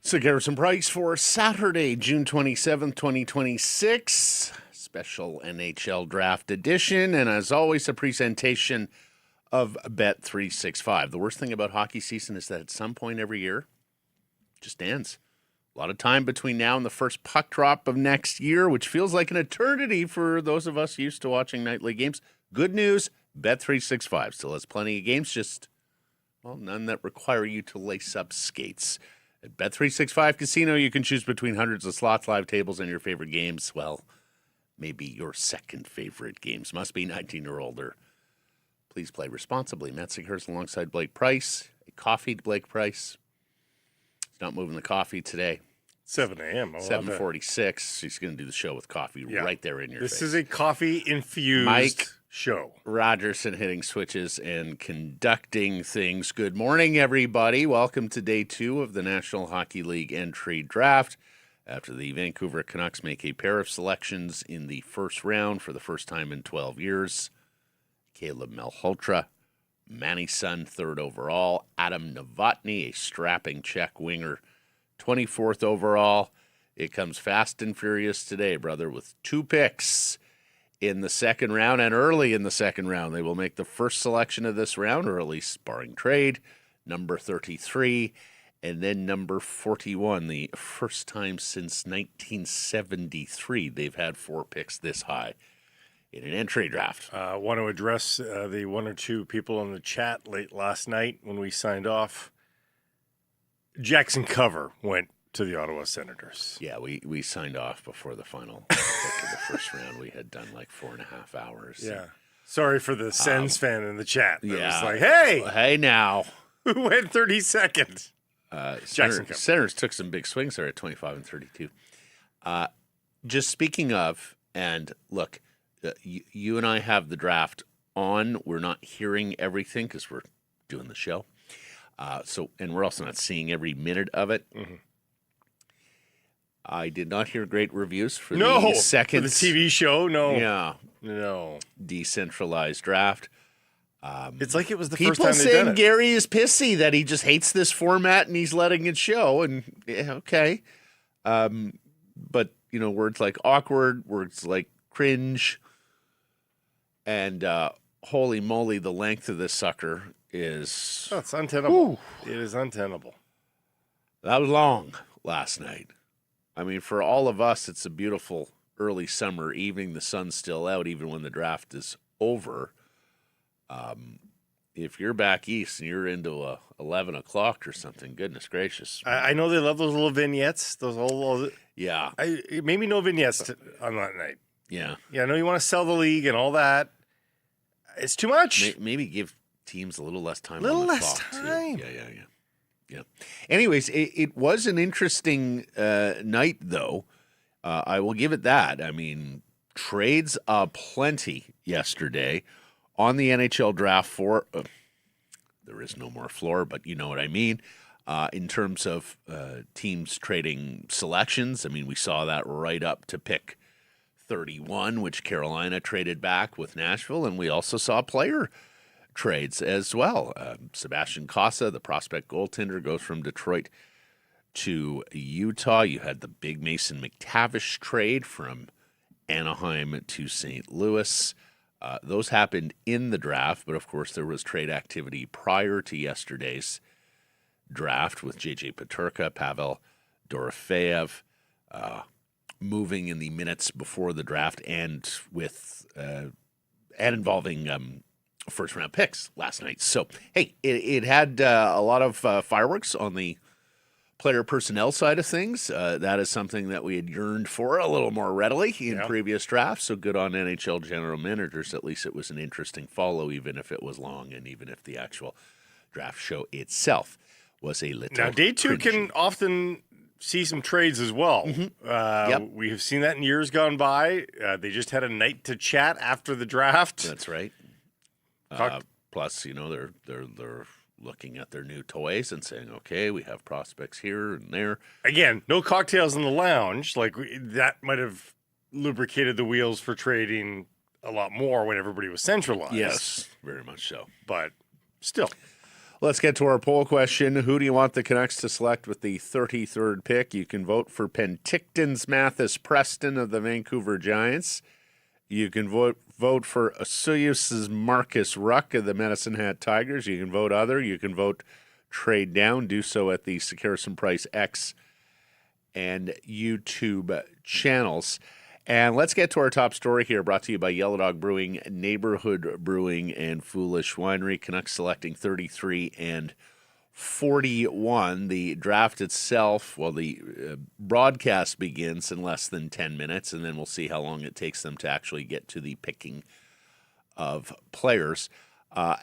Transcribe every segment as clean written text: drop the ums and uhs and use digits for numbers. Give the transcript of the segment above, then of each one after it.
Sekeres and Price for Saturday, June 27th, 2026. Special NHL Draft edition. And as always, a presentation of Bet365. The worst thing about hockey season is that at some point every year, it just ends. A lot of time between now and the first puck drop of next year, which feels like an eternity for those of us used to watching nightly games. Good news, Bet365 still has plenty of games, just, well, none that require you to lace up skates. At Bet365 Casino, you can choose between hundreds of slots, live tables, and your favorite games. Well, maybe your second favorite games. Must be 19 or older. Please play responsibly. Matt Sekeres alongside Blake Price. A coffee to Blake Price. He's not moving the coffee today. 7 a.m. 7:46. He's going to do the show with coffee right there in your face. This is a coffee-infused Mike show. Rogerson hitting switches and conducting things. Good morning, everybody. Welcome to day 2 of the National Hockey League entry draft. After the Vancouver Canucks make a pair of selections in the first round for the first time in 12 years. Caleb Malhotra, Manny's son, 3rd overall. Adam Novotny, a strapping Czech winger, 24th overall. It comes fast and furious today, brother, with 2 picks in the second round and early in the second round. They will make the first selection of this round, or at least barring trade, number 33, and then number 41. The first time since 1973 they've had 4 picks this high in an entry draft. I want to address the 1 or 2 people in the chat late last night when we signed off. Jackson Cover went to the Ottawa Senators. Yeah, we signed off before the final pick of the first round. We had done like 4.5 hours. Yeah. Sorry for the Sens fan in the chat. It was like, hey now. Who went 32nd? Jackson Cover. Senators took some big swings there at 25 and 32. Just speaking of, and look, you and I have the draft on. We're not hearing everything because we're doing the show. And we're also not seeing every minute of it. Mm-hmm. I did not hear great reviews for the second for the TV show. No, decentralized draft. It's like it was the first time people they've done saying it. Gary is pissy that he just hates this format and he's letting it show. And okay, but words like awkward, words like cringe, and holy moly, the length of this sucker is it's untenable. It is untenable. That was long last night. I mean, for all of us, it's a beautiful early summer evening. The sun's still out, even when the draft is over. If you're back east and you're into 11 o'clock or something, goodness gracious. I know they love those little vignettes. Those old, yeah. Maybe no vignettes on that night. Yeah. Yeah, I know you want to sell the league and all that. It's too much. Maybe give teams a little less time. Time. Yeah. Anyways, it was an interesting night, though. I will give it that. I mean, trades aplenty yesterday on the NHL draft floor. There is no more floor, but you know what I mean. In terms of teams trading selections, I mean, we saw that right up to pick 31, which Carolina traded back with Nashville, and we also saw player trades as well. Sebastian Casa, the prospect goaltender, goes from Detroit to Utah. You had the big Mason McTavish trade from Anaheim to St. Louis. Those happened in the draft, but of course there was trade activity prior to yesterday's draft with J.J. Peterka, Pavel Dorofeyev, moving in the minutes before the draft, and with and involving first-round picks last night. So, hey, it had a lot of fireworks on the player personnel side of things. That is something that we had yearned for a little more readily in previous drafts. So good on NHL general managers. At least it was an interesting follow, even if it was long and even if the actual draft show itself was a little Now, day 2 cringy. can often see some trades as well. Yep. We have seen that in years gone by. They just had a night to chat after the draft. That's right. Plus, they're looking at their new toys and saying, okay, we have prospects here and there. Again, no cocktails in the lounge. That might have lubricated the wheels for trading a lot more when everybody was centralized. Yes, very much so. But still. Let's get to our poll question. Who do you want the Canucks to select with the 33rd pick? You can vote for Penticton's Mathis Preston of the Vancouver Giants. You can vote for Asuyus's Marcus Ruck of the Medicine Hat Tigers. You can vote other. You can vote trade down. Do so at the Sekeres and Price X and YouTube channels. And let's get to our top story here, brought to you by Yellow Dog Brewing, Neighborhood Brewing, and Foolish Winery. Canucks selecting 33 and 41. The draft itself, the broadcast begins in less than 10 minutes, and then we'll see how long it takes them to actually get to the picking of players.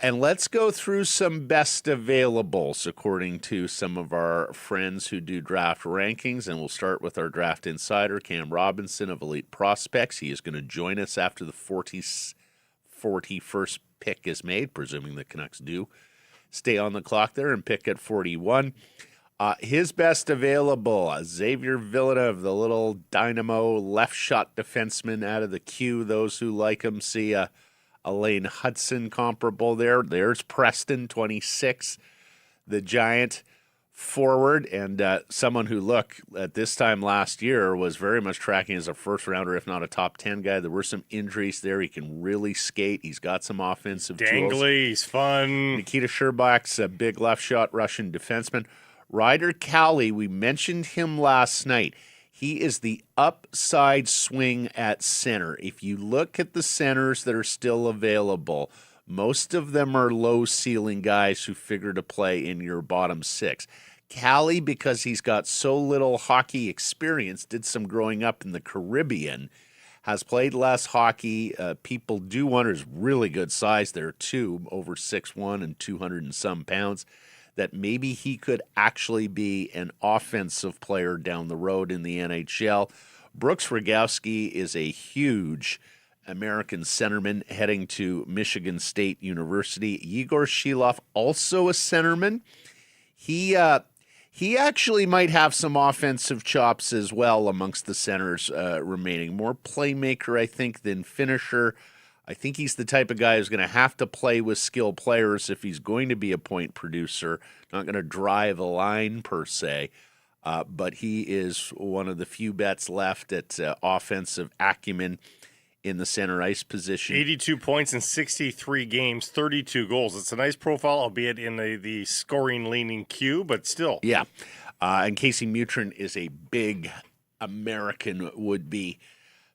And let's go through some best availables according to some of our friends who do draft rankings. And we'll start with our draft insider, Cam Robinson of Elite Prospects. He is going to join us after the 41st pick is made, presuming the Canucks do stay on the clock there and pick at 41. His best available, Xavier Villeneuve, the little dynamo left shot defenseman out of the queue. Those who like him see a Lane Hudson comparable there. There's Preston, 26, the Giant forward, and someone who, at this time last year was very much tracking as a first-rounder, if not a top 10 guy. There were some injuries there. He can really skate. He's got some offensive tools. Dangly, he's fun. Nikita Sherbak's a big left-shot Russian defenseman. Ryder Cowley, we mentioned him last night. He is the upside swing at center. If you look at the centers that are still available, most of them are low-ceiling guys who figure to play in your bottom six. Cowley, because he's got so little hockey experience, did some growing up in the Caribbean, has played less hockey. People do wonder, is really good size there too, over 6'1" and 200 and some pounds, that maybe he could actually be an offensive player down the road in the NHL. Brooks Rogowski is a huge American centerman heading to Michigan State University. Yegor Shilov, also a centerman. He actually might have some offensive chops as well amongst the centers remaining. More playmaker, I think, than finisher. I think he's the type of guy who's going to have to play with skilled players if he's going to be a point producer. Not going to drive a line per se, but he is one of the few bets left at offensive acumen in the center ice position. 82 points in 63 games, 32 goals. It's a nice profile, albeit in the scoring-leaning queue, but still. Yeah, and Casey Mutrin is a big American would-be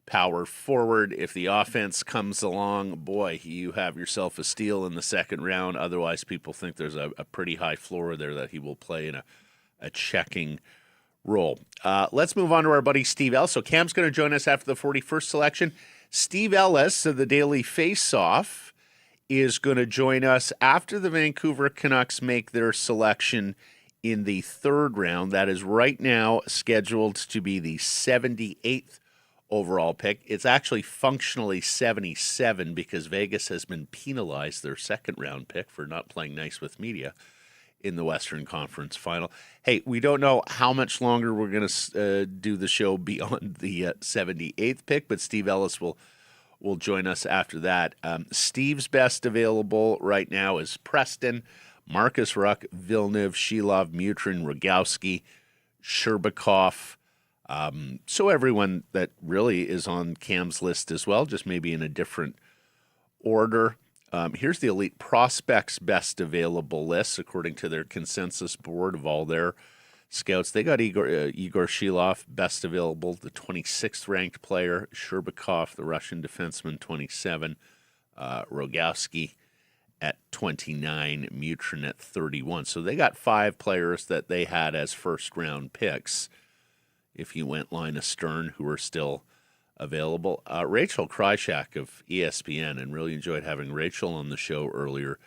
power forward. If the offense comes along, boy, you have yourself a steal in the second round. Otherwise, people think there's a pretty high floor there that he will play in a checking role. Let's move on to our buddy Steve Ellis. So Cam's going to join us after the 41st selection. Steve Ellis of the Daily Face-Off is going to join us after the Vancouver Canucks make their selection in the third round. That is right now scheduled to be the 78th overall pick. It's actually functionally 77 because Vegas has been penalized their second round pick for not playing nice with media in the Western Conference Final. Hey, we don't know how much longer we're going to do the show beyond the 78th pick, but Steve Ellis will join us after that. Steve's best available right now is Preston, Marcus Ruck, Villeneuve, Shilov, Mutrin, Rogowski, Sherbakov. So everyone that really is on Cam's list as well, just maybe in a different order. Here's the Elite Prospects best available list according to their consensus board of all their scouts. They got Igor Shilov, best available, the 26th ranked player. Sherbakov, the Russian defenseman, 27. Rogowski at 29. Mutrin at 31. So they got 5 players that they had as first-round picks, if you went Linus Stern, who are still available. Rachel Krychak of ESPN, and really enjoyed having Rachel on the show earlier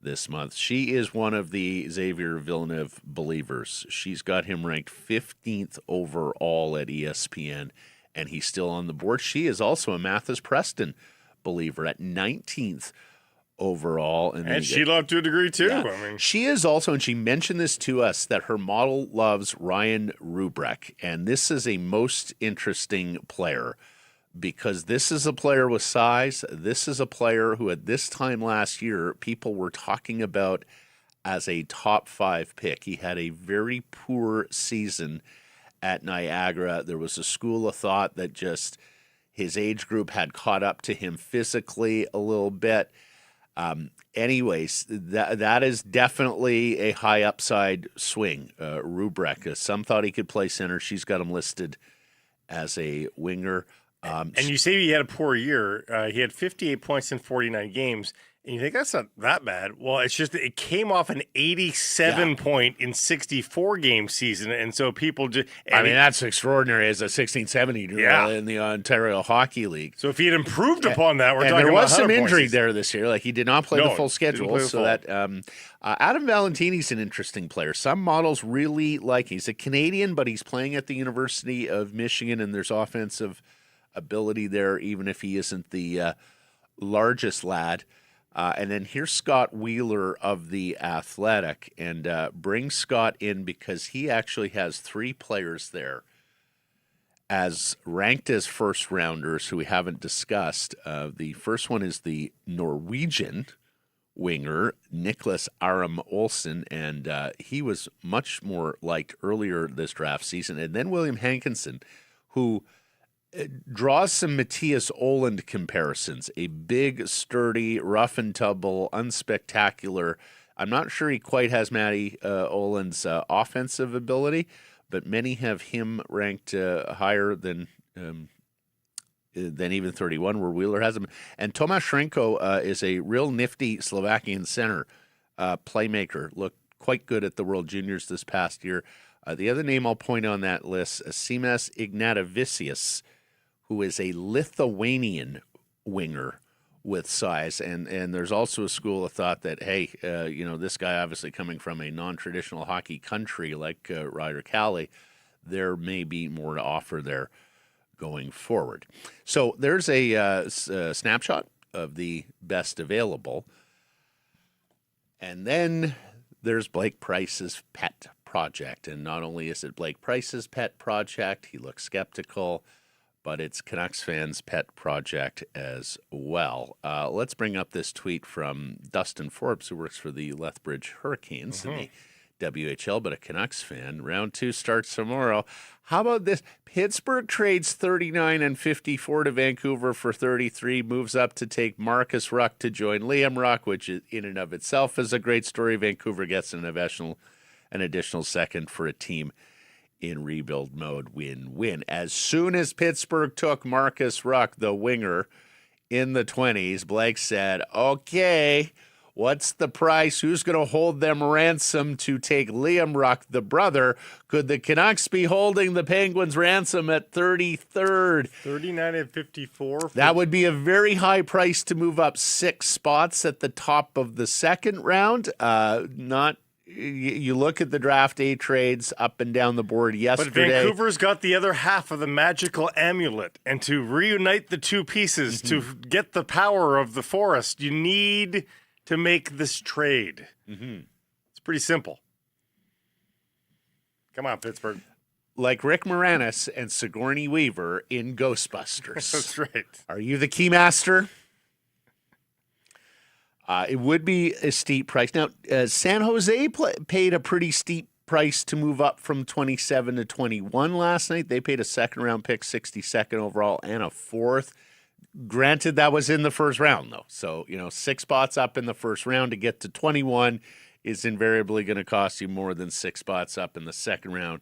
this month. She is one of the Xavier Villeneuve believers. She's got him ranked 15th overall at ESPN, and he's still on the board. She is also a Mathis Preston believer at 19th overall. And she loved to a degree, too. Yeah. I mean, she is also, and she mentioned this to us, that her model loves Ryan Rubrek, and this is a most interesting player because this is a player with size. This is a player who at this time last year, people were talking about as a top 5 pick. He had a very poor season at Niagara. There was a school of thought that just his age group had caught up to him physically a little bit. Anyways, that is definitely a high upside swing. Rubrek, some thought he could play center. She's got him listed as a winger. And you say he had a poor year. He had 58 points in 49 games. And you think that's not that bad. Well, it's just that it came off an 87 point in 64 game season. And so people just. I mean, that's extraordinary as a 16, 17-year-old in the Ontario Hockey League. So if he had improved upon that, we're and talking there about was some injury points. there this year. Like he did not play the full schedule. So that Adam Valentini's an interesting player. Some models really like him. He's a Canadian, but he's playing at the University of Michigan, and there's offensive ability there, even if he isn't the largest lad. And then here's Scott Wheeler of The Athletic, and bring Scott in because he actually has 3 players there as ranked as first rounders who we haven't discussed. The first one is the Norwegian winger, Niklas Aram Olsen, and he was much more liked earlier this draft season. And then William Hankinson, who draws some Matthias Oland comparisons. A big, sturdy, rough and tumble, unspectacular. I'm not sure he quite has Matty Oland's offensive ability, but many have him ranked higher than even 31, where Wheeler has him. And Tomáš Šrenko is a real nifty Slovakian center playmaker. Looked quite good at the World Juniors this past year. The other name I'll point on that list, Simas Ignatavicius, who is a Lithuanian winger with size. And there's also a school of thought that, hey, this guy obviously coming from a non-traditional hockey country like Ryder Cali, there may be more to offer there going forward. So there's a snapshot of the best available. And then there's Blake Price's pet project. And not only is it Blake Price's pet project, he looks skeptical, but it's Canucks fans' pet project as well. Let's bring up this tweet from Dustin Forbes, who works for the Lethbridge Hurricanes in the WHL, but a Canucks fan. Round 2 starts tomorrow. How about this? Pittsburgh trades 39 and 54 to Vancouver for 33, moves up to take Marcus Ruck to join Liam Ruck, which in and of itself is a great story. Vancouver gets an additional second for a team in rebuild mode. Win-win. As soon as Pittsburgh took Marcus Ruck, the winger, in the 20s, Blake said, okay, what's the price? Who's going to hold them ransom to take Liam Ruck, the brother? Could the Canucks be holding the Penguins ransom at 33rd? 39 and 54. That would be a very high price to move up 6 spots at the top of the second round. You look at the draft day trades up and down the board yesterday. But Vancouver's got the other half of the magical amulet. And to reunite the two pieces, to get the power of the forest, you need to make this trade. It's pretty simple. Come on, Pittsburgh. Like Rick Moranis and Sigourney Weaver in Ghostbusters. That's right. Are you the keymaster? It would be a steep price. Now, San Jose paid a pretty steep price to move up from 27 to 21 last night. They paid a second-round pick, 62nd overall, and a 4th. Granted, that was in the first round, though. So, 6 spots up in the first round to get to 21 is invariably going to cost you more than 6 spots up in the second round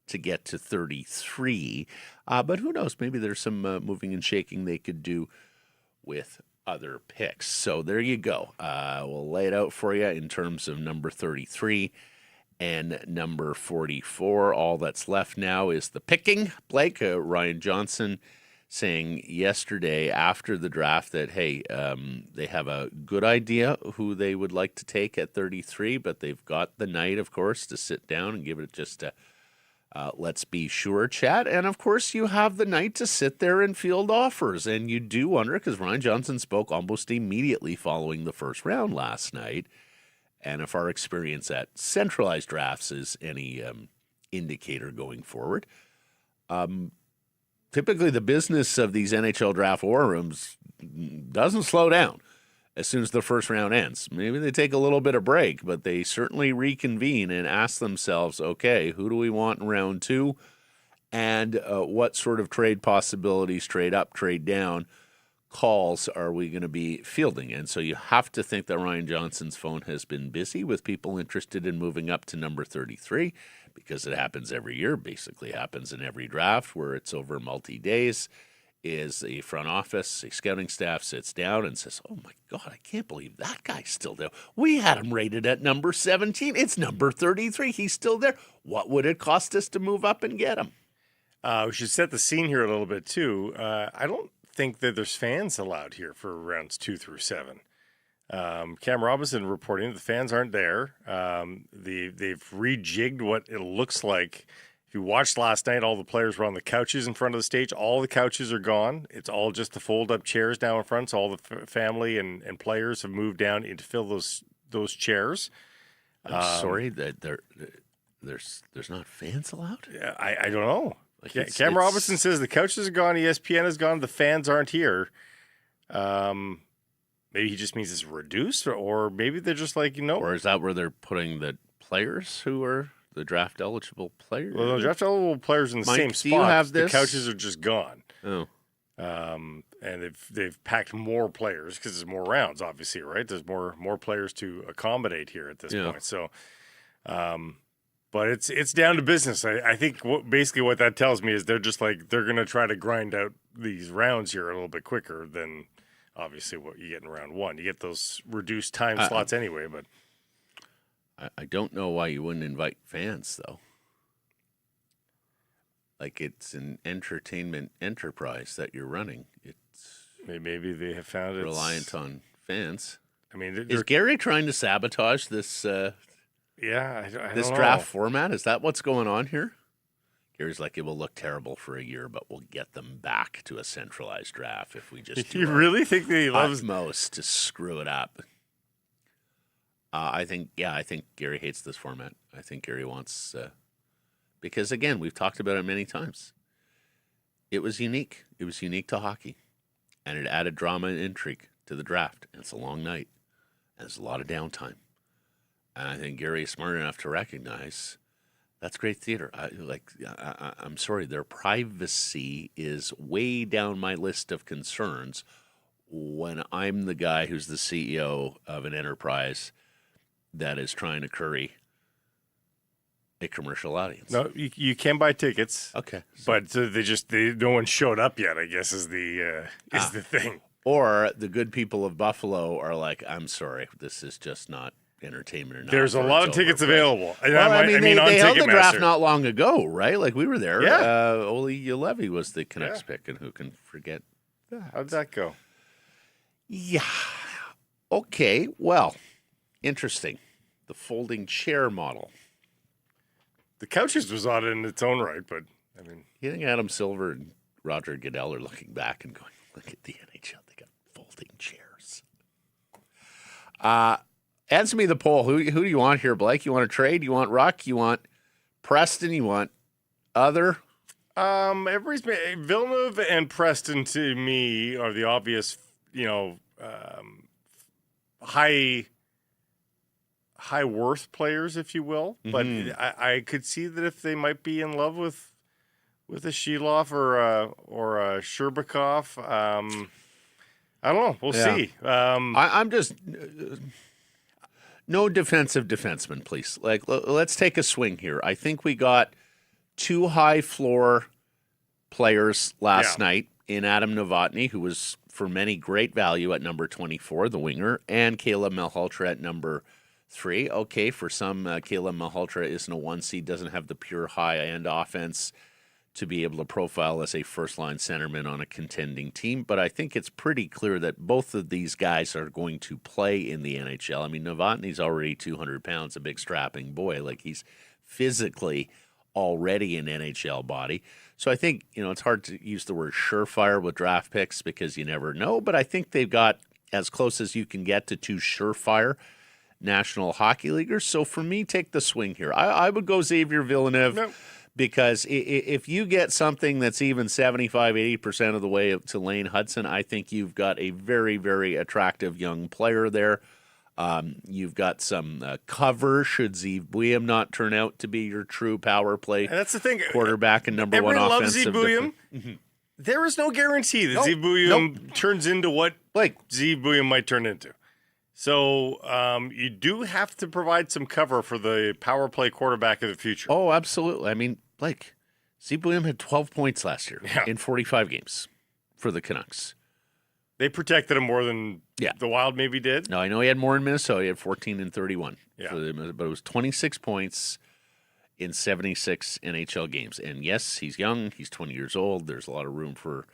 to get to 33. But who knows? Maybe there's some moving and shaking they could do with other picks. So there you go. We'll lay it out for you in terms of number 33 and number 44. All that's left now is the picking. Blake, Ryan Johnson saying yesterday after the draft that, hey, they have a good idea who they would like to take at 33, but they've got the night, of course, to sit down and give it just a let's be sure chat. And, of course, you have the night to sit there and field offers. And you do wonder, because Ryan Johnson spoke almost immediately following the first round last night. And if our experience at centralized drafts is any indicator going forward, typically the business of these NHL draft war rooms doesn't slow down as soon as the first round ends. Maybe they take a little bit of break, but they certainly reconvene and ask themselves, okay, who do we want in round 2? And what sort of trade possibilities, trade up, trade down, calls are we going to be fielding? And so you have to think that Ryan Johnson's phone has been busy with people interested in moving up to number 33, because it happens every year, basically happens in every draft where it's over multi-days, is the front office, the scouting staff sits down and says, oh my God, I can't believe that guy's still there. We had him rated at number 17. It's number 33. He's still there. What would it cost us to move up and get him? We should set the scene here a little bit too. I don't think that there's fans allowed here for rounds 2 through 7. Cam Robinson reporting that the fans aren't there. They've rejigged what it looks like. If you watched last night, all the players were on the couches in front of the stage. All the couches are gone. It's all just the fold-up chairs down in front. So all the family and players have moved down in to fill those chairs. I'm sorry that there's not fans allowed? I don't know. Like Cam Robinson says the couches are gone, ESPN is gone, the fans aren't here. Maybe he just means it's reduced, or maybe they're just like, Or is that where they're putting the players who are the draft-eligible players? Well, the draft-eligible players in the Mike, same do spot. you have this? The couches are just gone. Oh. And they've packed more players because there's more rounds, obviously, right? There's more players to accommodate here at this point. So, but it's down to business. I think basically what that tells me is they're just like they're going to try to grind out these rounds here a little bit quicker than obviously what you get in round 1. You get those reduced time slots anyway. But I don't know why you wouldn't invite fans though. Like it's an entertainment enterprise that you're running. It's maybe they have found it reliant on fans. I mean, is Gary trying to sabotage this? I this don't draft know. format? Is that what's going on here? Gary's like, it will look terrible for a year, but we'll get them back to a centralized draft if we just do You really think that he loves utmost to screw it up? I think Gary hates this format. I think Gary wants, because again, we've talked about it many times. It was unique. It was unique to hockey, and it added drama and intrigue to the draft. And it's a long night, and there's a lot of downtime. And I think Gary is smart enough to recognize that's great theater. I'm sorry, their privacy is way down my list of concerns when I'm the guy who's the CEO of an enterprise that is trying to curry a commercial audience. No, you can buy tickets. Okay, but no one showed up yet, I guess is the thing. Or the good people of Buffalo are like, I'm sorry, this is just not entertainment enough. There's a lot of tickets available. Well, they held the draft Ticketmaster. not long ago, right? Like we were there. Yeah. Oli Ulevi was the Canucks pick, and who can forget that? How'd that go? Yeah. Okay. Well, interesting. The folding chair model. The couches was odd in its own right, but I mean, You think Adam Silver and Roger Goodell are looking back and going, "Look at the NHL. They got folding chairs." Answer me the poll. Who do you want here, Blake? You want to trade? You want Ruck? You want Preston? You want other? everybody's been, Villeneuve and Preston to me are the obvious, high worth players, if you will. But I could see that if they might be in love with a Sheloff or a Sherbakov, I don't know. We'll see. I'm just no defensive defenseman, please. Like, let's take a swing here. I think we got two high floor players last night in Adam Novotny, who was for many great value at number 24, the winger, and Caleb Malhotra at number 3. Okay, for some, Caleb Malhotra isn't a 1 seed, doesn't have the pure high end offense to be able to profile as a first-line centerman on a contending team. But I think it's pretty clear that both of these guys are going to play in the NHL. I mean, Novotny's already 200 pounds, a big strapping boy. Like, he's physically already an NHL body. So I think, it's hard to use the word surefire with draft picks because you never know. But I think they've got as close as you can get to two surefire National Hockey Leaguers. So for me, take the swing here. I would go Xavier Villeneuve. Nope. Because if you get something that's even 75, 80% of the way to Lane Hudson, I think you've got a very, very attractive young player there. You've got some cover should Zeev Buium not turn out to be your true power play And that's the thing. quarterback and number one Everyone offensive. loves Zeev Buium. There is no guarantee that Zeev Buium turns into what Zeev Buium might turn into. So you do have to provide some cover for the power play quarterback of the future. Oh, absolutely. I mean, Blake, Zeev Buium had 12 points last year in 45 games for the Canucks. They protected him more than the Wild maybe did. No, I know he had more in Minnesota. He had 14 and 31. Yeah. But it was 26 points in 76 NHL games. And yes, he's young. He's 20 years old. There's a lot of room for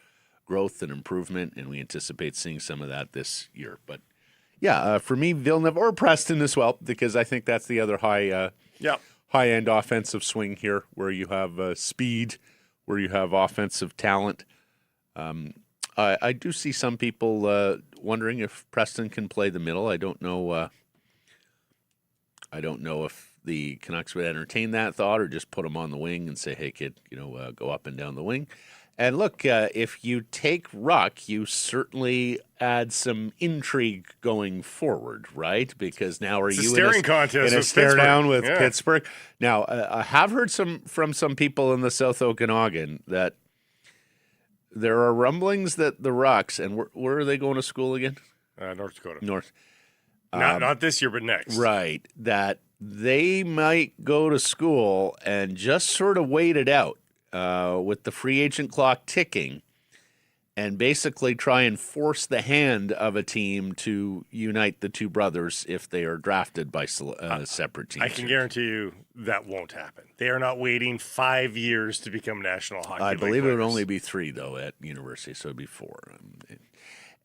growth and improvement, and we anticipate seeing some of that this year. But for me, Villeneuve or Preston as well, because I think that's the other high-end offensive swing here, where you have speed, where you have offensive talent. I do see some people wondering if Preston can play the middle. I don't know. I don't know if the Canucks would entertain that thought or just put him on the wing and say, "Hey, kid, go up and down the wing." And look, if you take Ruck, you certainly add some intrigue going forward, right? Because now are you in a stare down with Pittsburgh? Now, I have heard from some people in the South Okanagan that there are rumblings that the Rucks, and where are they going to school again? North Dakota. North. Not this year, but next. Right. That they might go to school and just sort of wait it out. With the free agent clock ticking, and basically try and force the hand of a team to unite the two brothers if they are drafted by separate teams. I can guarantee you that won't happen. They are not waiting 5 years to become National Hockey League I believe it would players. only be 3, though, at university, so it'd be 4.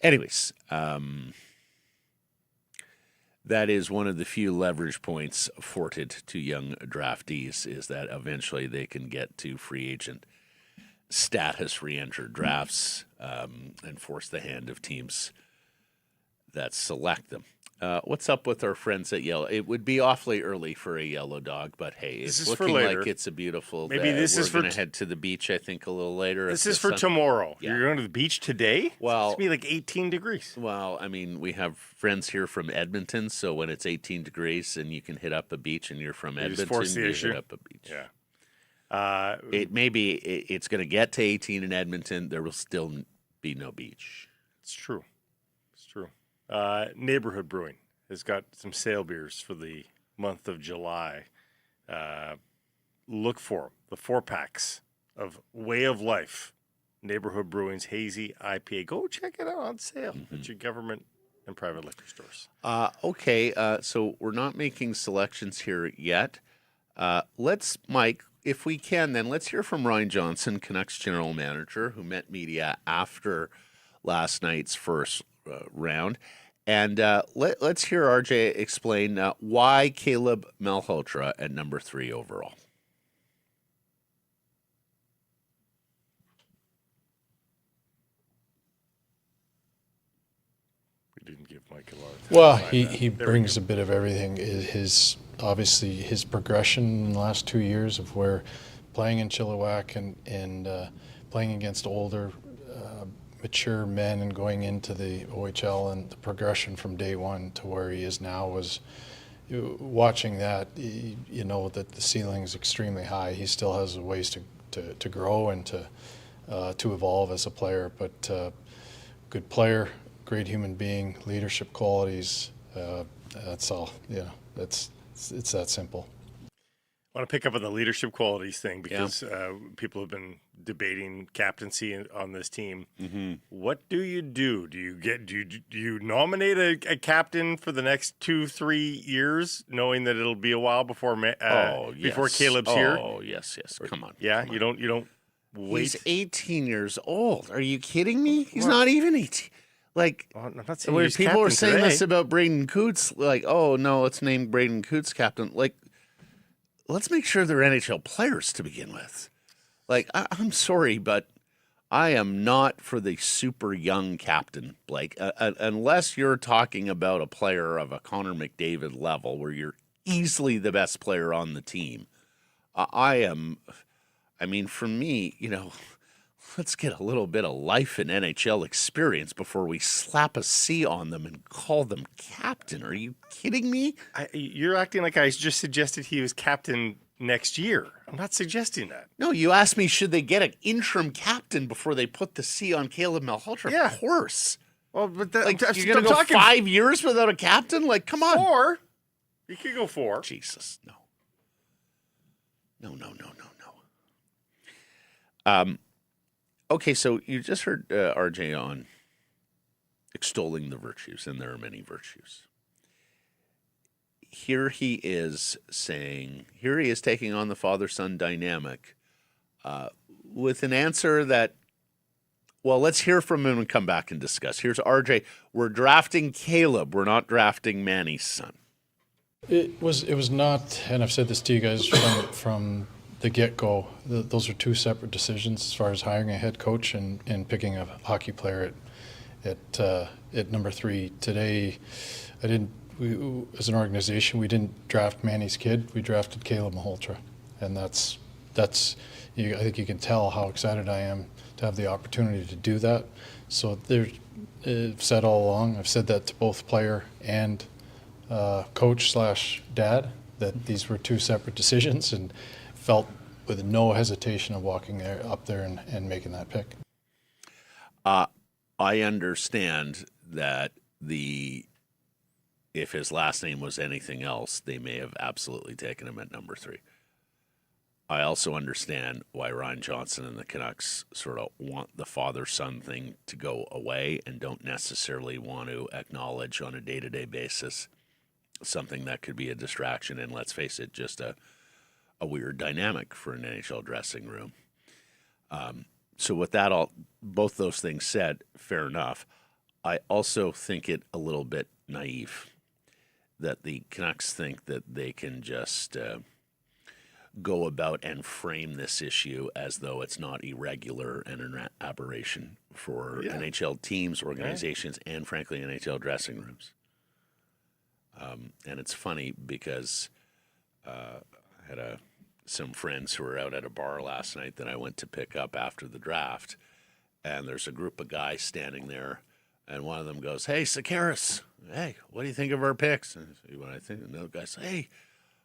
Anyways, that is one of the few leverage points afforded to young draftees, is that eventually they can get to free agent status, re-enter drafts, and force the hand of teams that select them. What's up with our friends at Yellow? It would be awfully early for a yellow dog, but hey, it's looking like it's a beautiful day. Maybe this is for going to head to the beach, I think, a little later. This is for tomorrow. Yeah. You're going to the beach today? Well, it's going to be like 18 degrees. Well, I mean, we have friends here from Edmonton, so when it's 18 degrees and you can hit up a beach and you're from Edmonton, you hit up a beach. Yeah. It's going to get to 18 in Edmonton. There will still be no beach. It's true. Neighborhood Brewing has got some sale beers for the month of July. Look for the 4-packs of Way of Life. Neighborhood Brewing's Hazy IPA. Go check it out on sale at your government and private liquor stores. So we're not making selections here yet. Mike, if we can, then let's hear from Ryan Johnson, Canucks general manager, who met media after last night's first round. And let's hear RJ explain why Caleb Malhotra at number 3 overall. We didn't give Mike a lot of time. Well, he brings a bit of everything. Obviously his progression in the last 2 years of where playing in Chilliwack and playing against older mature men and going into the OHL, and the progression from day one to where he is now was, watching that, you know that the ceiling is extremely high. He still has ways to grow and to evolve as a player, but good player, great human being, leadership qualities. That's all. Yeah, it's that simple. I want to pick up on the leadership qualities thing because people have been debating captaincy on this team. Mm-hmm. What do you do? Do you nominate a captain for the next 2-3 years, knowing that it'll be a while before before Caleb's here? Oh yes, come on. You don't He's 18 years old. Are you kidding me? He's not even 18. Like, I'm not saying when he's people were captain saying today. this about Braden Coots, like, oh, no, let's name Braden Coots captain. Like, let's make sure they're NHL players to begin with. Like, I'm sorry, but I am not for the super young captain, Blake, unless you're talking about a player of a Connor McDavid level where you're easily the best player on the team. I mean, for me, let's get a little bit of life and NHL experience before we slap a C on them and call them captain. Are you kidding me? You're acting like I just suggested he was captain next year. I'm not suggesting that. No, you asked me, should they get an interim captain before they put the C on Caleb Malhotra? Yeah. Of course. Well, but Like, you're going to go talking 5 years without a captain? Like, come on. 4. You could go 4. Jesus, no. No. Okay, so you just heard RJ on extolling the virtues, and there are many virtues. Here he is taking on the father-son dynamic with an answer that, well, let's hear from him and come back and discuss. Here's RJ. We're drafting Caleb. We're not drafting Manny's son. It was not, and I've said this to you guys from the get-go, those are two separate decisions as far as hiring a head coach and picking a hockey player at number 3. Today, we, as an organization, we didn't draft Manny's kid. We drafted Caleb Malhotra, and that's I think you can tell how excited I am to have the opportunity to do that. So I've said all along, I've said that to both player and coach/dad, that these were two separate decisions, and felt with no hesitation of walking up there and making that pick. I understand that if his last name was anything else, they may have absolutely taken him at number 3. I also understand why Ryan Johnson and the Canucks sort of want the father-son thing to go away and don't necessarily want to acknowledge on a day-to-day basis something that could be a distraction and, let's face it, just a weird dynamic for an NHL dressing room. So with that, both those things said, fair enough. I also think it a little bit naive that the Canucks think that they can just go about and frame this issue as though it's not irregular and an aberration for NHL teams, organizations, and frankly, NHL dressing rooms. And it's funny because I had some friends who were out at a bar last night that I went to pick up after the draft, and there's a group of guys standing there, and one of them goes, "Hey, Sekeres, hey, what do you think of our picks?" And when I think, another guy says, "Hey,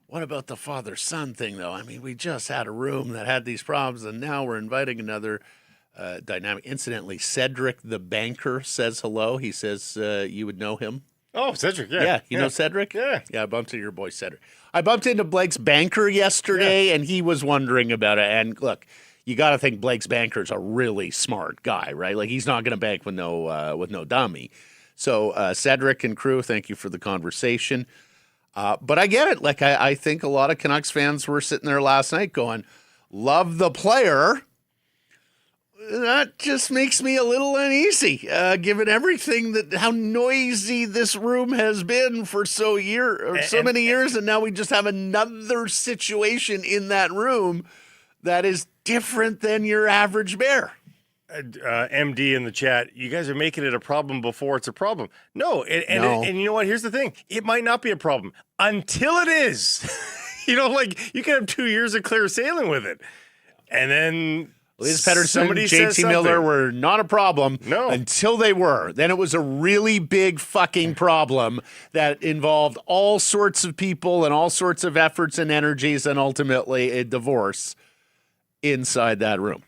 what about the father-son thing, though? I mean, we just had a room that had these problems, and now we're inviting another dynamic." Incidentally, Cedric the banker says hello. He says you would know him. Oh, Cedric, yeah. Yeah, you know Cedric? Yeah. Yeah, I bumped into your boy Cedric. I bumped into Blake's banker yesterday, and he was wondering about it. And look, you got to think Blake's banker's a really smart guy, right? Like, he's not going to bank with no dummy. So, Cedric and crew, thank you for the conversation. But I get it. Like, I think a lot of Canucks fans were sitting there last night going, love the player. That just makes me a little uneasy, given everything how noisy this room has been for so many years, and now we just have another situation in that room that is different than your average Bear. MD in the chat, you guys are making it a problem before it's a problem. No, and you know what? Here's the thing: it might not be a problem until it is. Like you can have 2 years of clear sailing with it, and then. Liz Pettersson, JT Miller were not a problem until they were. Then it was a really big fucking problem that involved all sorts of people and all sorts of efforts and energies and ultimately a divorce inside that room.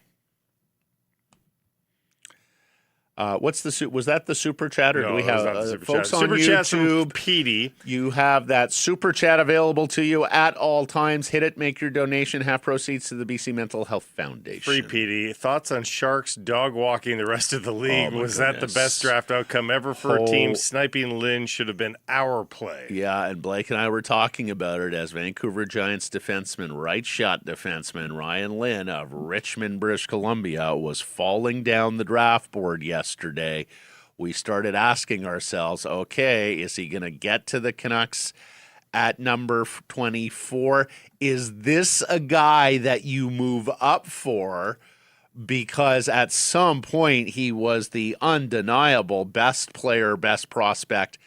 Was that the super chat, or No, do we it was have not the super folks chat. on Super chat's from YouTube? Petey. You have that super chat available to you at all times. Hit it, make your donation. Half proceeds to the BC Mental Health Foundation. Free Petey. Thoughts on Sharks dog walking the rest of the league? my Was that the goodness. best draft outcome ever for a team? Sniping Lynn should have been our play. Yeah, and Blake and I were talking about it as Vancouver Giants defenseman, right shot defenseman Ryan Lynn of Richmond, British Columbia, was falling down the draft board yesterday. We started asking ourselves, okay, is he going to get to the Canucks at number 24? Is this a guy that you move up for? Because at some point he was the undeniable best player, best prospect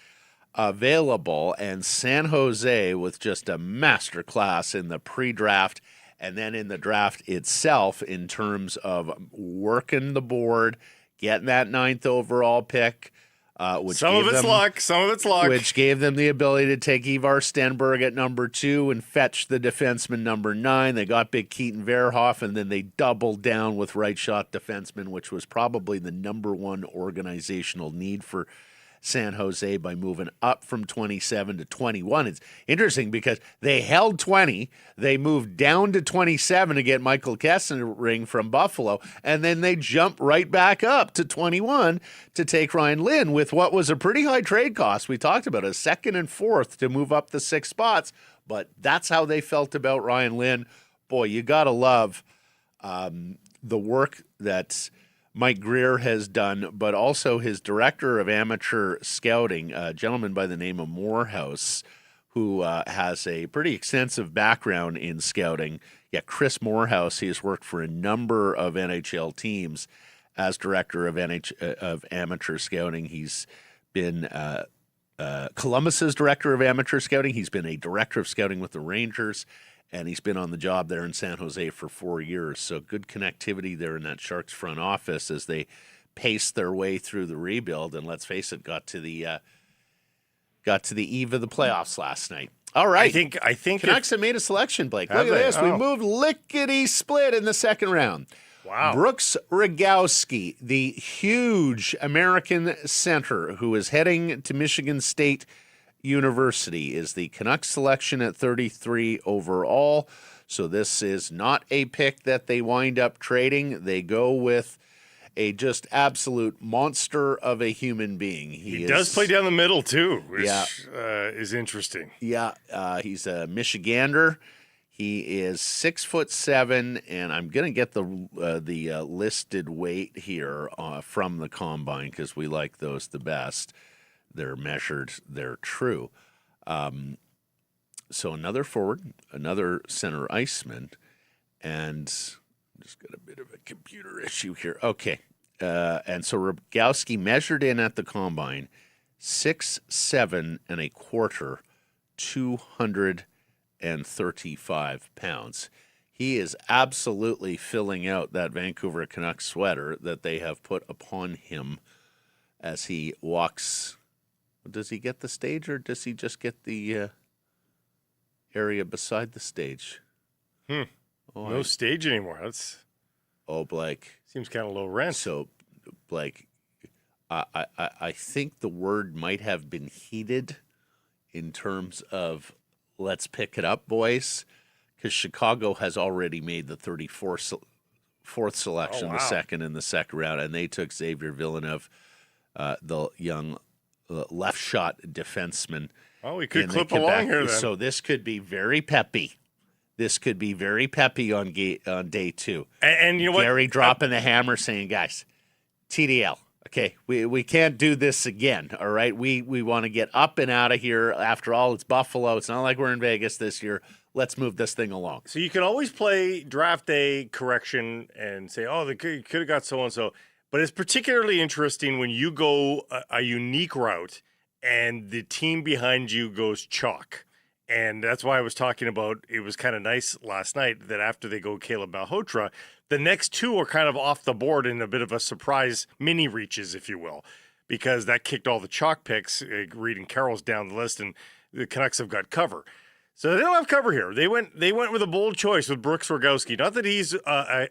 available, and San Jose with just a masterclass in the pre-draft and then in the draft itself in terms of working the board, getting that 9th overall pick, Some of it's luck. which gave them the ability to take Ivar Stenberg at number 2 and fetch the defenseman number 9. They got big Keaton Verhoff, and then they doubled down with right shot defenseman, which was probably the number 1 organizational need for San Jose by moving up from 27 to 21. It's interesting because they held 20, they moved down to 27 to get Michael Kesselring from Buffalo, and then they jumped right back up to 21 to take Ryan Lynn with what was a pretty high trade cost. We talked about a 2nd and 4th to move up the 6 spots, but that's how they felt about Ryan Lynn. Boy, you got to love the work that Mike Greer has done, but also his director of amateur scouting, a gentleman by the name of Morehouse, who has a pretty extensive background in scouting. Yeah, Chris Morehouse, he has worked for a number of NHL teams as director of amateur scouting. He's been Columbus's director of amateur scouting. He's been a director of scouting with the Rangers, and he's been on the job there in San Jose for 4 years. So good connectivity there in that Sharks front office as they pace their way through the rebuild. And let's face it, got to the eve of the playoffs last night. All right. I think Canucks have made a selection, Blake. Look at this. We moved lickety-split in the second round. Wow. Brooks Rogowski, the huge American center who is heading to Michigan State University, is the Canucks selection at 33 overall. So this is not a pick that they wind up trading. They go with a just absolute monster of a human being. He does play down the middle too, which Yeah. is interesting. Yeah, he's a Michigander. He is 6'7", and I'm gonna get the listed weight here from the combine because we like those the best. They're measured, they're true. So another forward, another center iceman, and just got a bit of a computer issue here. Okay, and so Rogowski measured in at the combine 6'7" and a quarter, 235 pounds. He is absolutely filling out that Vancouver Canucks sweater that they have put upon him as he walks. Does he get the stage, or does he just get the area beside the stage? No stage anymore. Blake. Seems kind of low rent. So, Blake, I think the word might have been heated in terms of let's pick it up, boys, because Chicago has already made the 34th selection, the second in the second round, and they took Xavier Villeneuve, the young left shot defenseman. Oh, we could clip along here then. So this could be very peppy. This could be very peppy on day 2. And you know what? Gary dropping the hammer saying, guys, TDL. Okay, we can't do this again, all right? We want to get up and out of here. After all, it's Buffalo. It's not like we're in Vegas this year. Let's move this thing along. So you can always play draft day correction and say, oh, they could have got so-and-so. But it's particularly interesting when you go a unique route and the team behind you goes chalk. And that's why I was talking about it was kind of nice last night that after they go Caleb Malhotra, the next 2 are kind of off the board in a bit of a surprise mini reaches, if you will, because that kicked all the chalk picks, reading Carroll's down the list, and the Canucks have got cover. So they don't have cover here. They went with a bold choice with Brooks Rogowski. Not that he's a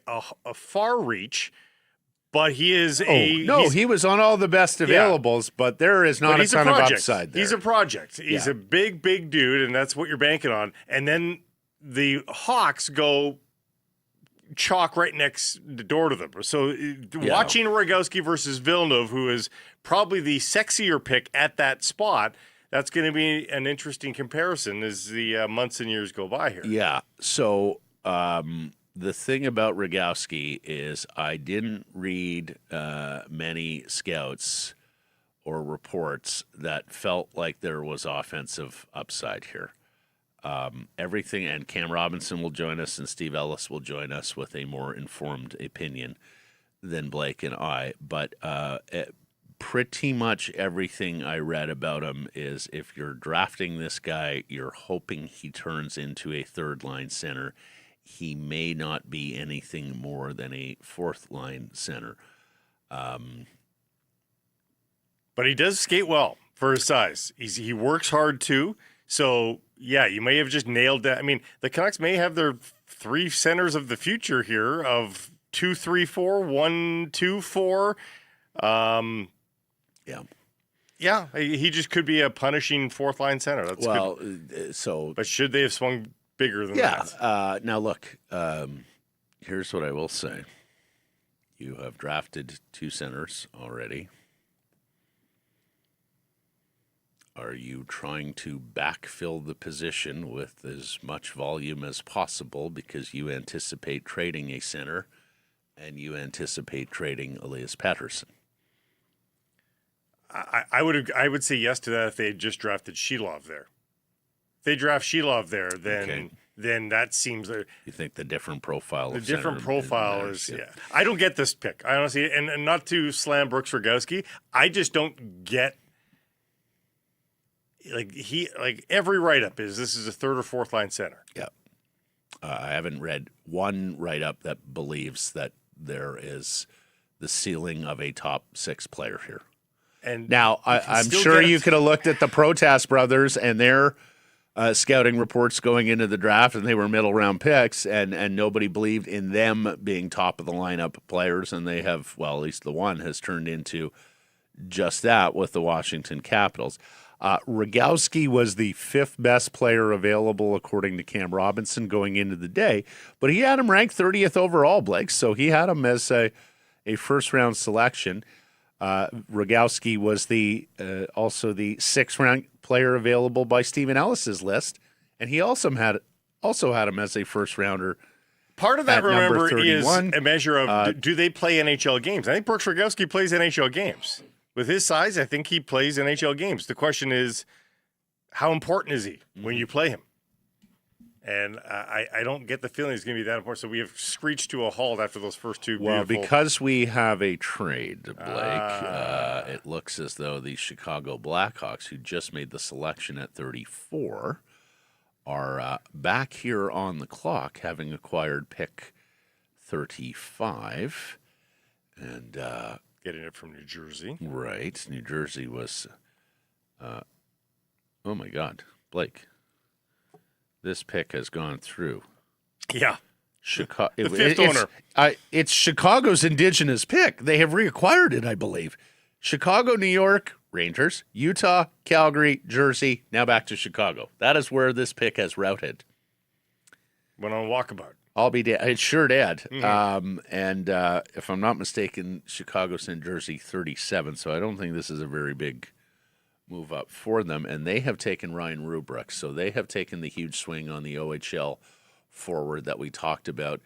far reach, but he is he was on all the best availables, but there is not a ton of upside there. He's a project. He's a big dude, and that's what you're banking on. And then the Hawks go chalk right next door to them. So watching Rogowski versus Villeneuve, who is probably the sexier pick at that spot, that's going to be an interesting comparison as the months and years go by here. Yeah. So the thing about Rogowski is I didn't read many scouts or reports that felt like there was offensive upside here. Everything, and Cam Robinson will join us and Steve Ellis will join us with a more informed opinion than Blake and I. But pretty much everything I read about him is if you're drafting this guy, you're hoping he turns into a third-line center. He may not be anything more than a fourth-line center. But he does skate well for his size. He works hard, too. So, yeah, you may have just nailed that. I mean, the Canucks may have their three centers of the future here of 2-3-4, 1-2-4. Yeah, he just could be a punishing fourth-line center. That's good. But should they have swung bigger than that? Now, look, here's what I will say. You have drafted two centers already. Are you trying to backfill the position with as much volume as possible because you anticipate trading a center and you anticipate trading Elias Paterson? I would say yes to that if they had just drafted Sheilov there. If they draft Sheilov there, then that seems you think the different profile. The different profile is I don't get this pick. I honestly, and not to slam Brooks Rogowski, I just don't get. Like every write-up this is a third or fourth line center. Yeah. I haven't read one write-up that believes that there is the ceiling of a top six player here. And now I'm sure you could have looked at the Protas brothers and their scouting reports going into the draft, and they were middle round picks, and nobody believed in them being top of the lineup players, and they have, well, at least the one has turned into just that with the Washington Capitals. Rogowski was the fifth best player available, according to Cam Robinson, going into the day. But he had him ranked 30th overall, Blake, so he had him as a first-round selection. Rogowski was also the sixth-round player available by Stephen Ellis's list, and he also had him as a first-rounder. Part of that, remember, is a measure of do they play NHL games? I think Brooks Rogowski plays NHL games. With his size, I think he plays NHL games. The question is, how important is he when you play him? And I don't get the feeling he's going to be that important. So we have screeched to a halt after those first two. Well, because we have a trade, Blake, it looks as though the Chicago Blackhawks, who just made the selection at 34, are back here on the clock, having acquired pick 35. And getting it from New Jersey. Right. New Jersey was, oh my God, Blake. This pick has gone through. Yeah. Chicago. The fifth owner. It's Chicago's indigenous pick. They have reacquired it, I believe. Chicago, New York, Rangers, Utah, Calgary, Jersey, now back to Chicago. That is where this pick has routed. Went on walkabout. I'll be dead. It sure did. Mm-hmm. And if I'm not mistaken, Chicago sent Jersey 37, so I don't think this is a very big move up for them. And they have taken Ryan Rubrick, so they have taken the huge swing on the OHL forward that we talked about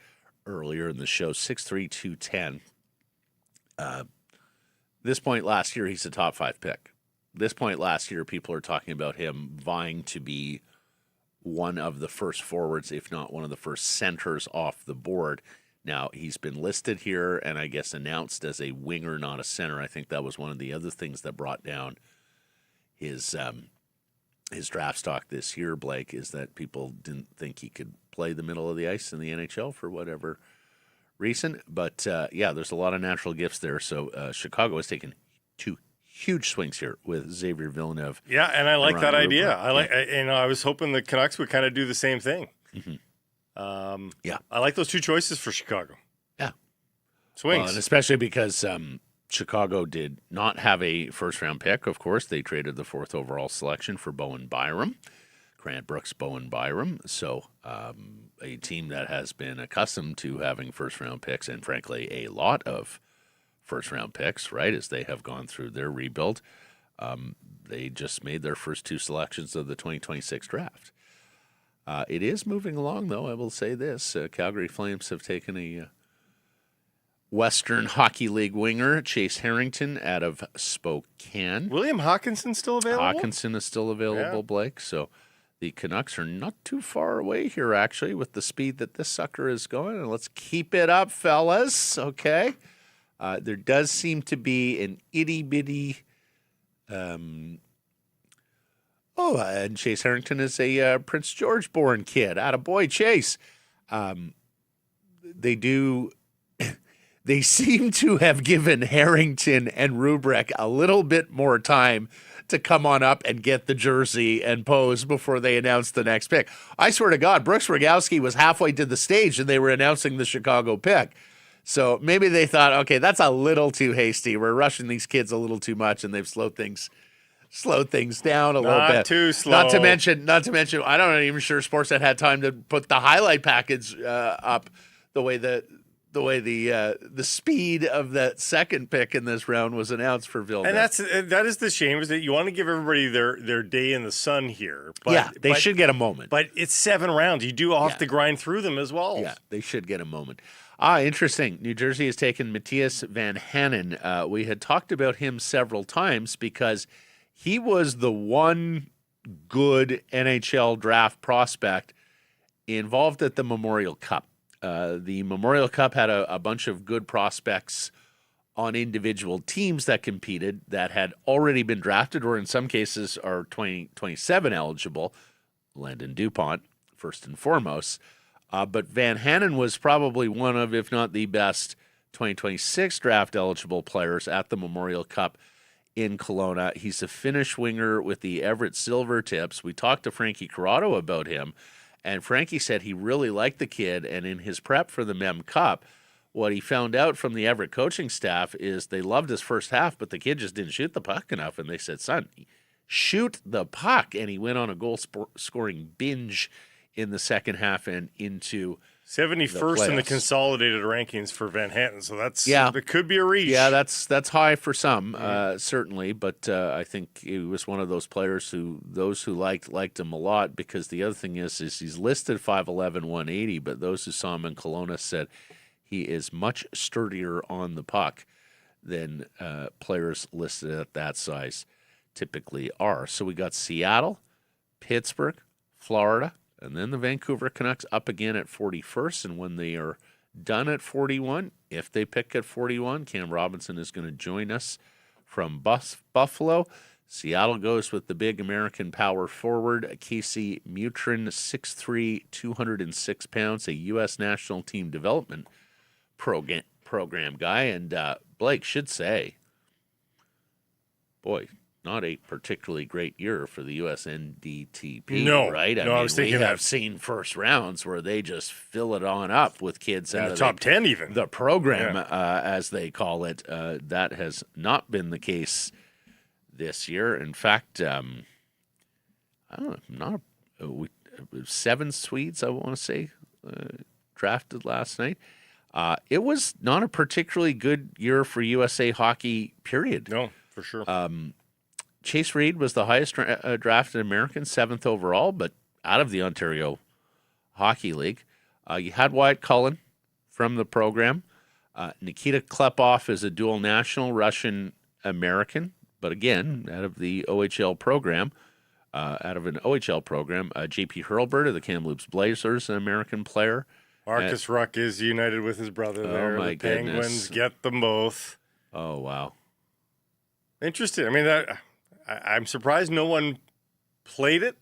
earlier in the show, 6'3", 210. This point last year, he's a top 5 pick. This point last year, people are talking about him vying to be one of the first forwards, if not one of the first centers off the board. Now, he's been listed here and I guess announced as a winger, not a center. I think that was one of the other things that brought down his draft stock this year, Blake, is that people didn't think he could play the middle of the ice in the NHL for whatever reason. But, there's a lot of natural gifts there. So Chicago has taken two huge swings here with Xavier Villeneuve. Yeah, and I like that idea. I was hoping the Canucks would kind of do the same thing. Mm-hmm. I like those two choices for Chicago. Yeah. Swings. Well, and especially because Chicago did not have a first-round pick, of course. They traded the 4th overall selection for Bowen Byram, Grant Brooks, Bowen Byram. So a team that has been accustomed to having first-round picks and, frankly, a lot of first-round picks, right, as they have gone through their rebuild. They just made their first 2 selections of the 2026 draft. It is moving along, though. I will say this. Calgary Flames have taken a Western Hockey League winger, Chase Harrington, out of Spokane. William Hawkinson still available? Hawkinson is still available, Blake. So the Canucks are not too far away here, actually, with the speed that this sucker is going. And let's keep it up, fellas, okay? There does seem to be an itty-bitty... and Chase Harrington is a Prince George-born kid. Attaboy, Chase. They seem to have given Harrington and Rubrick a little bit more time to come on up and get the jersey and pose before they announced the next pick. I swear to God, Brooks Rogowski was halfway to the stage and they were announcing the Chicago pick. So maybe they thought, okay, that's a little too hasty. We're rushing these kids a little too much, and they've slowed things down a little bit. Not too slow. Not to mention, I'm not even sure Sportsnet had time to put the highlight package up the way the speed of that second pick in this round was announced for Vilnius. And that is the shame, is that you want to give everybody their day in the sun here. But, they should get a moment. But it's 7 rounds. You do have to grind through them as well. Yeah, they should get a moment. Interesting. New Jersey has taken Matthias Van Hanen. We had talked about him several times because he was the one good NHL draft prospect involved at the Memorial Cup. The Memorial Cup had a bunch of good prospects on individual teams that competed that had already been drafted, or in some cases are 2027 eligible. Landon DuPont, first and foremost. But Van Hanen was probably one of, if not the best, 2026 draft-eligible players at the Memorial Cup in Kelowna. He's a Finnish winger with the Everett Silvertips. We talked to Frankie Corrado about him, and Frankie said he really liked the kid, and in his prep for the Mem Cup, what he found out from the Everett coaching staff is they loved his first half, but the kid just didn't shoot the puck enough, and they said, son, shoot the puck, and he went on a goal-scoring binge in the second half and into 71st in the consolidated rankings for Van Hanen, so that could be a reach. Yeah, that's high for some, certainly, but I think he was one of those players those who liked him a lot, because the other thing is he's listed 5'11", 180, but those who saw him in Kelowna said he is much sturdier on the puck than players listed at that size typically are. So we got Seattle, Pittsburgh, Florida, and then the Vancouver Canucks up again at 41st. And when they are done at 41, if they pick at 41, Cam Robinson is going to join us from Buffalo. Seattle goes with the big American power forward, Casey Mutrin, 6'3", 206 pounds, a U.S. national team development program guy. And Blake should say, boy, not a particularly great year for the USNDTP, no, right? I was thinking we have seen first rounds where they just fill it on up with kids out in the of top 10 even. The program, as they call it. That has not been the case this year. In fact, I don't know, 7 Swedes, I want to say, drafted last night. It was not a particularly good year for USA Hockey, period. No, for sure. Chase Reed was the highest drafted American, 7th overall, but out of the Ontario Hockey League. You had Wyatt Cullen from the program. Nikita Klepov is a dual national Russian-American, but again, out of the OHL program. Out of an OHL program, J.P. Hurlburt of the Kamloops Blazers, an American player. Marcus Ruck is united with his brother there. My the Penguins get them both. Oh, wow. Interesting. I mean, I'm surprised no one played it,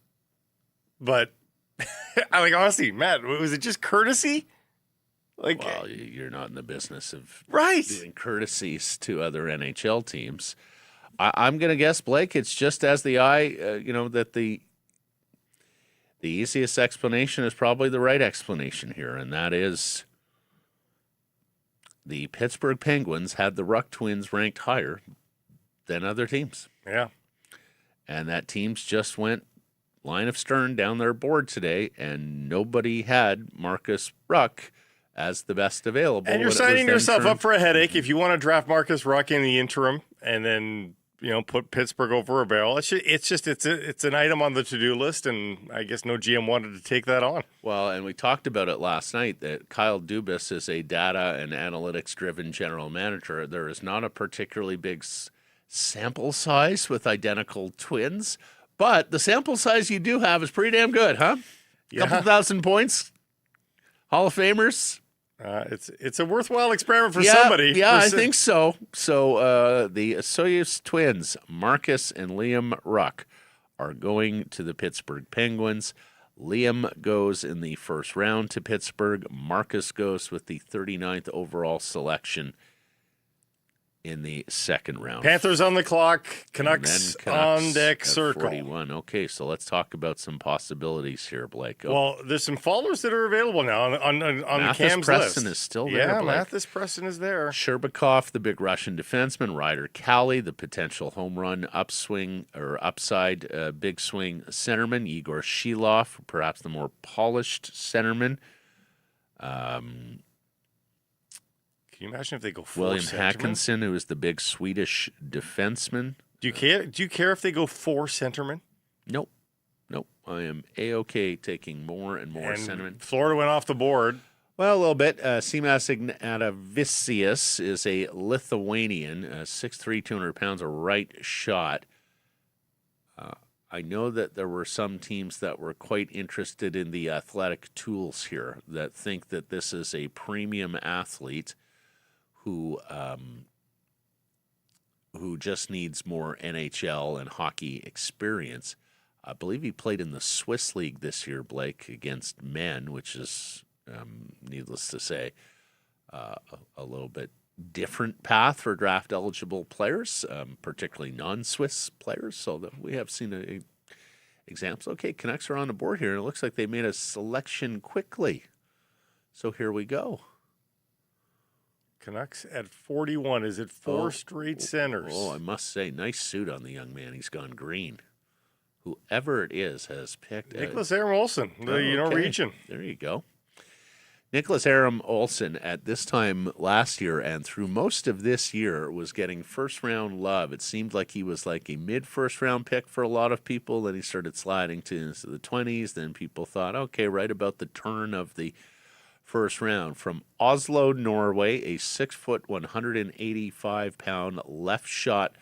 but honestly, Matt, was it just courtesy? Well, you're not in the business of right doing courtesies to other NHL teams. I'm going to guess, Blake, it's just as the eye, that the easiest explanation is probably the right explanation here, and that is the Pittsburgh Penguins had the Ruck Twins ranked higher than other teams. Yeah. And that teams just went line of stern down their board today, and nobody had Marcus Ruck as the best available. And you're signing yourself up for a headache if you want to draft Marcus Ruck in the interim and then, put Pittsburgh over a barrel. It's an item on the to-do list, and I guess no GM wanted to take that on. Well, and we talked about it last night that Kyle Dubas is a data and analytics-driven general manager. There is not a particularly big sample size with identical twins, but the sample size you do have is pretty damn good, huh? A couple thousand points, Hall of Famers. It's a worthwhile experiment for somebody. Yeah, I think so. So the Soyuz twins, Marcus and Liam Ruck, are going to the Pittsburgh Penguins. Liam goes in the first round to Pittsburgh. Marcus goes with the 39th overall selection in the second round. Panthers on the clock, Canucks on deck circle. 41. Okay, so let's talk about some possibilities here, Blake. Well, there's some followers that are available now on the Cam's Preston list. is still there, Yeah, Blake. Mathis Preston is there. Sherbakov, the big Russian defenseman. Ryder Cali, the potential home run upswing or upside big swing centerman. Igor Shilov, perhaps the more polished centerman. Can you imagine if they go 4 William centermen? Hackinson, who is the big Swedish defenseman. Do you care if they go 4 centermen? Nope. I am A-OK taking more and more And centermen. Florida went off the board. Well, a little bit. Simas Ignatavicius is a Lithuanian, 6'3", 200 pounds, a right shot. I know that there were some teams that were quite interested in the athletic tools here, that think that this is a premium athlete who just needs more NHL and hockey experience. I believe he played in the Swiss League this year, Blake, against men, which is, needless to say, a little bit different path for draft-eligible players, particularly non-Swiss players. So that we have seen examples. Okay, Canucks are on the board here, and it looks like they made a selection quickly. So here we go. Canucks at 41. Is it 4 straight centers? Oh, I must say, nice suit on the young man. He's gone green. Whoever it is has picked Nicholas Aram Olsen, the Norwegian. There you go. Nicholas Aram Olsen at this time last year and through most of this year was getting first-round love. It seemed like he was like a mid-first-round pick for a lot of people. Then he started sliding into the 20s. Then people thought, okay, right about the turn of the first round. From Oslo, Norway, a 6-foot, 185-pound left shot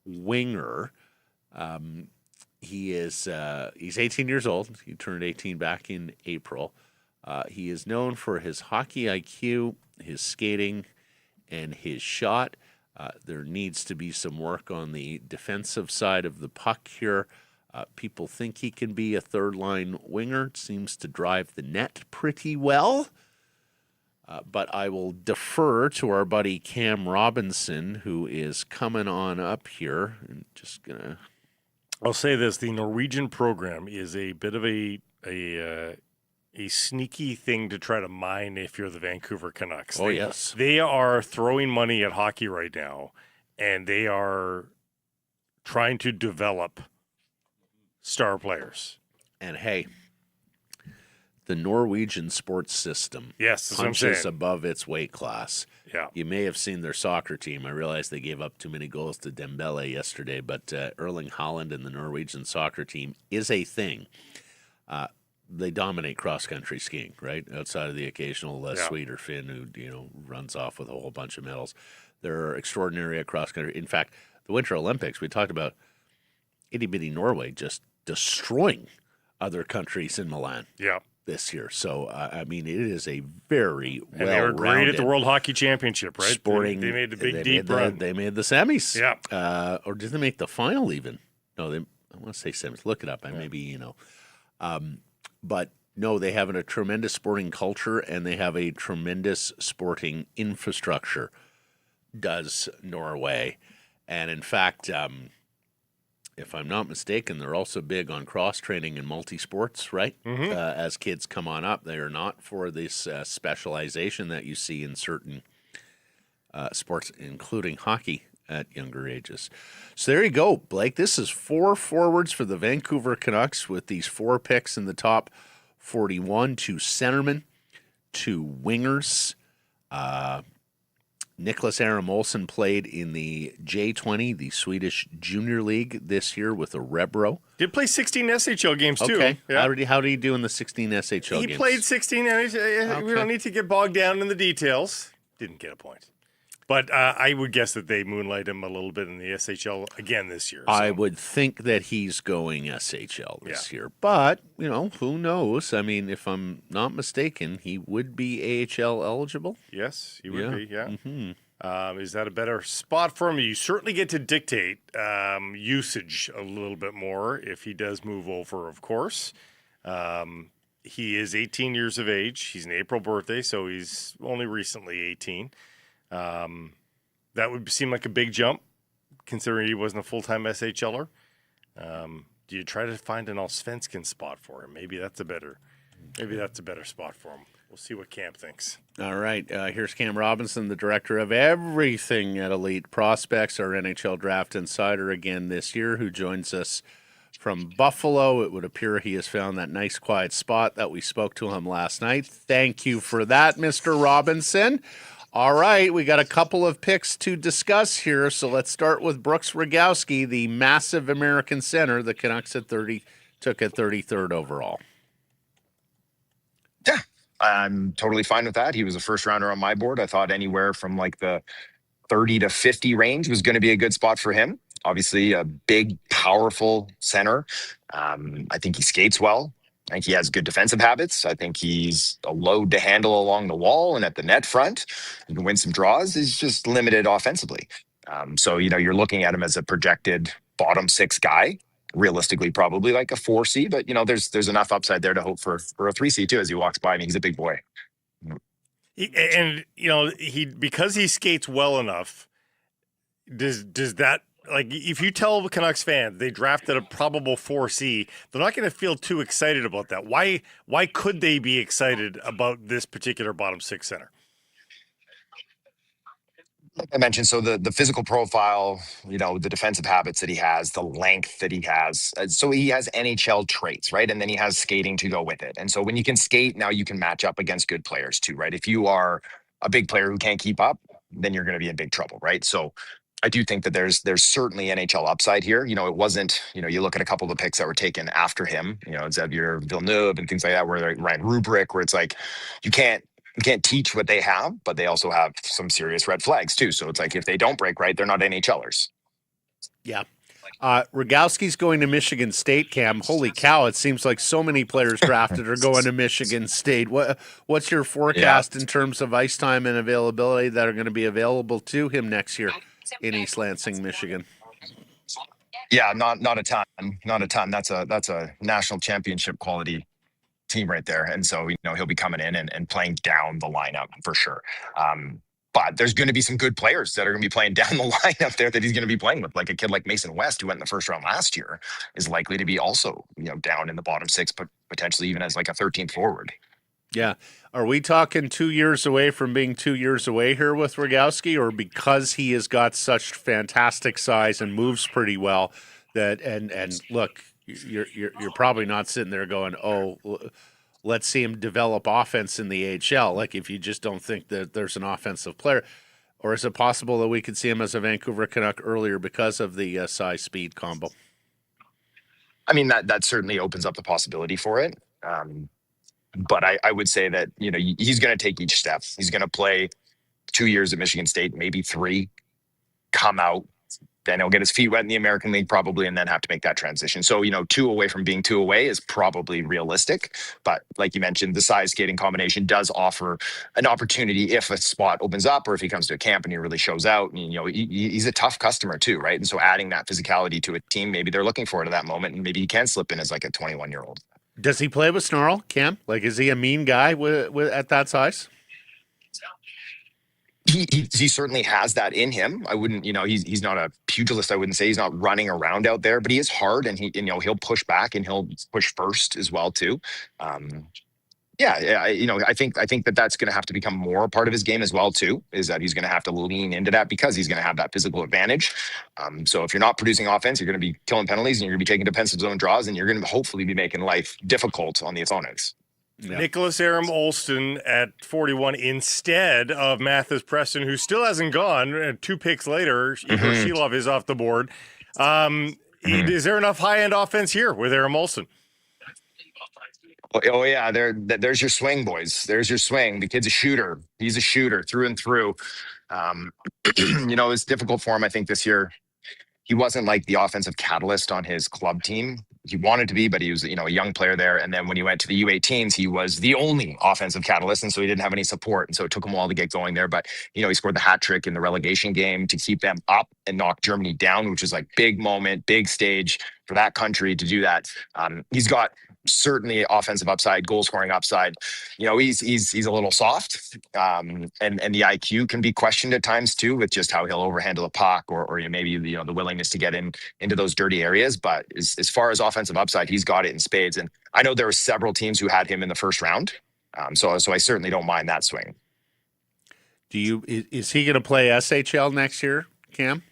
winger. He's 18 years old. He turned 18 back in April. He is known for his hockey IQ, his skating, and his shot. There needs to be some work on the defensive side of the puck here. People think he can be a third-line winger. Seems to drive the net pretty well. But I will defer to our buddy Cam Robinson, who is coming on up here. And just gonna. I'll say this: the Norwegian program is a bit of a sneaky thing to try to mine if you're the Vancouver Canucks. Yes. They are throwing money at hockey right now, and they are trying to develop star players. And hey, the Norwegian sports system that's what I'm punches saying. above its weight class. Yeah. You may have seen their soccer team. I realize they gave up too many goals to Dembele yesterday, but Erling Haaland and the Norwegian soccer team is a thing. They dominate cross-country skiing, right? Outside of the occasional Swede or Finn who runs off with a whole bunch of medals. They're extraordinary at cross-country. In fact, the Winter Olympics, we talked about itty-bitty Norway just destroying other countries in Milan this year. So, I mean, it is a very well-rounded. And they were great at the World Hockey Championship, right? Sporting. They made the big deep run. They made the semis. Yeah. Or did they make the final even? No, I want to say semis. Look it up. But no, they have a tremendous sporting culture and they have a tremendous sporting infrastructure, does Norway. And in fact, if I'm not mistaken, they're also big on cross-training and multi-sports, right? As kids come on up, they are not for this specialization that you see in certain sports, including hockey at younger ages. So there you go, Blake. This is 4 forwards for the Vancouver Canucks with these 4 picks in the top 41, 2 centermen, 2 wingers. Nicholas Aram Olsson played in the J20, the Swedish Junior League this year with a Rebro. Did play 16 SHL games too. Okay. Yeah. How did he do in the 16 SHL games? He played 16. We don't need to get bogged down in the details. Didn't get a point. But I would guess that they moonlight him a little bit in the SHL again this year. So. I would think that he's going SHL this year. But, who knows? I mean, if I'm not mistaken, he would be AHL eligible. Yes, he would be, yeah. Mm-hmm. Is that a better spot for him? You certainly get to dictate usage a little bit more if he does move over, of course. He is 18 years of age. He's an April birthday, so he's only recently 18. That would seem like a big jump, considering he wasn't a full-time SHLer. Do you try to find an Allsvenskan spot for him? Maybe that's a better spot for him. We'll see what Cam thinks. All right. Here's Cam Robinson, the director of everything at Elite Prospects, our NHL Draft Insider again this year, who joins us from Buffalo. It would appear he has found that nice quiet spot that we spoke to him last night. Thank you for that, Mr. Robinson. All right, we got a couple of picks to discuss here, so let's start with Brooks Rogowski, the massive American center the Canucks took at 33rd overall. Yeah, I'm totally fine with that. He was a first rounder on my board. I thought anywhere from like the 30 to 50 range was going to be a good spot for him. Obviously, a big, powerful center. I think he skates well. I think he has good defensive habits. I think he's a load to handle along the wall and at the net front. He can win some draws. He's just limited offensively. So, you're looking at him as a projected bottom 6 guy, realistically probably like a 4C, but, there's enough upside there to hope for a 3C too as he walks by. I mean, he's a big boy. Because he skates well enough, does that, like, if you tell the Canucks fans they drafted a probable 4C, they're not going to feel too excited about that. Why could they be excited about this particular bottom 6 center? Like I mentioned, so the physical profile, the defensive habits that he has, the length that he has. So he has NHL traits, right? And then he has skating to go with it. And so when you can skate, now you can match up against good players too, right? If you are a big player who can't keep up, then you're going to be in big trouble, right? So I do think that there's certainly NHL upside here. It wasn't, you look at a couple of the picks that were taken after him, Xavier Villeneuve and things like that, where Ryan Rubrick, where it's like, you can't teach what they have, but they also have some serious red flags too. So it's like, if they don't break right, they're not NHLers. Yeah. Rogowski's going to Michigan State, Cam. Holy cow, it seems like so many players drafted are going to Michigan State. What's your forecast in terms of ice time and availability that are going to be available to him next year in East Lansing, Michigan? Yeah, not a ton. That's a national championship quality team right there. And so, he'll be coming in and playing down the lineup for sure. But there's going to be some good players that are going to be playing down the lineup there that he's going to be playing with. Like a kid like Mason West, who went in the first round last year, is likely to be also, down in the bottom 6, but potentially even as like a 13th forward. Yeah. Are we talking 2 years away from being 2 years away here with Rogowski, or because he has got such fantastic size and moves pretty well that, and look, you're probably not sitting there going, oh, let's see him develop offense in the AHL. Like, if you just don't think that there's an offensive player, or is it possible that we could see him as a Vancouver Canuck earlier because of the size speed combo? I mean, that certainly opens up the possibility for it. But I would say that, he's going to take each step. He's going to play 2 years at Michigan State, maybe 3, come out, then he'll get his feet wet in the American League probably, and then have to make that transition. So, 2 away from being 2 away is probably realistic. But like you mentioned, the size skating combination does offer an opportunity if a spot opens up, or if he comes to a camp and he really shows out. And, he's a tough customer too, right? And so adding that physicality to a team, maybe they're looking for it at that moment, and maybe he can slip in as like a 21-year-old. Does he play with snarl, Cam? Like, is he a mean guy with at that size? He certainly has that in him. I wouldn't, he's not a pugilist. I wouldn't say he's not running around out there, but he is hard, and he'll push back and he'll push first as well too. Yeah, I think that's going to have to become more a part of his game as well too. Is that he's going to have to lean into that because he's going to have that physical advantage. So if you're not producing offense, you're going to be killing penalties and you're going to be taking defensive zone draws, and you're going to hopefully be making life difficult on the opponents. Yeah. Nicholas Aram Olston at 41 instead of Mathis Preston, who still hasn't gone. 2 picks later, Igor Shilov is off the board. Is there enough high-end offense here with Aram Olston? Oh yeah, there's your swing, boys. There's your swing. The kid's a shooter. He's a shooter through and through. It's difficult for him. I think this year he wasn't like the offensive catalyst on his club team. He wanted to be, but he was, a young player there. And then when he went to the U18s, he was the only offensive catalyst, and so he didn't have any support. And so it took him a while to get going there. But he scored the hat trick in the relegation game to keep them up and knock Germany down, which was like big moment, big stage for that country to do that. He's got certainly offensive upside, goal scoring upside. He's a little soft, and the IQ can be questioned at times too, with just how he'll overhandle a puck or maybe the willingness to get into those dirty areas. But as far as offensive upside, he's got it in spades. And I know there were several teams who had him in the first round, so I certainly don't mind that swing. Is he going to play SHL next year, Cam?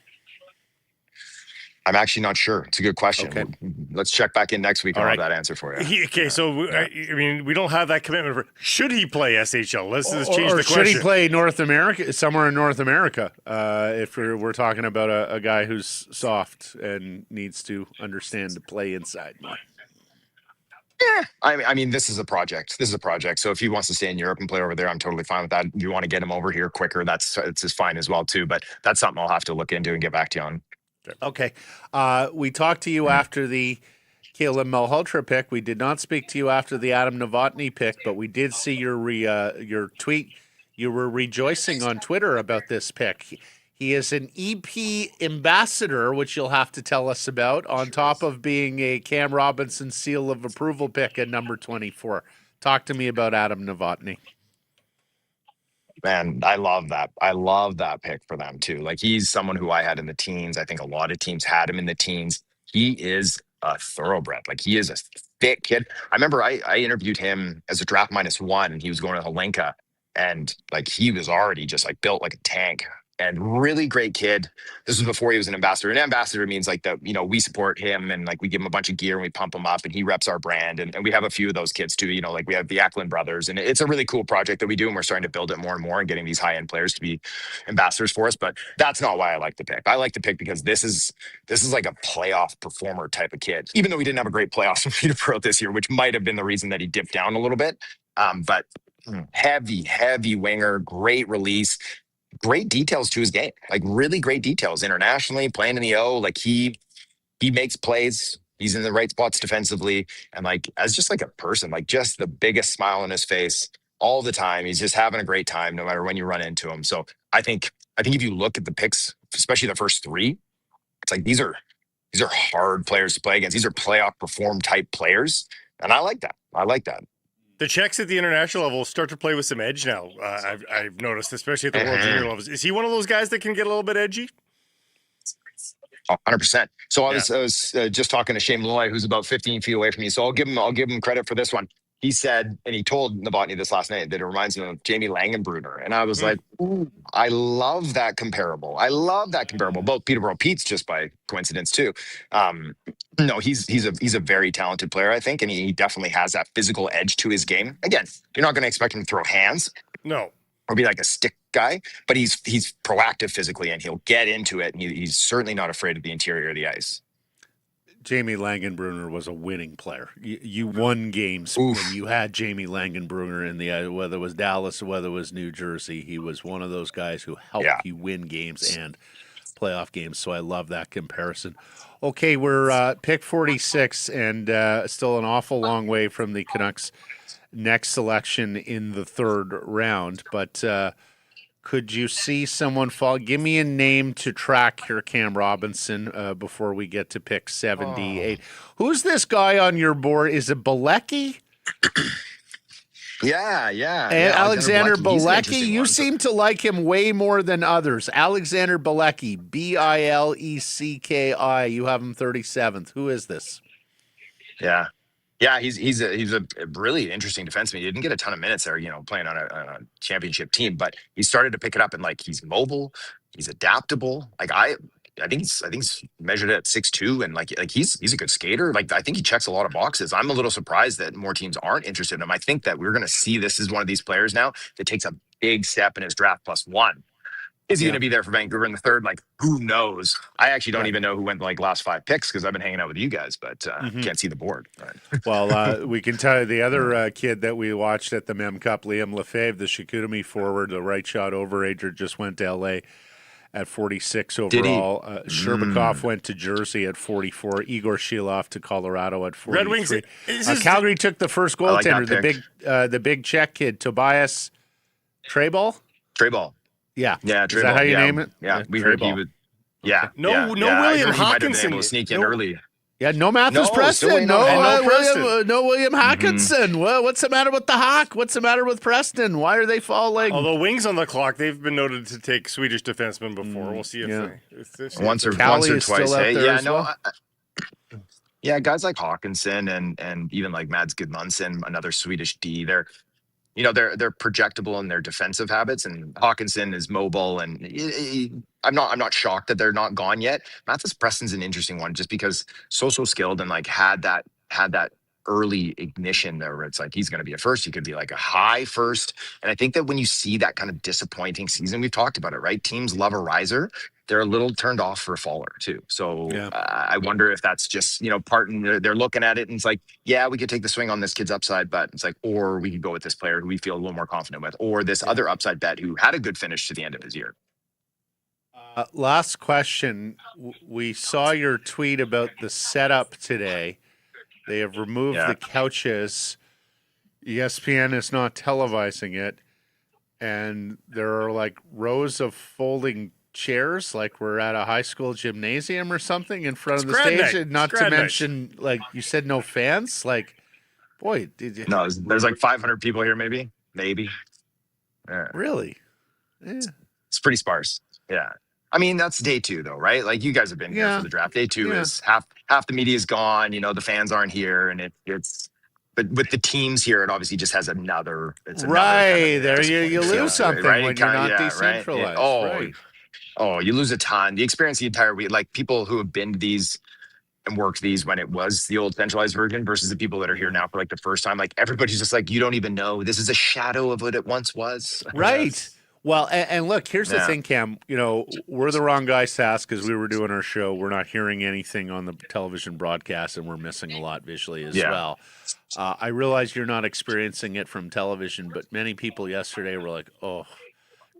I'm actually not sure. It's a good question. Okay. Let's check back in next week and All have that answer for you. So we don't have that commitment. Should he play SHL? Let's change the question. Should he play North America, somewhere in North America? If we're talking about a guy who's soft and needs to understand to play inside more. Yeah, I mean, this is a project. So if he wants to stay in Europe and play over there, I'm totally fine with that. If you want to get him over here quicker, it's just fine as well too. But that's something I'll have to look into and get back to you on. Okay. We talked to you after the Caleb Malhotra pick. We did not speak to you after the Adam Novotny pick, but we did see your tweet. You were rejoicing on Twitter about this pick. He is an EP ambassador, which you'll have to tell us about, on top of being a Cam Robinson seal of approval pick at number 24. Talk to me about Adam Novotny. Man, I love that. I love that pick for them too. Like, he's someone who I had in the teens. I think a lot of teams had him in the teens. He is a thoroughbred. Like, he is a thick kid. I remember I interviewed him as a draft -1, and he was going to Helenka, and like, he was already just like built like a tank. And really great kid. This was before he was an ambassador. An ambassador means like that, we support him and like we give him a bunch of gear and we pump him up and he reps our brand. And we have a few of those kids too. Like we have the Ackland brothers, and it's a really cool project that we do. And we're starting to build it more and more and getting these high-end players to be ambassadors for us. But that's not why I like the pick. I like the pick because this is like a playoff performer type of kid, even though he didn't have a great playoffs in Peterborough this year, which might have been the reason that he dipped down a little bit. But heavy winger, great release. Great details to his game, like really great details internationally, playing in the O. Like he makes plays. He's in the right spots defensively, and like as just like a person, like just the biggest smile on his face all the time. He's just having a great time, no matter when you run into him. So I think if you look at the picks, especially the first 3, it's like these are hard players to play against. These are playoff perform type players, and I like that. The Czechs at the international level start to play with some edge now. I've noticed, especially at the World Junior levels. Is he one of those guys that can get a little bit edgy? 100%. So I was just talking to Shane Malloy, who's about 15 feet away from me. So I'll give him credit for this one. He said, and he told Novotny this last night, that it reminds him of Jamie Langenbrunner. And I was like, ooh, I love that comparable. Both Peterborough Pete's just by coincidence too. No, he's a very talented player, I think, and he definitely has that physical edge to his game. Again, you're not going to expect him to throw hands. No. Or be like a stick guy, but he's proactive physically, and he'll get into it, and he's certainly not afraid of the interior of the ice. Jamie Langenbrunner was a winning player. You won games when you had Jamie Langenbrunner in the whether it was Dallas or whether it was New Jersey. He was one of those guys who helped you win games and playoff games. So I love that comparison. Okay, we're pick 46 and still an awful long way from the Canucks' next selection in the 3rd round. But could you see someone fall? Give me a name to track here, Cam Robinson, before we get to pick 78. Who's this guy on your board? Is it Bilecki? Yeah. Alexander Bilecki. You seem to like him way more than others. Alexander Bilecki, Bilecki. You have him 37th. Who is this? Yeah. Yeah, he's a really interesting defenseman. He didn't get a ton of minutes there, playing on a championship team, but he started to pick it up, and like he's mobile, he's adaptable. Like I think he's measured at 6'2", and like he's a good skater. Like I think he checks a lot of boxes. I'm a little surprised that more teams aren't interested in him. I think that we're going to see this as one of these players now that takes a big step in his draft +1. Is he going to be there for Vancouver in the third? Like, who knows? I actually don't even know who went like last 5 picks because I've been hanging out with you guys, but can't see the board. Right. Well, we can tell you the other kid that we watched at the Mem Cup, Liam Lefebvre, the Chicoutimi forward, the right shot overager, just went to L.A. at 46 overall. Sherbakov went to Jersey at 44. Igor Shilov to Colorado at 43. Red Wings. Calgary took the first goaltender, like the big Czech kid, Tobias Treball. Treball. Yeah. Yeah, Is that how you name it? Yeah, we heard he would. Yeah. No yeah, William he might have been able Hawkinson. to sneak in early. Yeah, no Matthews Preston. no William Hawkinson. Well, what's the matter with the Hawk? What's the matter with Preston? Why are they falling? Although Wings on the clock, they've been noted to take Swedish defensemen before. We'll see if they once or Cali twice. Hey, yeah, no. Yeah, guys like Hawkinson and even like Mads Gudmundsson, another Swedish D. They're projectable in their defensive habits, and Hawkinson is mobile, and I'm not shocked that they're not gone yet. Matthias Preston's an interesting one just because so skilled and like had that early ignition there where it's like he's going to be a first, he could be like a high first. And I think that when you see that kind of disappointing season, we've talked about it, right? Teams love a riser. They're a little turned off for a faller too. So I wonder if that's just, part and they're looking at it and it's like, yeah, we could take the swing on this kid's upside, but it's like, or we could go with this player who we feel a little more confident with, or this other upside bet who had a good finish to the end of his year. Last question. We saw your tweet about the setup today. They have removed the couches. ESPN is not televising it. And there are like rows of folding chairs, like we're at a high school gymnasium or something in front of the stage. Night. Not to mention, like you said, no fans. Like, boy, did you? No, there's like 500 people here, maybe. Really? Yeah. It's pretty sparse. Yeah. I mean, that's day 2 though, right? Like you guys have been here for the draft. Day 2 is half the media is gone. The fans aren't here, and it's. But with the teams here, it obviously just has another. It's right there, you lose something when you're not decentralized. Right? Oh, you lose a ton. The experience the entire week, like people who have been to these and worked these when it was the old centralized version versus the people that are here now for like the first time. Like everybody's just like, you don't even know. This is a shadow of what it once was. Right. Well, and look, here's the thing, Cam. We're the wrong guys to ask because we were doing our show. We're not hearing anything on the television broadcast, and we're missing a lot visually as well. I realize you're not experiencing it from television, but many people yesterday were like, oh,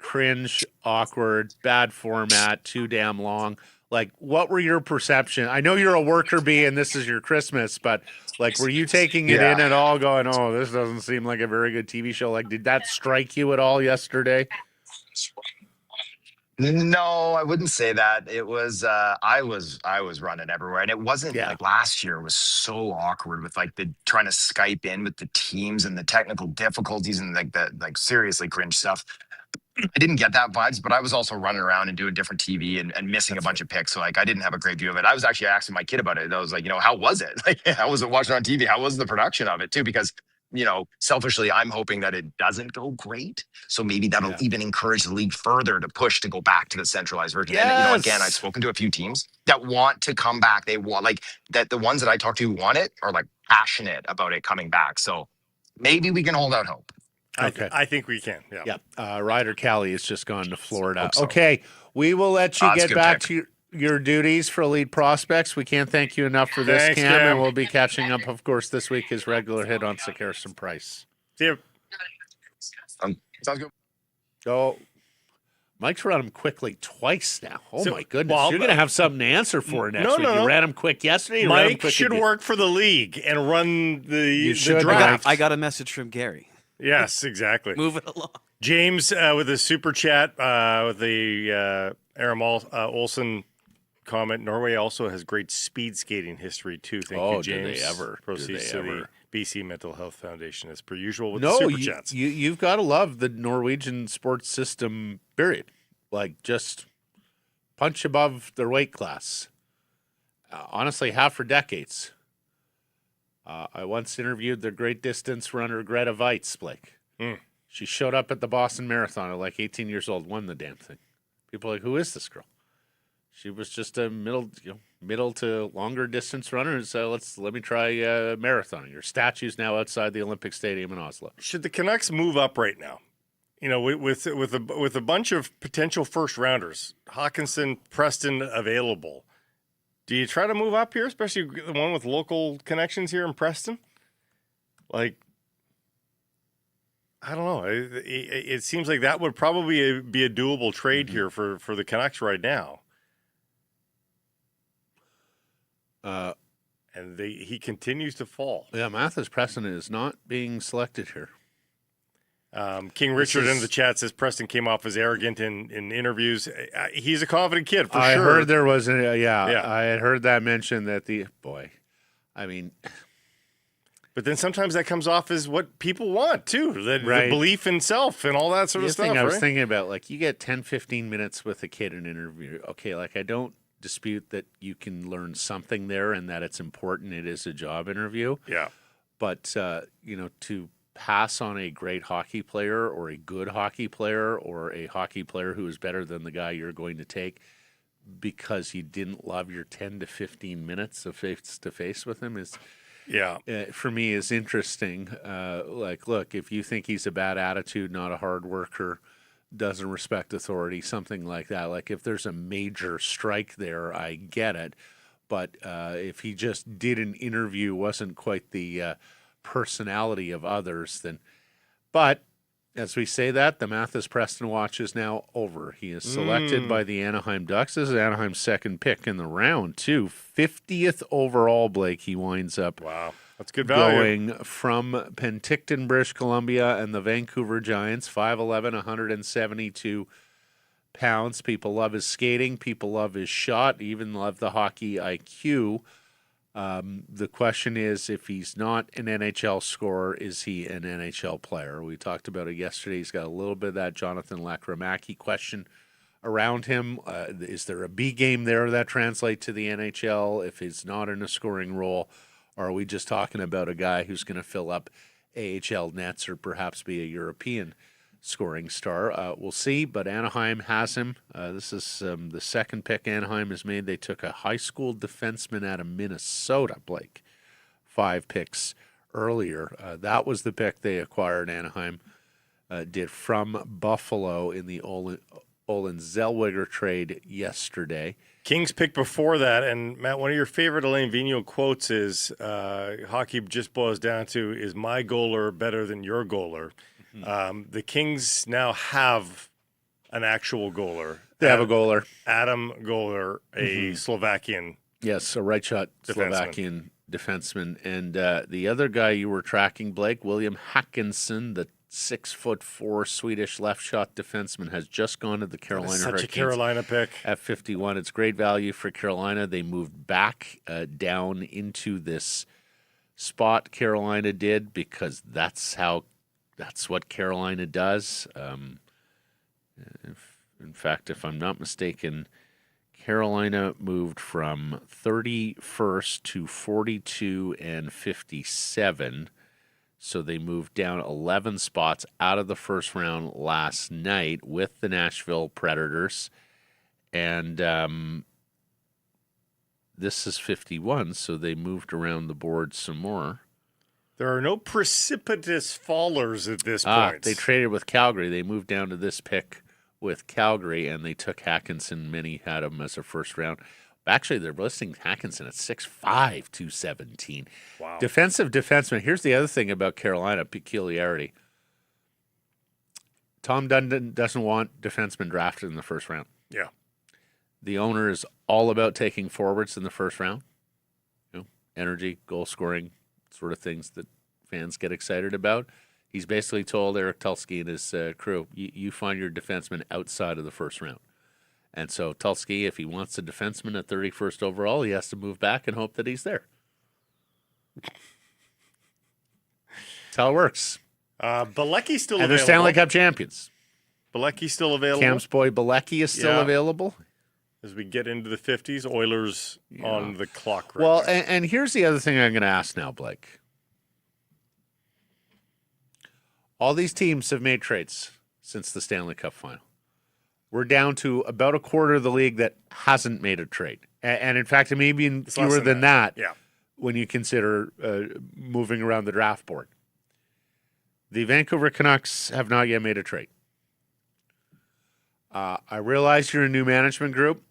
cringe, awkward, bad format, too damn long. Like, what were your perception? I know you're a worker bee and this is your Christmas, but like, were you taking it in at all going, oh, this doesn't seem like a very good TV show? Like, did that strike you at all yesterday? No, I wouldn't say that. It was I was running everywhere, and it wasn't like last year was so awkward with like the trying to Skype in with the teams and the technical difficulties and like seriously cringe stuff. I didn't get that vibes, but I was also running around and doing different TV and missing a bunch of picks. So like I didn't have a great view of it. I was actually asking my kid about it. I was like, how was it? Like, how was it watching on TV? How was the production of it too? Because selfishly, I'm hoping that it doesn't go great. So maybe that'll even encourage the league further to push to go back to the centralized version. Yes. And again, I've spoken to a few teams that want to come back. They want that. The ones that I talk to who want it are like passionate about it coming back. So maybe we can hold out hope. Okay. I think we can. Yeah. Ryder Callie has just gone to Florida. So. Okay. We will let you get back to your duties for Elite Prospects. We can't thank you enough for this, Cam. And we'll be catching up, of course, this week his regular hit on Sekeres and Price. See you. Sounds good. So, Mike's run him quickly twice now. Oh, my goodness. You're going to have something to answer for next week. You ran him quick yesterday. Mike should work for the league and run the draft. I got a message from Gary. Yes, exactly. Move it along. James with a super chat with the Aram Olsen comment. Norway also has great speed skating history too. Thank you, James. Do they ever? Proceeds to the BC Mental Health Foundation as per usual with the super chats. You've got to love the Norwegian sports system, period. Like, just punch above their weight class. Honestly, have for decades. I once interviewed the great distance runner Greta Weitz, Blake. Mm. She showed up at the Boston Marathon at like 18 years old, won the damn thing. People are like, who is this girl? She was just a middle to longer distance runner. So let me try marathoning. Her statue's now outside the Olympic Stadium in Oslo. Should the Canucks move up right now? You know, with a bunch of potential first rounders, Hawkinson, Preston available. Do you try to move up here, especially the one with local connections here in Preston? Like, I don't know. It seems like that would probably be a doable trade here for the Canucks right now. And he continues to fall. Yeah, Mathis Preston is not being selected here. King Richard in the chat says Preston came off as arrogant in interviews. He's a confident kid, for I sure. heard there was I had heard that mentioned that But then sometimes that comes off as what people want, too. The belief in self and all that sort of stuff, I was thinking about, like, you get 10, 15 minutes with a kid in an interview. Okay, like, I don't dispute that you can learn something there and that it's important. It is a job interview. Yeah. But, to pass on a great hockey player or a good hockey player or a hockey player who is better than the guy you're going to take because you didn't love your 10 to 15 minutes of face-to-face with him is, for me, is interesting. Look, if you think he's a bad attitude, not a hard worker, doesn't respect authority, something like that, like if there's a major strike there, I get it. But if he just did an interview, wasn't quite the personality of others, then. But as we say that, the Mathis Preston watch is now over. He is selected by the Anaheim Ducks. This is Anaheim's second pick in the round, too. 50th overall, Blake. He winds up. Wow, that's good value. Going from Penticton, British Columbia, and the Vancouver Giants. 5'11", 172 pounds. People love his skating. People love his shot. Even love the hockey IQ. The question is, if he's not an NHL scorer, is he an NHL player? We talked about it yesterday. He's got a little bit of that Jonathan Lekramaki question around him. Is there a B game there that translates to the NHL if he's not in a scoring role? Or are we just talking about a guy who's going to fill up AHL nets or perhaps be a European scoring star? We'll see, but Anaheim has him. This is the second pick Anaheim has made. They took a high school defenseman out of Minnesota, Blake, 5 picks earlier. That was the pick they acquired, Anaheim did, from Buffalo in the Olin Zellweger trade yesterday. Kings pick before that, and Matt, one of your favorite Alain Vigneault quotes is, hockey just boils down to, is my goaler better than your goaler? The Kings now have an actual goaler. They have a goaler. Adam Goaler, a Slovakian. Yes, a right shot Slovakian defenseman. And the other guy you were tracking, Blake, William Hackinson, the 6'4" Swedish left shot defenseman, has just gone to the Carolina Hurricanes. Such a Carolina pick. At 51. It's great value for Carolina. They moved back down into this spot, Carolina did, because that's what Carolina does. In fact, if I'm not mistaken, Carolina moved from 31st to 42 and 57. So they moved down 11 spots out of the first round last night with the Nashville Predators. And this is 51, so they moved around the board some more. There are no precipitous fallers at this point. They traded with Calgary. They moved down to this pick with Calgary, and they took Hackinson. Many had him as a first round. Actually, they're listing Hackinson at 6'5", 217. Wow. Defensive defenseman. Here's the other thing about Carolina, peculiarity. Tom Dundon doesn't want defensemen drafted in the first round. Yeah. The owner is all about taking forwards in the first round. Energy, goal scoring, sort of things that fans get excited about. He's basically told Eric Tulsky and his crew, you find your defenseman outside of the first round. And so Tulsky, if he wants a defenseman at 31st overall, he has to move back and hope that he's there. That's how it works. Bilecki's still and available. they're Stanley Cup champions. Bilecki's still available. Cam's boy Bilecki is still available. As we get into the 50s, Oilers on the clock. Right Well, now. and here's the other thing I'm going to ask now, Blake. All these teams have made trades since the Stanley Cup final. We're down to about a quarter of the league that hasn't made a trade. And in fact, it may be It's fewer less than that Yeah. when you consider moving around the draft board. The Vancouver Canucks have not yet made a trade. I realize you're a new management group.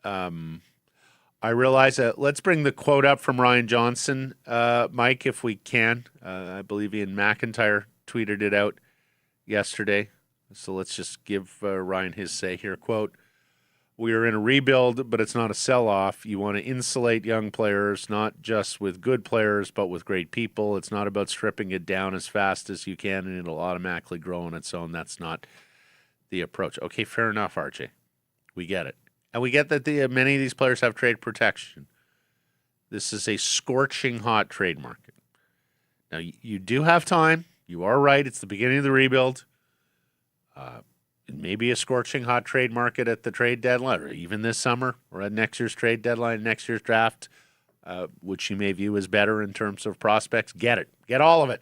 I realize that. Let's bring the quote up from Ryan Johnson, Mike, if we can. I believe Ian McIntyre tweeted it out yesterday. So let's just give Ryan his say here. Quote, "We are in a rebuild, but it's not a sell-off. You want to insulate young players, not just with good players, but with great people. It's not about stripping it down as fast as you can, and it'll automatically grow on its own. That's not the approach." Okay, fair enough, RJ. We get it. And we get that many of these players have trade protection. This is a scorching hot trade market. Now, you do have time. You are right. It's the beginning of the rebuild. It may be a scorching hot trade market at the trade deadline, or even this summer, or at next year's trade deadline, next year's draft, which you may view as better in terms of prospects. Get it. Get all of it.